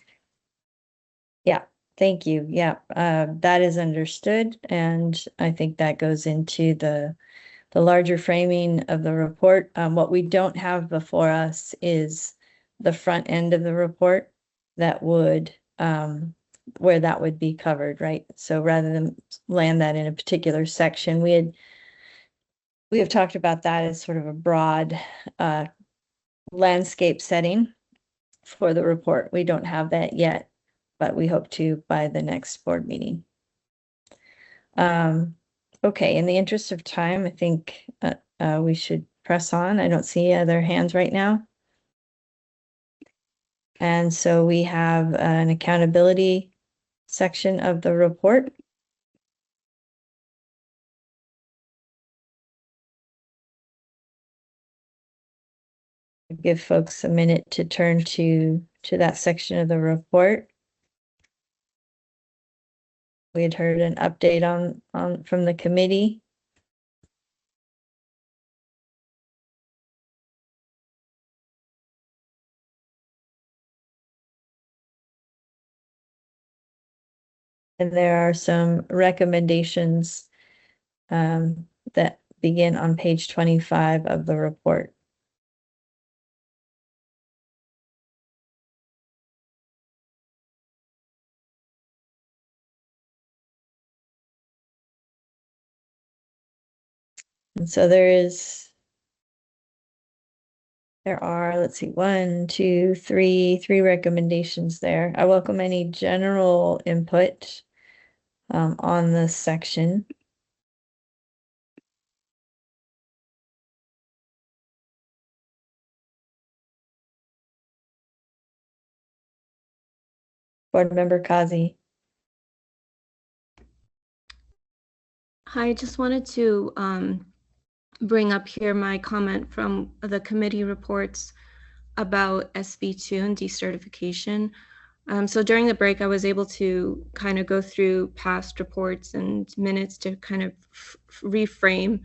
S2: Yeah, thank you. Yeah, that is understood. And I think that goes into the larger framing of the report. What we don't have before us is the front end of the report that would where that would be covered, right? So rather than land that in a particular section, we have talked about that as sort of a broad landscape setting for the report. We don't have that yet, but we hope to by the next board meeting. Okay, in the interest of time, I think we should press on. I don't see other hands right now. And so we have an accountability section of the report. Give folks a minute to turn to that section of the report. We had heard an update on from the committee. And there are some recommendations that begin on page 25 of the report. And so there are, let's see, 1, 2, 3 recommendations there. I welcome any general input on this section. Board Member Kazi.
S6: Hi, I just wanted to bring up here my comment from the committee reports about SB2 and decertification. So during the break, I was able to kind of go through past reports and minutes to kind of reframe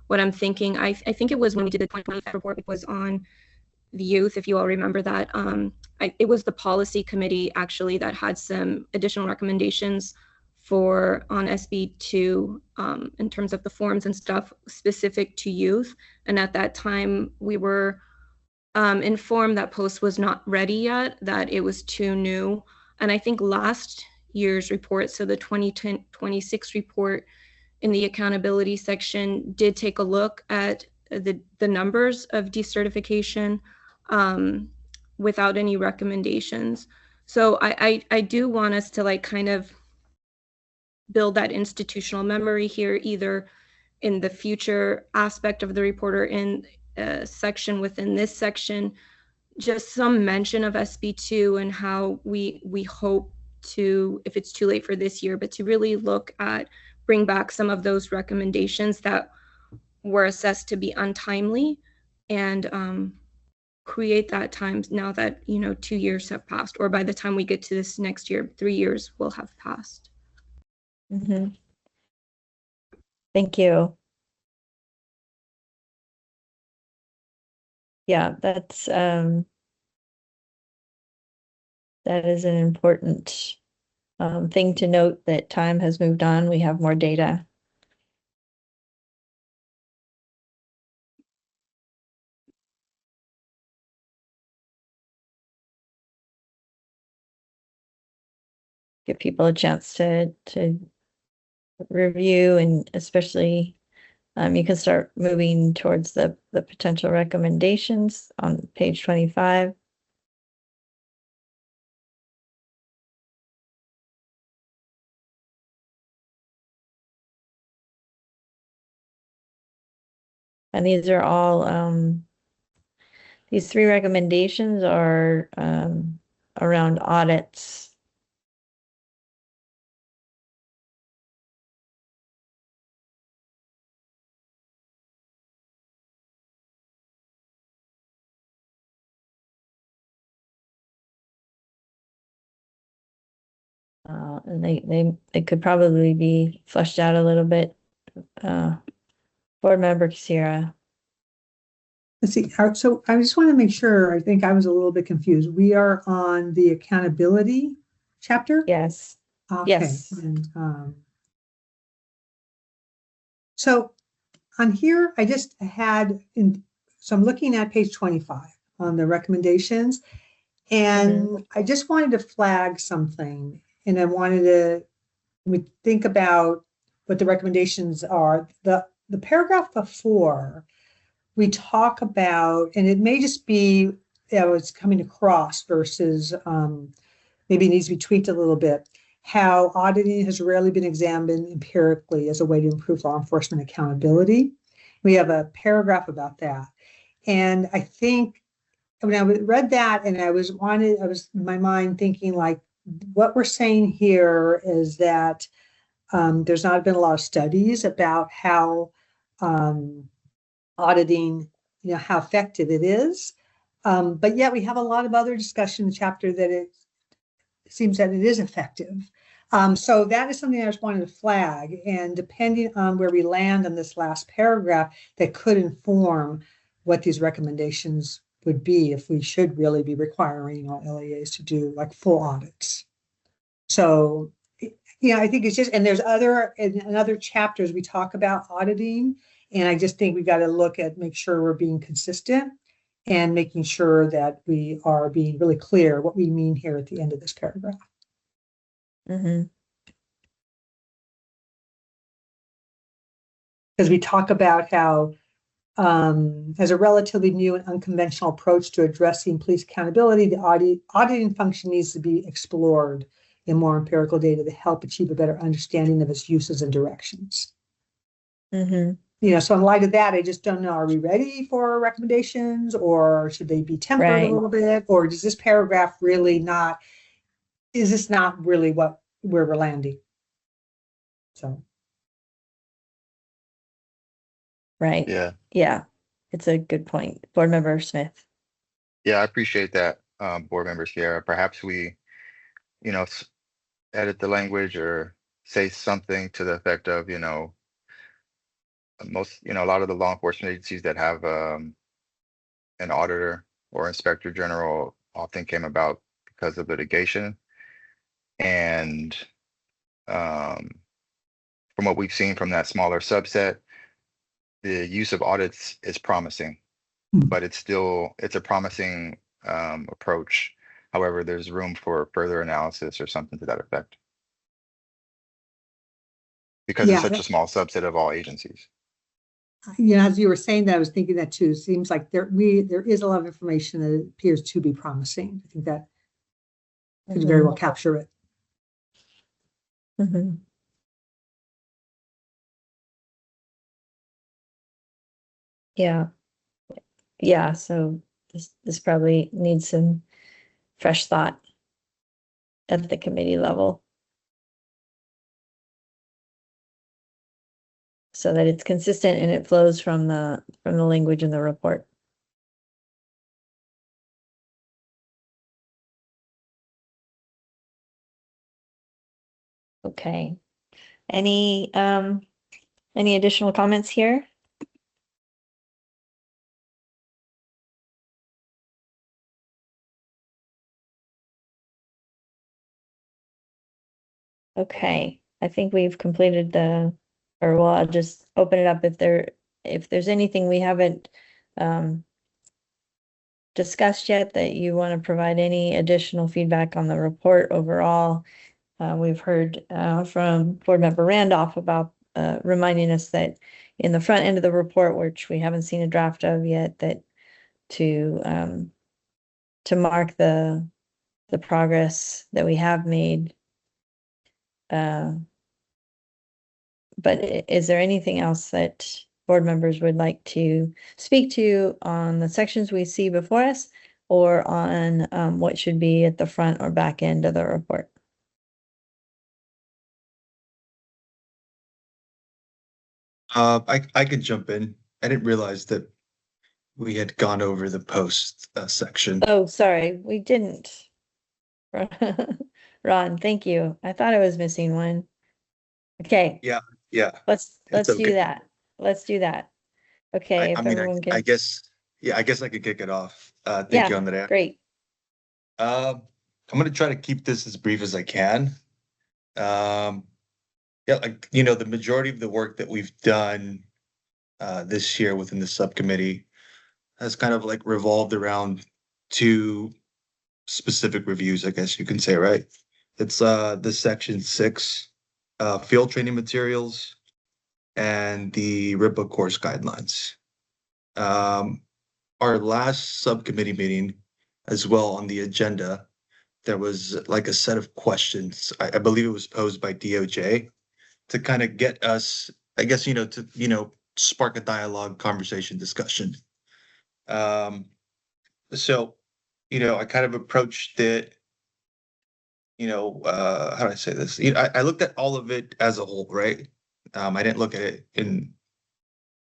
S6: what I'm thinking. I think it was when we did the 2025 report, it was on the youth, if you all remember that. It was the policy committee actually that had some additional recommendations on SB2 in terms of the forms and stuff specific to youth. And at that time, we were informed that POST was not ready yet, that it was too new. And I think last year's report, so the 2026 report in the accountability section, did take a look at the numbers of decertification without any recommendations. So I do want us to like kind of build that institutional memory here, either in the future aspect of the report or in a section within this section, just some mention of SB2 and how we hope to, if it's too late for this year, but to really look at, bring back some of those recommendations that were assessed to be untimely, and create that time now that 2 years have passed, or by the time we get to this next year, 3 years will have passed.
S2: Mm-hmm. Thank you. Yeah, that is an important thing to note, that time has moved on. We have more data. Give people a chance to review, and especially you can start moving towards the potential recommendations on page 25. And these are all, these 3 recommendations are around audits. And they could probably be fleshed out a little bit. Board Member Sierra.
S1: Let's see. So I just want to make sure, I think I was a little bit confused. We are on the accountability chapter?
S2: Yes.
S1: Okay.
S2: Yes.
S1: And, so on here, I just had, so I'm looking at page 25 on the recommendations, and I just wanted to flag something, and I wanted to think about what the recommendations are. The paragraph before, we talk about, and it may just be it's coming across versus maybe it needs to be tweaked a little bit, how auditing has rarely been examined empirically as a way to improve law enforcement accountability. We have a paragraph about that. And I think when I read that, and I was in my mind thinking, like, what we're saying here is that there's not been a lot of studies about how auditing, how effective it is. But yet we have a lot of other discussion in the chapter that it seems that it is effective. So that is something I just wanted to flag. And depending on where we land on this last paragraph, that could inform what these recommendations would be if we should really be requiring all LEAs to do like full audits. So, Yeah, I think it's just, and there's in other chapters, we talk about auditing. And I just think we got to look at, make sure we're being consistent and making sure that we are being really clear what we mean here at the end of this paragraph.
S2: Mm-hmm.
S1: Because we talk about how, as a relatively new and unconventional approach to addressing police accountability, the auditing function needs to be explored in more empirical data to help achieve a better understanding of its uses and directions.
S2: Mm-hmm.
S1: You know, so in light of that, I just don't know, are we ready for recommendations, or should they be tempered
S2: Right.
S1: a little bit? Or does this paragraph really not, is this not really where we're landing? So.
S2: Right.
S4: Yeah.
S2: Yeah. It's a good point. Board Member Smith.
S4: Yeah, I appreciate that, Board Member Sierra. Perhaps we, edit the language or say something to the effect of, a lot of the law enforcement agencies that have an auditor or inspector general often came about because of litigation. And from what we've seen from that smaller subset, the use of audits is promising, but it's a promising approach. However, there's room for further analysis or something to that effect. Because it's such a small subset of all agencies.
S1: You know, as you were saying that, I was thinking that too. It seems like there is a lot of information that appears to be promising. I think that could very well capture it.
S2: Mm-hmm. Yeah. Yeah. So this probably needs some fresh thought at the committee level, so that it's consistent and it flows from the language in the report. Okay. Any additional comments here? Okay, I think we've completed I'll just open it up if there's anything we haven't discussed yet that you want to provide any additional feedback on the report overall. We've heard from Board Member Randolph about reminding us that in the front end of the report, which we haven't seen a draft of yet, that to mark the progress that we have made. But is there anything else that board members would like to speak to on the sections we see before us, or on what should be at the front or back end of the report?
S17: I could jump in. I didn't realize that we had gone over the post section.
S2: Oh, sorry, we didn't. Ron, thank you. I thought I was missing one. Okay.
S17: Yeah.
S2: Let's
S17: It's
S2: do
S17: okay.
S2: that. Let's do that. Okay.
S17: I mean,
S2: everyone
S17: I
S2: can.
S17: guess I could kick it off. Thank you, Andrea.
S2: Great.
S17: I'm going to try to keep this as brief as I can. The majority of the work that we've done this year within the subcommittee has kind of like revolved around two specific reviews, I guess you can say, right? It's the section 6 field training materials and the RIPA course guidelines. Our last subcommittee meeting as well, on the agenda, there was like a set of questions. I believe it was posed by DOJ to kind of get us, I guess, to spark a dialogue, conversation, discussion. So I kind of approached it, how do I say this? I looked at all of it as a whole, right? I didn't look at it in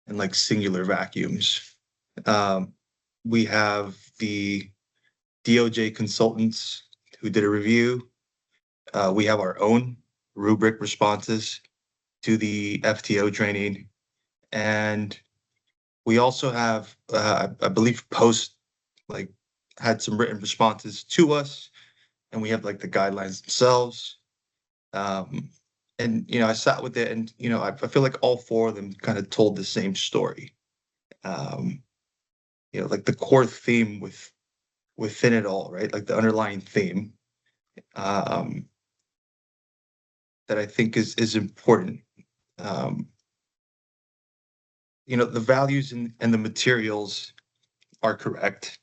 S17: like singular vacuums. We have the DOJ consultants who did a review. We have our own rubric responses to the FTO training. And we also have, I believe, Post had some written responses to us, and we have like the guidelines themselves.
S20: and I sat with it, and I feel like all four of them kind of told the same story. Like the core theme within it all, right? Like the underlying theme that I think is important. The values and the materials are correct,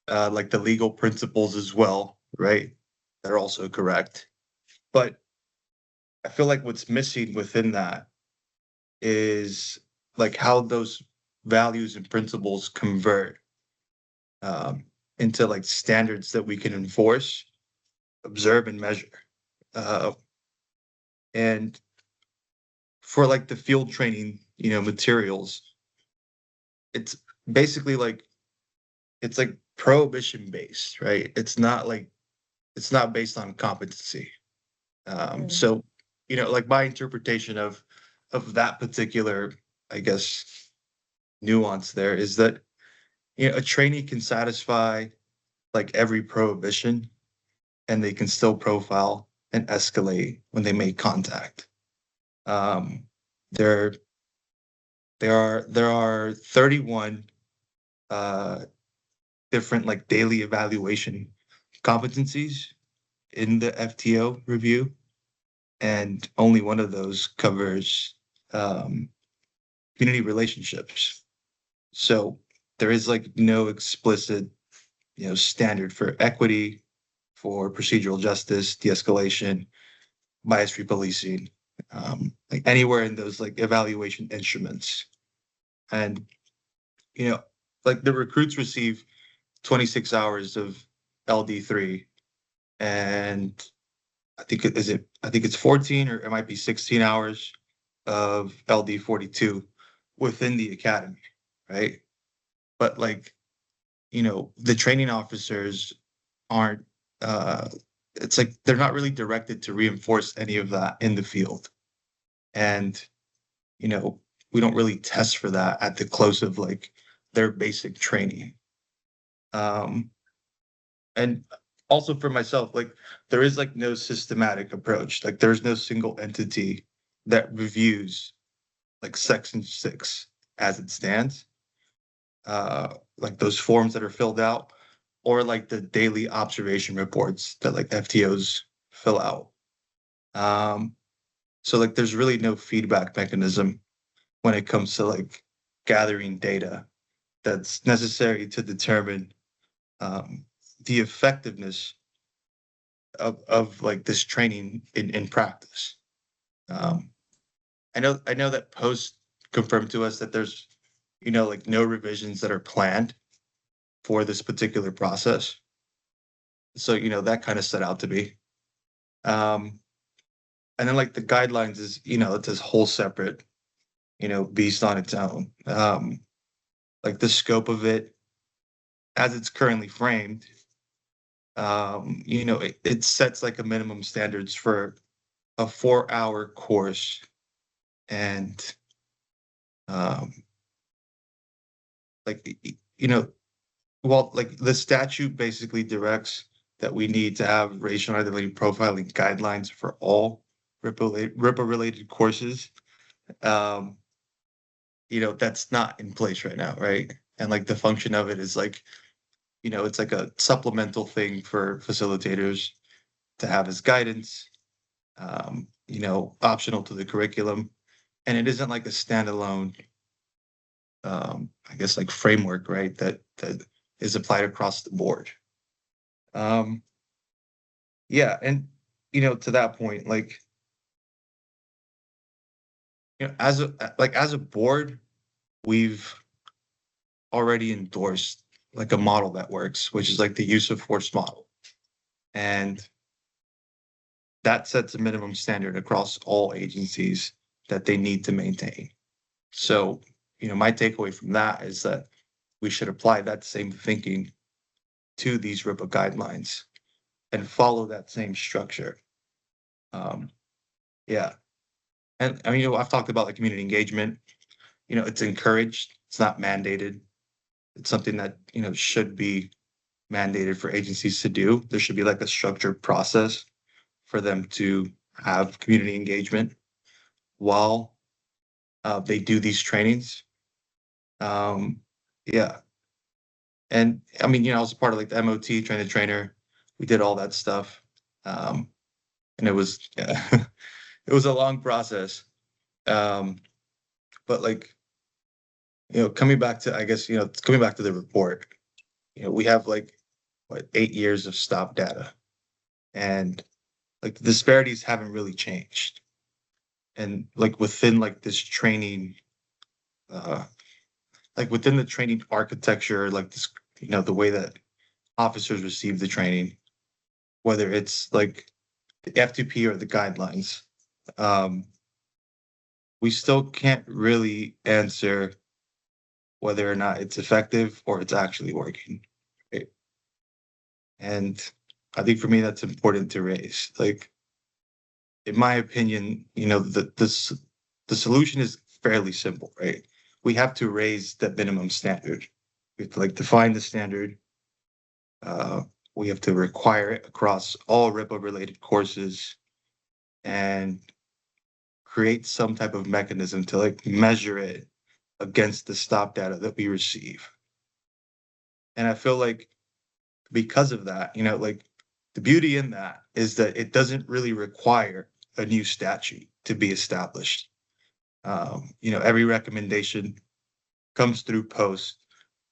S20: like the legal principles as well, right? They're also correct. But I feel like what's missing within that is like how those values and principles convert into like standards that we can enforce, observe, and measure. And for like the field training, materials, it's basically like it's like prohibition based, right? It's not based on competency. So, like my interpretation of that particular, I guess, nuance there is that a trainee can satisfy like every prohibition, and they can still profile and escalate when they make contact. There are 31 different like daily evaluation competencies in the FTO review, and only one of those covers community relationships. So there is like no explicit standard for equity, for procedural justice, de-escalation, bias-free policing, like anywhere in those like evaluation instruments. And like the recruits receive 26 hours of LD3, and I think it's 14 or it might be 16 hours of LD42 within the academy, right? But like the training officers aren't it's like they're not really directed to reinforce any of that in the field. And we don't really test for that at the close of like their basic training. And also for myself, like there is like no systematic approach. Like there's no single entity that reviews like Section 6 as it stands. Like those forms that are filled out, or like the daily observation reports that like FTOs fill out. So like there's really no feedback mechanism when it comes to like gathering data that's necessary to determine the effectiveness of like this training in practice. I know that Post confirmed to us that there's like no revisions that are planned for this particular process. So that kind of set out to be. And then like the guidelines is it's this whole separate beast on its own. Like the scope of it as it's currently framed, it sets like a minimum standards for a 4-hour course, and like well, like the statute basically directs that we need to have racial identity profiling guidelines for all RIPA related courses. That's not in place right now, right? And like the function of it is like it's like a supplemental thing for facilitators to have as guidance, optional to the curriculum. And it isn't like a standalone, I guess, like framework, right? That is applied across the board. Yeah. And, to that point, like, as a board, we've already endorsed like a model that works, which is like the use of force model. And that sets a minimum standard across all agencies that they need to maintain. So, my takeaway from that is that we should apply that same thinking to these RIPA guidelines and follow that same structure. Yeah. And I mean, I've talked about like community engagement, it's encouraged, it's not mandated. It's something that, should be mandated for agencies to do. There should be like a structured process for them to have community engagement. while they do these trainings. Yeah. And I mean, I was a part of like the MOT, train the trainer. We did all that stuff. And it was, it was a long process. But like, coming back to, I guess, coming back to the report, we have like, 8 years of stop data. And like the disparities haven't really changed. And like within like this training, like within the training architecture, like this, the way that officers receive the training, whether it's like the F2P or the guidelines, we still can't really answer whether or not it's effective or it's actually working. Right? And I think for me, that's important to raise. Like, in my opinion, the solution is fairly simple, right? We have to raise the minimum standard. We have to like define the standard. We have to require it across all RIPA related courses and create some type of mechanism to like measure it against the stop data that we receive. And I feel like because of that, like the beauty in that is that it doesn't really require a new statute to be established. Every recommendation comes through post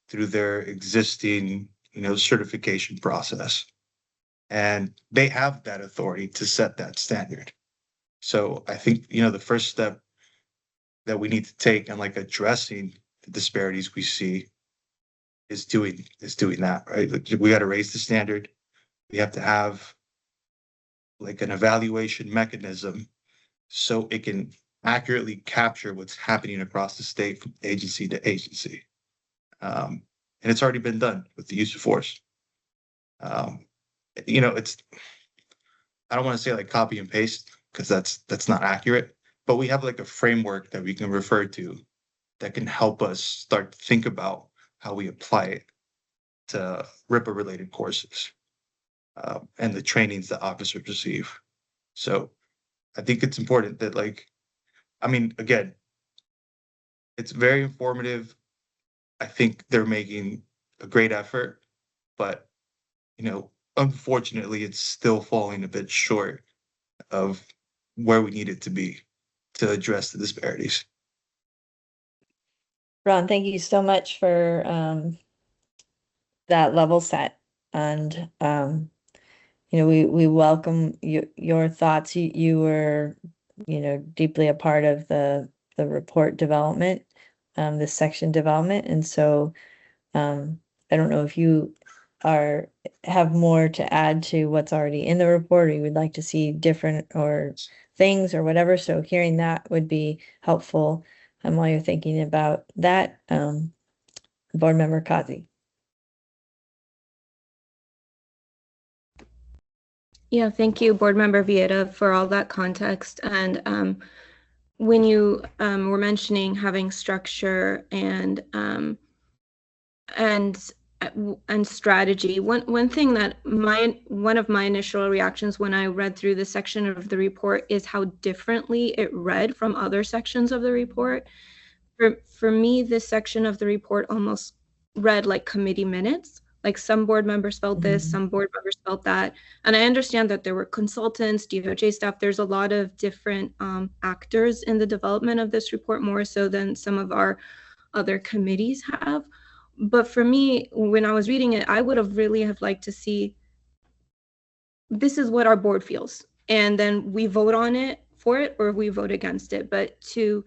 S20: through their existing, certification process. And they have that authority to set that standard. So I think, the first step that we need to take in like addressing the disparities we see is doing that, right? Like, we got to raise the standard. We have to have like an evaluation mechanism so it can accurately capture what's happening across the state from agency to agency. And it's already been done with the use of force. It's, I don't want to say like copy and paste because that's not accurate, but we have like a framework that we can refer to that can help us start to think about how we apply it to RIPA related courses and the trainings that officers receive. So I think it's important that again, it's very informative. I think they're making a great effort, but, unfortunately, it's still falling a bit short of where we need it to be to address the disparities.
S2: Ron, thank you so much for that level set. And, we welcome your thoughts. You were, deeply a part of the report development, the section development. And so I don't know if you have more to add to what's already in the report, or you would like to see different or things or whatever. So hearing that would be helpful. And while you're thinking about that, Board Member Kazi.
S6: Yeah, thank you, Board Member Vieta, for all that context. And when you were mentioning having structure and strategy, one thing that one of my initial reactions when I read through this section of the report is how differently it read from other sections of the report. For me, this section of the report almost read like committee minutes. Like some board members felt this, some board members felt that. And I understand that there were consultants, DOJ staff, there's a lot of different actors in the development of this report, more so than some of our other committees have. But for me, when I was reading it, I would have really liked to see, this is what our board feels. And then we vote on it for it, or we vote against it. But to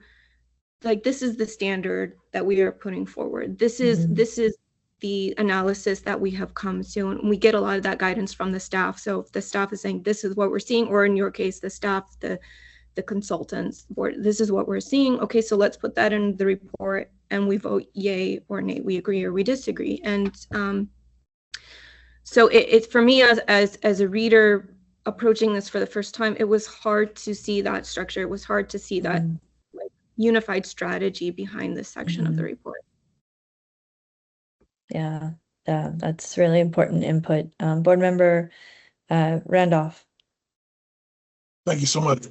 S6: this is the standard that we are putting forward. This is the analysis that we have come to, and we get a lot of that guidance from the staff. So if the staff is saying this is what we're seeing, or in your case, the staff, the consultants board, this is what we're seeing. Okay, so let's put that in the report, and we vote yay or nay. We agree or we disagree. And so it's for me as a reader approaching this for the first time, it was hard to see that structure. It was hard to see that unified strategy behind this section of the report.
S2: Yeah, that's really important input. Board Member Randolph.
S18: Thank you so much.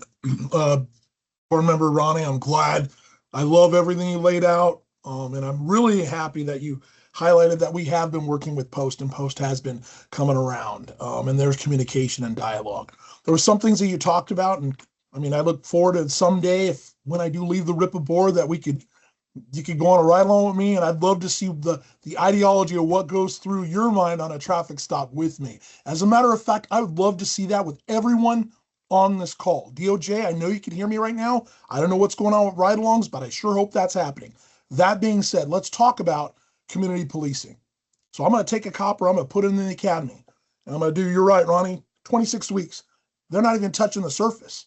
S18: Board Member Ronnie, I'm glad. I love everything you laid out. And I'm really happy that you highlighted that we have been working with Post, and Post has been coming around. And there's communication and dialogue. There were some things that you talked about, and I mean, I look forward to someday, if when I do leave the RIPA board, that you could go on a ride along with me, and I'd love to see the ideology of what goes through your mind on a traffic stop with me. As a matter of fact, I would love to see that with everyone on this call. DOJ, I know you can hear me right now. I don't know what's going on with ride-alongs, but I sure hope that's happening. That being said, let's talk about community policing. So I'm going to take a copper, I'm going to put it in the academy, and I'm going to do, you're right, Ronnie, 26 weeks. They're not even touching the surface.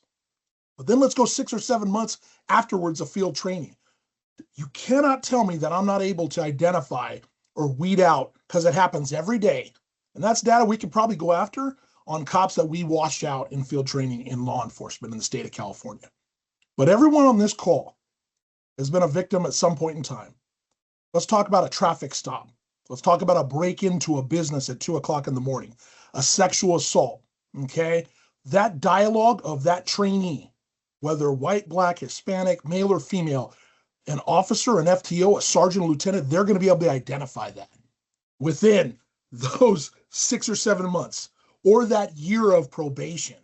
S18: But then let's go 6 or 7 months afterwards of field training. You cannot tell me that I'm not able to identify or weed out, because it happens every day. And that's data we can probably go after on cops that we washed out in field training in law enforcement in the state of California. But everyone on this call has been a victim at some point in time. Let's talk about a traffic stop. Let's talk about a break into a business at 2 o'clock in the morning, a sexual assault, okay? That dialogue of that trainee, whether white, black, Hispanic, male or female, an officer, an FTO, a sergeant, a lieutenant, they're going to be able to identify that within those 6 or 7 months or that year of probation.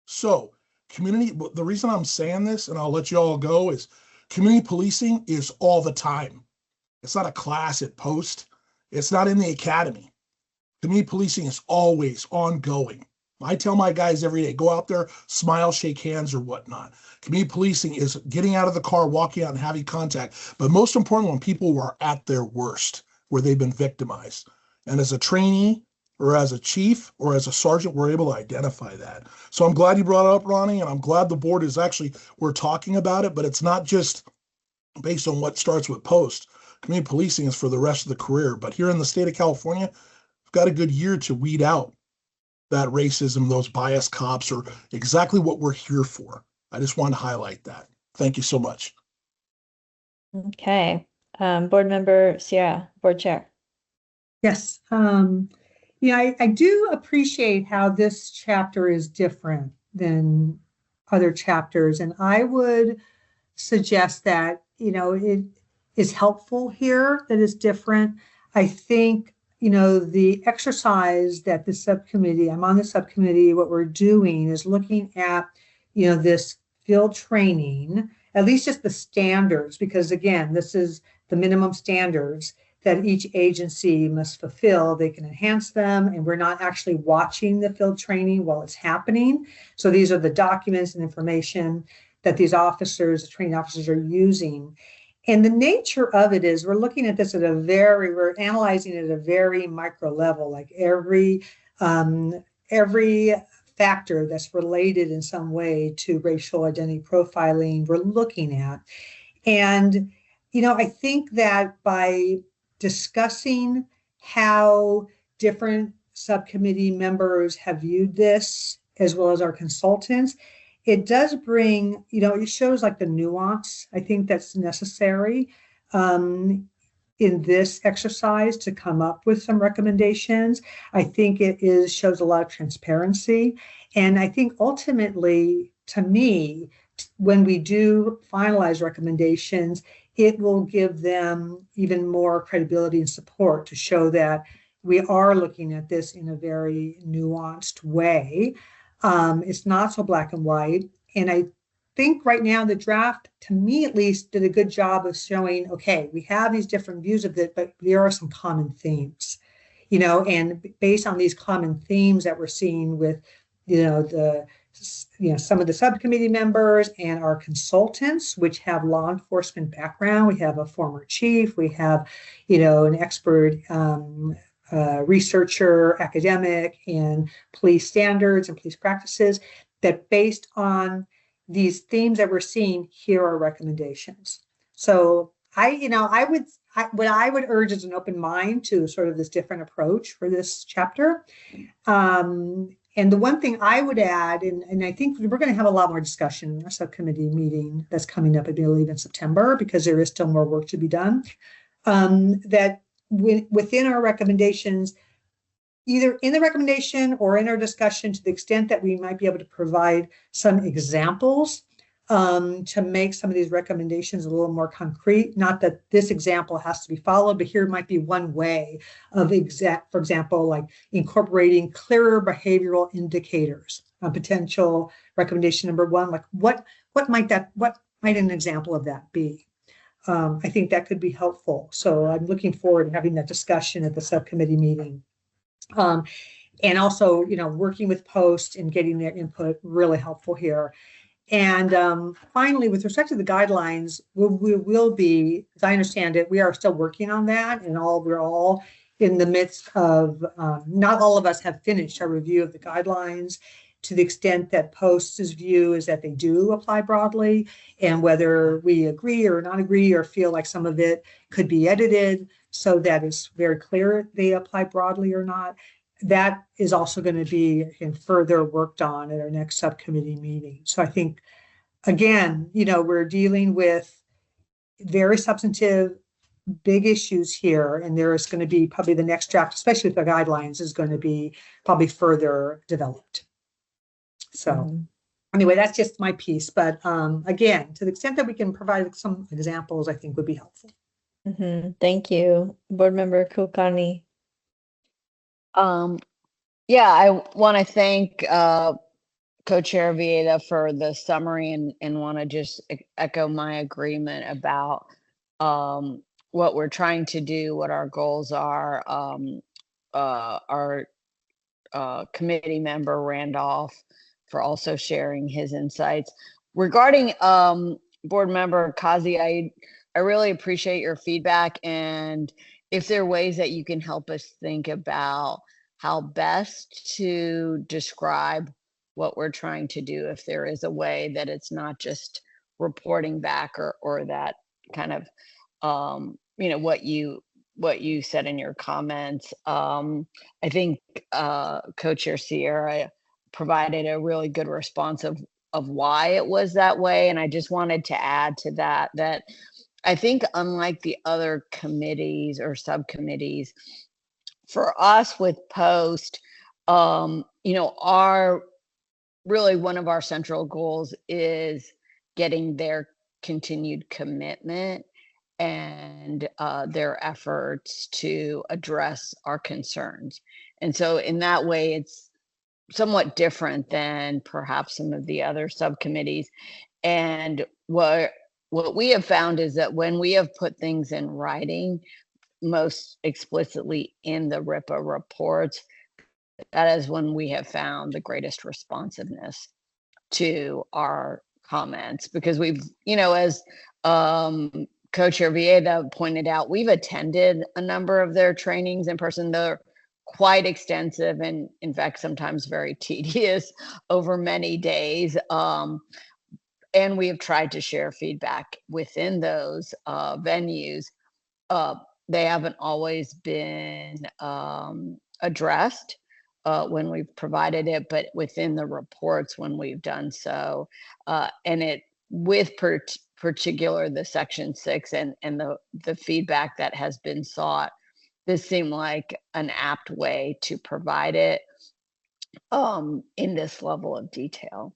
S18: So community, the reason I'm saying this, and I'll let you all go, is community policing is all the time. It's not a class at Post. It's not in the academy. Community policing is always ongoing. I tell my guys every day, go out there, smile, shake hands or whatnot. Community policing is getting out of the car, walking out and having contact. But most important, when people are at their worst, where they've been victimized. And as a trainee or as a chief or as a sergeant, we're able to identify that. So I'm glad you brought it up, Ronnie, and I'm glad the board is actually, we're talking about it, but it's not just based on what starts with Post. Community policing is for the rest of the career. But here in the state of California, we've got a good year to weed out that racism, those biased cops are exactly what we're here for. I just want to highlight that. Thank you so much.
S2: Okay. Board Member Sierra, Board Chair.
S1: Yes. I do appreciate how this chapter is different than other chapters. And I would suggest that, it is helpful here that it's different. I think the exercise that the subcommittee, I'm on the subcommittee, what we're doing is looking at, this field training, at least just the standards, because again, this is the minimum standards that each agency must fulfill. They can enhance them, and we're not actually watching the field training while it's happening. So these are the documents and information that these officers, the training officers, are using. And the nature of it is we're looking at this we're analyzing it at a very micro level, like every factor that's related in some way to racial identity profiling, we're looking at. And, I think that by discussing how different subcommittee members have viewed this, as well as our consultants, it does bring, it shows like the nuance, I think that's necessary in this exercise to come up with some recommendations. I think it shows a lot of transparency. And I think ultimately, to me, when we do finalize recommendations, it will give them even more credibility and support to show that we are looking at this in a very nuanced way. It's not so black and white. And I think right now the draft, to me at least, did a good job of showing, okay, we have these different views of it, but there are some common themes, and based on these common themes that we're seeing with, some of the subcommittee members and our consultants, which have law enforcement background. We have a former chief, we have, an expert researcher, academic in police standards and police practices, that based on these themes that we're seeing, here are recommendations. So what I would urge is an open mind to sort of this different approach for this chapter. And the one thing I would add, and I think we're going to have a lot more discussion in our subcommittee meeting that's coming up, I believe, in September, because there is still more work to be done, that within our recommendations, either in the recommendation or in our discussion, to the extent that we might be able to provide some examples to make some of these recommendations a little more concrete. Not that this example has to be followed, but here might be one way of for example, like incorporating clearer behavioral indicators. Potential recommendation number one, like what might an example of that be? I think that could be helpful. So I'm looking forward to having that discussion at the subcommittee meeting. And also, working with Post and getting their input, really helpful here. And finally, with respect to the guidelines, we will be, as I understand it, we are still working on that, and we're all in the midst of, not all of us have finished our review of the guidelines, to the extent that Post's view is that they do apply broadly, and whether we agree or not agree or feel like some of it could be edited so that it's very clear they apply broadly or not. That is also going to be further worked on at our next subcommittee meeting. So I think, again, we're dealing with very substantive, big issues here, and there is going to be probably the next draft, especially with the guidelines, is going to be probably further developed. So anyway, that's just my piece. But again, to the extent that we can provide some examples, I think would be helpful.
S2: Thank you. Board Member Kulkarni.
S16: Yeah, I want to thank Co-Chair Vieta for the summary and want to just echo my agreement about what we're trying to do, what our goals are. Our committee member Randolph for also sharing his insights. Regarding Board Member Kazi, I really appreciate your feedback, and if there are ways that you can help us think about how best to describe what we're trying to do, if there is a way that it's not just reporting back or that kind of what you said in your comments. I think Co-Chair Sierra provided a really good response of why it was that way, and I just wanted to add to that I think, unlike the other committees or subcommittees, for us with Post, our really one of our central goals is getting their continued commitment and their efforts to address our concerns. And so in that way, it's somewhat different than perhaps some of the other subcommittees. And what we have found is that when we have put things in writing, most explicitly in the RIPA reports, that is when we have found the greatest responsiveness to our comments, because we've, as Co-Chair Vieta pointed out, we've attended a number of their trainings in person. They're quite extensive and, in fact, sometimes very tedious over many days. And we have tried to share feedback within those venues. They haven't always been addressed when we've provided it, but within the reports when we've done so. And it, with particular the Section 6 and the feedback that has been sought, this seemed like an apt way to provide it in this level of detail.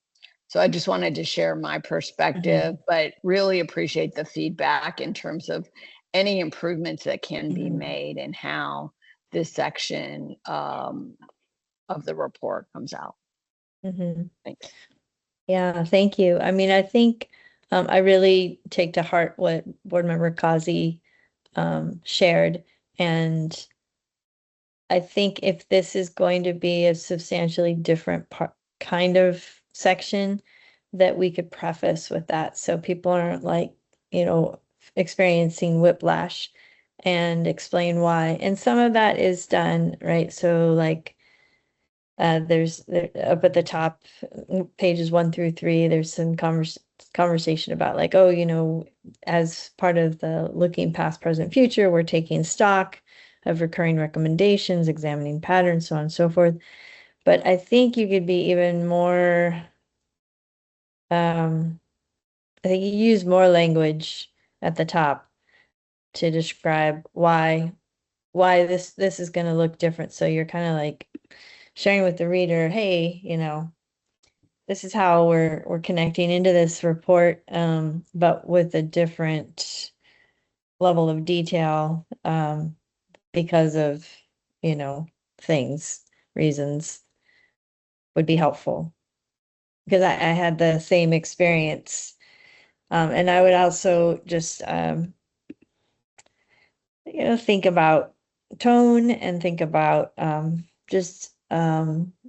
S16: So I just wanted to share my perspective, but really appreciate the feedback in terms of any improvements that can be made and how this section of the report comes out. Thanks.
S2: Yeah, thank you. I mean, I think I really take to heart what Board Member Kazi shared. And I think if this is going to be a substantially different kind of section, that we could preface with that, so people aren't like, experiencing whiplash, and explain why. And some of that is done, right? So like there's up at the top, pages 1 through 3, there's some conversation about like, as part of the looking past, present, future, we're taking stock of recurring recommendations, examining patterns, so on and so forth. But I think you could be even more, I think you use more language at the top to describe why this is going to look different. So you're kind of like sharing with the reader, hey, this is how we're connecting into this report, but with a different level of detail, because of, reasons would be helpful. Because I had the same experience. And I would also just, think about tone and think about just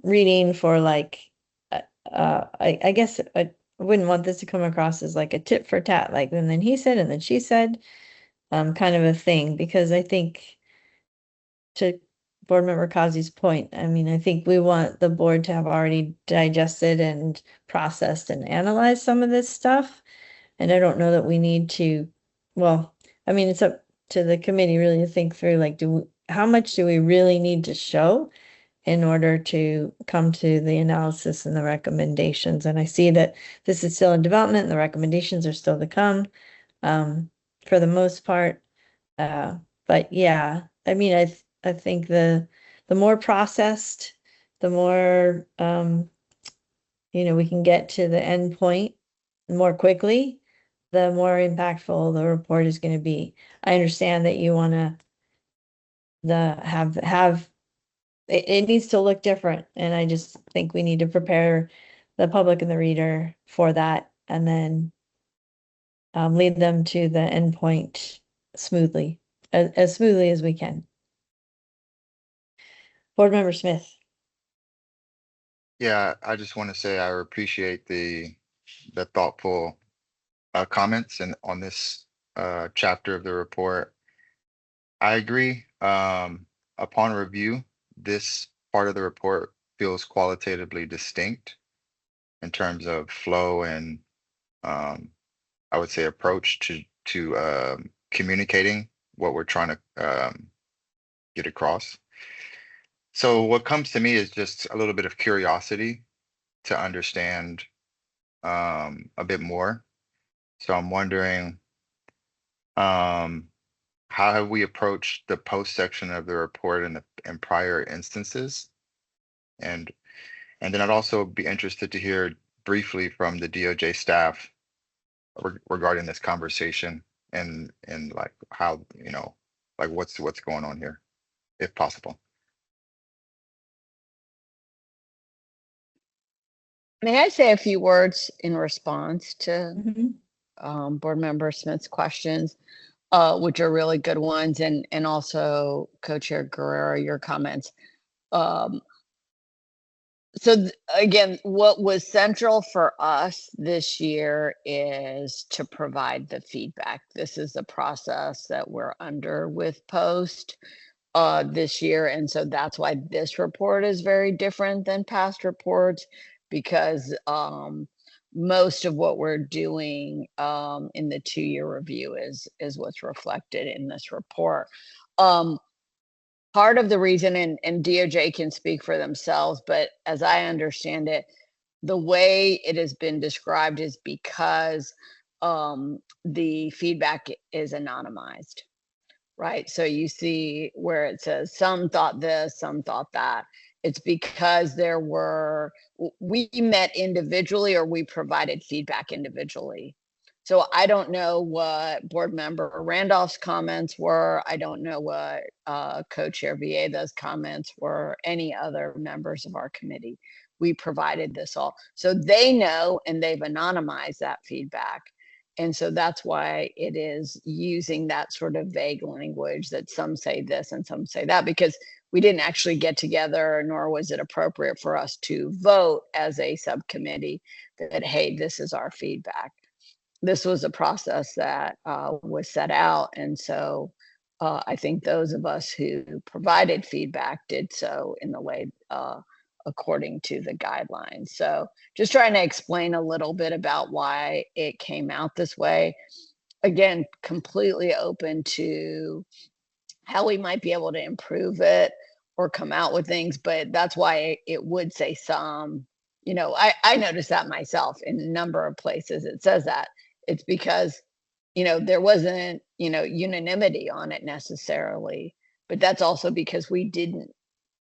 S2: reading for like, I guess I wouldn't want this to come across as like a tit for tat, like, and then he said, and then she said, kind of a thing, because I think, to Board Member Kazi's point, I mean, I think we want the board to have already digested and processed and analyzed some of this stuff. And I don't know that we need to, well, I mean, it's up to the committee really to think through, like, how much do we really need to show in order to come to the analysis and the recommendations? And I see that this is still in development and the recommendations are still to come, for the most part. But yeah, I mean, I think the more processed, the more, we can get to the end point more quickly, the more impactful the report is going to be. I understand that you want to have it needs to look different, and I just think we need to prepare the public and the reader for that, and then lead them to the end point smoothly, as smoothly as we can. Board Member Smith.
S4: Yeah, I just want to say I appreciate the thoughtful comments and on this chapter of the report. I agree. Upon review, this part of the report feels qualitatively distinct in terms of flow and I would say approach to communicating what we're trying to get across. So what comes to me is just a little bit of curiosity to understand a bit more. So I'm wondering, how have we approached the post section of the report in prior instances? And then I'd also be interested to hear briefly from the DOJ staff regarding this conversation and like how, like what's going on here, if possible.
S16: May I say a few words in response to Board Member Smith's questions, which are really good ones, and also Co-Chair Guerrero, your comments. Again, what was central for us this year is to provide the feedback. This is the process that we're under with post this year. And so that's why this report is very different than past reports, because most of what we're doing in the 2-year review is what's reflected in this report. Part of the reason, and DOJ can speak for themselves, but as I understand it, the way it has been described is because the feedback is anonymized, right? So you see where it says some thought this, some thought that. It's because we met individually, or we provided feedback individually. So I don't know what Board Member Randolph's comments were. I don't know what Co-Chair Vieda's comments were, any other members of our committee. We provided this all. So they know, and they've anonymized that feedback. And so that's why it is using that sort of vague language that some say this and some say that, because we didn't actually get together, nor was it appropriate for us to vote as a subcommittee that, hey, this is our feedback. This was a process that was set out. And so I think those of us who provided feedback did so in the way according to the guidelines. So just trying to explain a little bit about why it came out this way. Again, completely open to how we might be able to improve it or come out with things, but that's why it would say some, I noticed that myself in a number of places. It says that. It's because, there wasn't, unanimity on it necessarily, but that's also because we didn't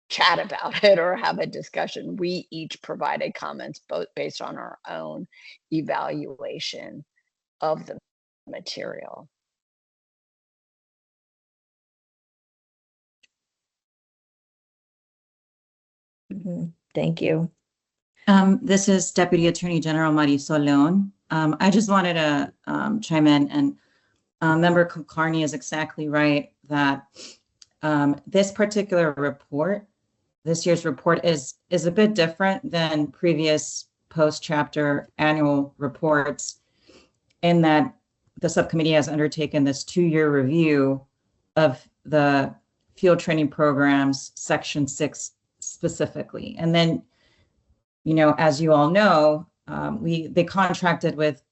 S16: chat about it or have a discussion. We each provided comments both based on our own evaluation of the material.
S2: Thank you.
S14: This is Deputy Attorney General Marisol Leon. I just wanted to chime in, and Member Kulkarni is exactly right that this particular report, this year's report, is a bit different than previous post-chapter annual reports in that the subcommittee has undertaken this 2-year review of the field training programs, Section 6 specifically. And then, you know, as you all know, they contracted with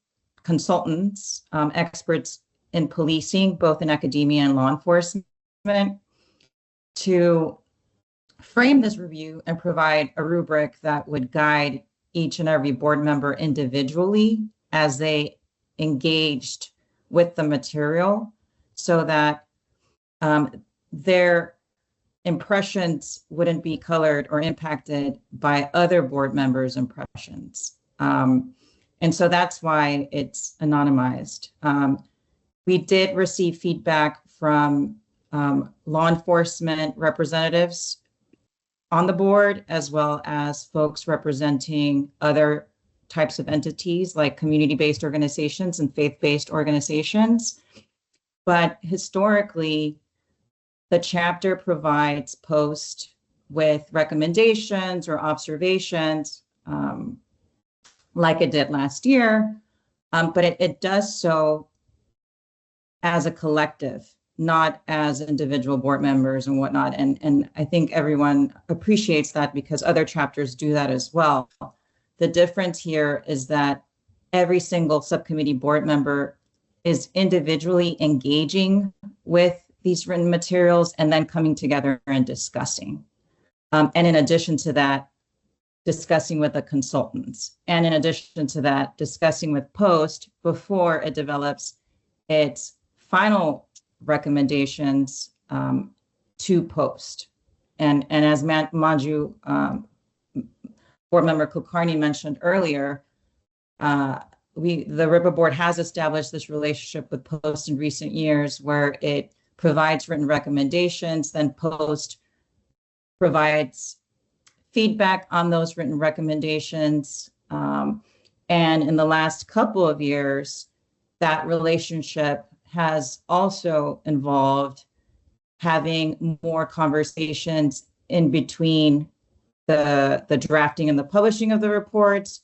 S14: consultants, experts in policing, both in academia and law enforcement, to frame this review and provide a rubric that would guide each and every board member individually as they engaged with the material, so that their impressions wouldn't be colored or impacted by other board members' impressions. And so that's why it's anonymized. We did receive feedback from law enforcement representatives on the board, as well as folks representing other types of entities like community-based organizations and faith-based organizations. But historically, the chapter provides posts with recommendations or observations, like it did last year, but it does so as a collective, not as individual board members and whatnot. And I think everyone appreciates that because other chapters do that as well. The difference here is that every single subcommittee board member is individually engaging with these written materials and then coming together and discussing. And in addition to that, discussing with the consultants. And in addition to that, discussing with POST before it develops its final recommendations to POST. And as Manju, board member Kulkarni mentioned earlier, the RIPA board has established this relationship with POST in recent years where it provides written recommendations, then POST provides feedback on those written recommendations. And in the last couple of years, that relationship has also involved having more conversations in between the drafting and the publishing of the reports,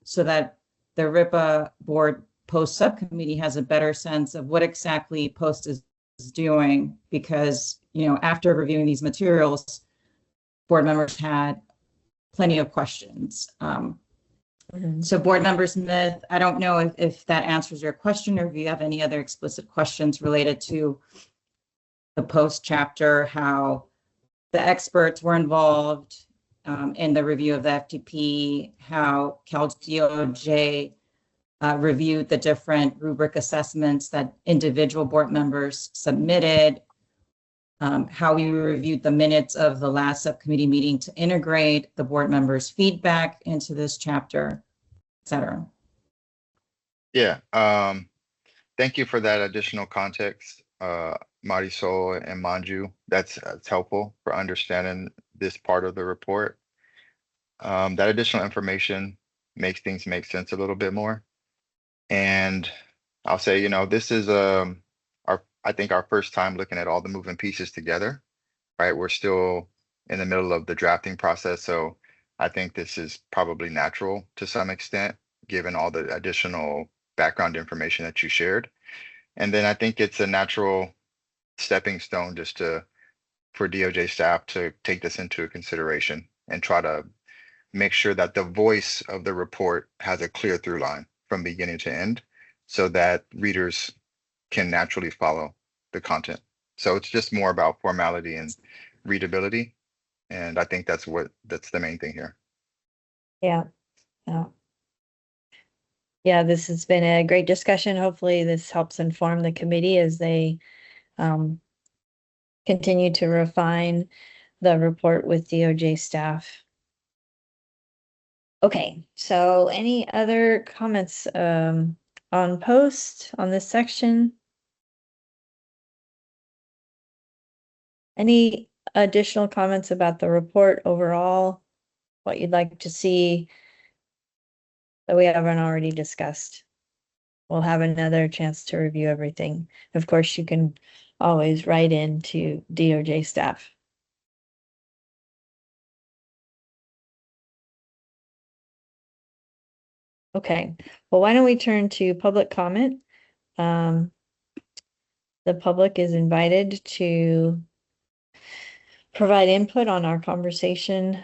S14: so that the RIPA board POST subcommittee has a better sense of what exactly POST is doing, because, you know, after reviewing these materials, board members had plenty of questions. So Board Member Smith, I don't know if that answers your question, or if you have any other explicit questions related to the POST chapter, how the experts were involved in the review of the FTP, how Cal DOJ reviewed the different rubric assessments that individual board members submitted, how we reviewed the minutes of the last subcommittee meeting to integrate the board members' feedback into this chapter, et cetera.
S4: Yeah, thank you for that additional context, Marisol and Manju. That's helpful for understanding this part of the report. That additional information makes things make sense a little bit more. And I'll say, you know, this is I think our first time looking at all the moving pieces together, right? We're still in the middle of the drafting process. So I think this is probably natural to some extent, given all the additional background information that you shared. And then I think it's a natural stepping stone just for DOJ staff to take this into consideration and try to make sure that the voice of the report has a clear through line from beginning to end, so that readers can naturally follow the content. So it's just more about formality and readability. And I think that's the main thing here.
S2: Yeah. Yeah, this has been a great discussion. Hopefully this helps inform the committee as they continue to refine the report with DOJ staff. Okay, so any other comments on post on this section? Any additional comments about the report overall? What you'd like to see that we haven't already discussed? We'll have another chance to review everything. Of course, you can always write in to DOJ staff. Okay, well, why don't we turn to public comment? The public is invited to provide input on our conversation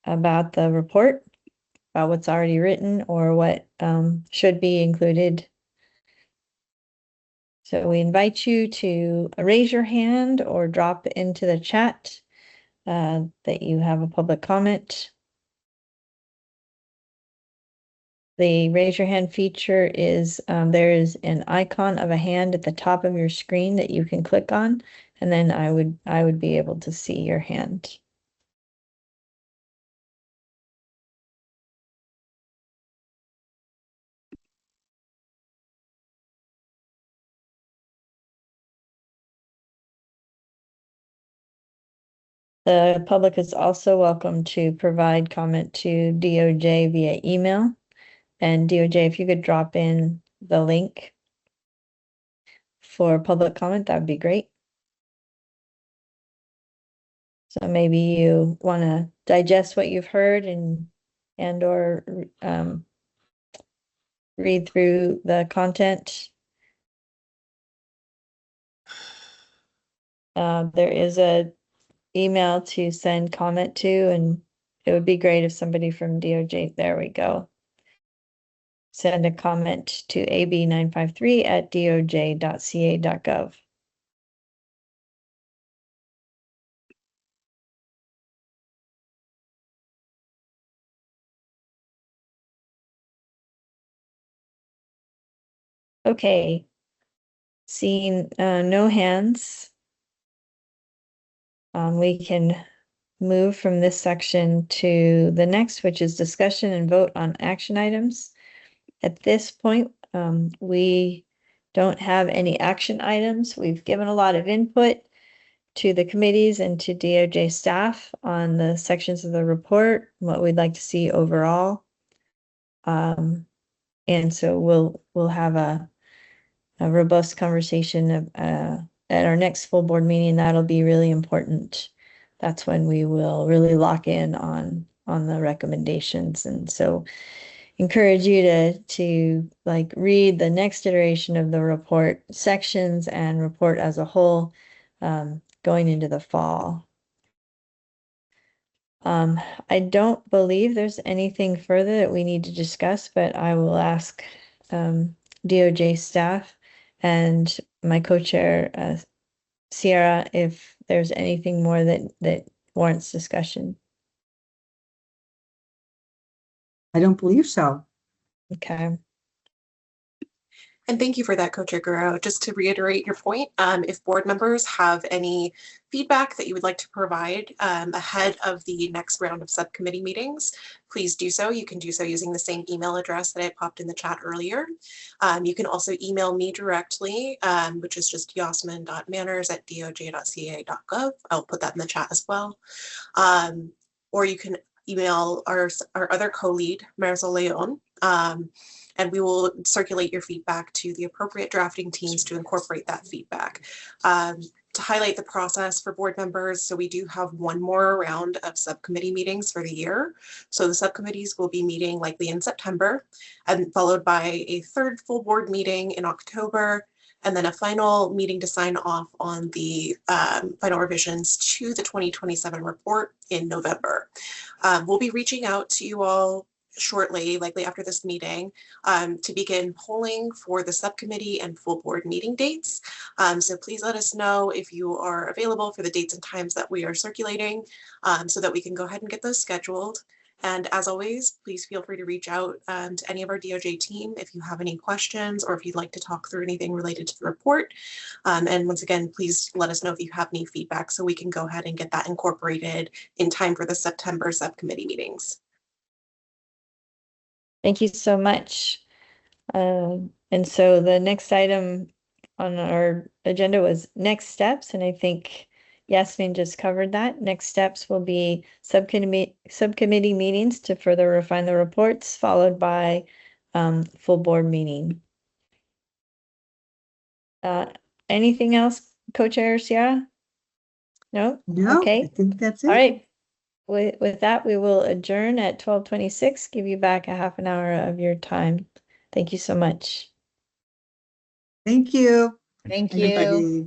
S2: about the report, about what's already written or what should be included. So we invite you to raise your hand or drop into the chat that you have a public comment. The raise your hand feature is there is an icon of a hand at the top of your screen that you can click on, and then I would be able to see your hand. The public is also welcome to provide comment to DOJ via email. And DOJ, if you could drop in the link for public comment, that would be great. So maybe you want to digest what you've heard and or read through the content. There is a email to send comment to, and it would be great if somebody from DOJ, there we go. Send a comment to ab953@doj.ca.gov. Okay, seeing no hands, we can move from this section to the next, which is discussion and vote on action items. At this point, we don't have any action items. We've given a lot of input to the committees and to DOJ staff on the sections of the report, what we'd like to see overall. And so we'll have a robust conversation at our next full board meeting. That'll be really important. That's when we will really lock in on the recommendations. And so encourage you to like read the next iteration of the report sections and report as a whole going into the fall. I don't believe there's anything further that we need to discuss, but I will ask DOJ staff and my co-chair, Sierra, if there's anything more that warrants discussion.
S1: I don't believe so.
S2: Okay.
S12: And thank you for that, Co-Chair Guerrero. Just to reiterate your point, if board members have any feedback that you would like to provide ahead of the next round of subcommittee meetings, please do so. You can do so using the same email address that I popped in the chat earlier. You can also email me directly, which is just yasmin.manners@doj.ca.gov. I'll put that in the chat as well. Or you can email our other co-lead, Marisol Leon, and we will circulate your feedback to the appropriate drafting teams to incorporate that feedback. To highlight the process for board members, so we do have one more round of subcommittee meetings for the year. So the subcommittees will be meeting likely in September, and followed by a third full board meeting in October, and then a final meeting to sign off on the final revisions to the 2027 report in November. We'll be reaching out to you all shortly, likely after this meeting, to begin polling for the subcommittee and full board meeting dates. So please let us know if you are available for the dates and times that we are circulating so that we can go ahead and get those scheduled. And as always, please feel free to reach out to any of our DOJ team if you have any questions or if you'd like to talk through anything related to the report. And once again, please let us know if you have any feedback so we can go ahead and get that incorporated in time for the September subcommittee meetings.
S2: Thank you so much. And so the next item on our agenda was next steps, and I think Yasmin just covered that. Next steps will be subcommittee meetings to further refine the reports, followed by full board meeting. Anything else, Co-Chair Sierra? No?
S1: No,
S2: Okay.
S1: I think that's it.
S2: All right. With that, we will adjourn at 12:26. Give you back a half an hour of your time. Thank you so much.
S1: Thank you.
S16: Thank you.
S1: Everybody.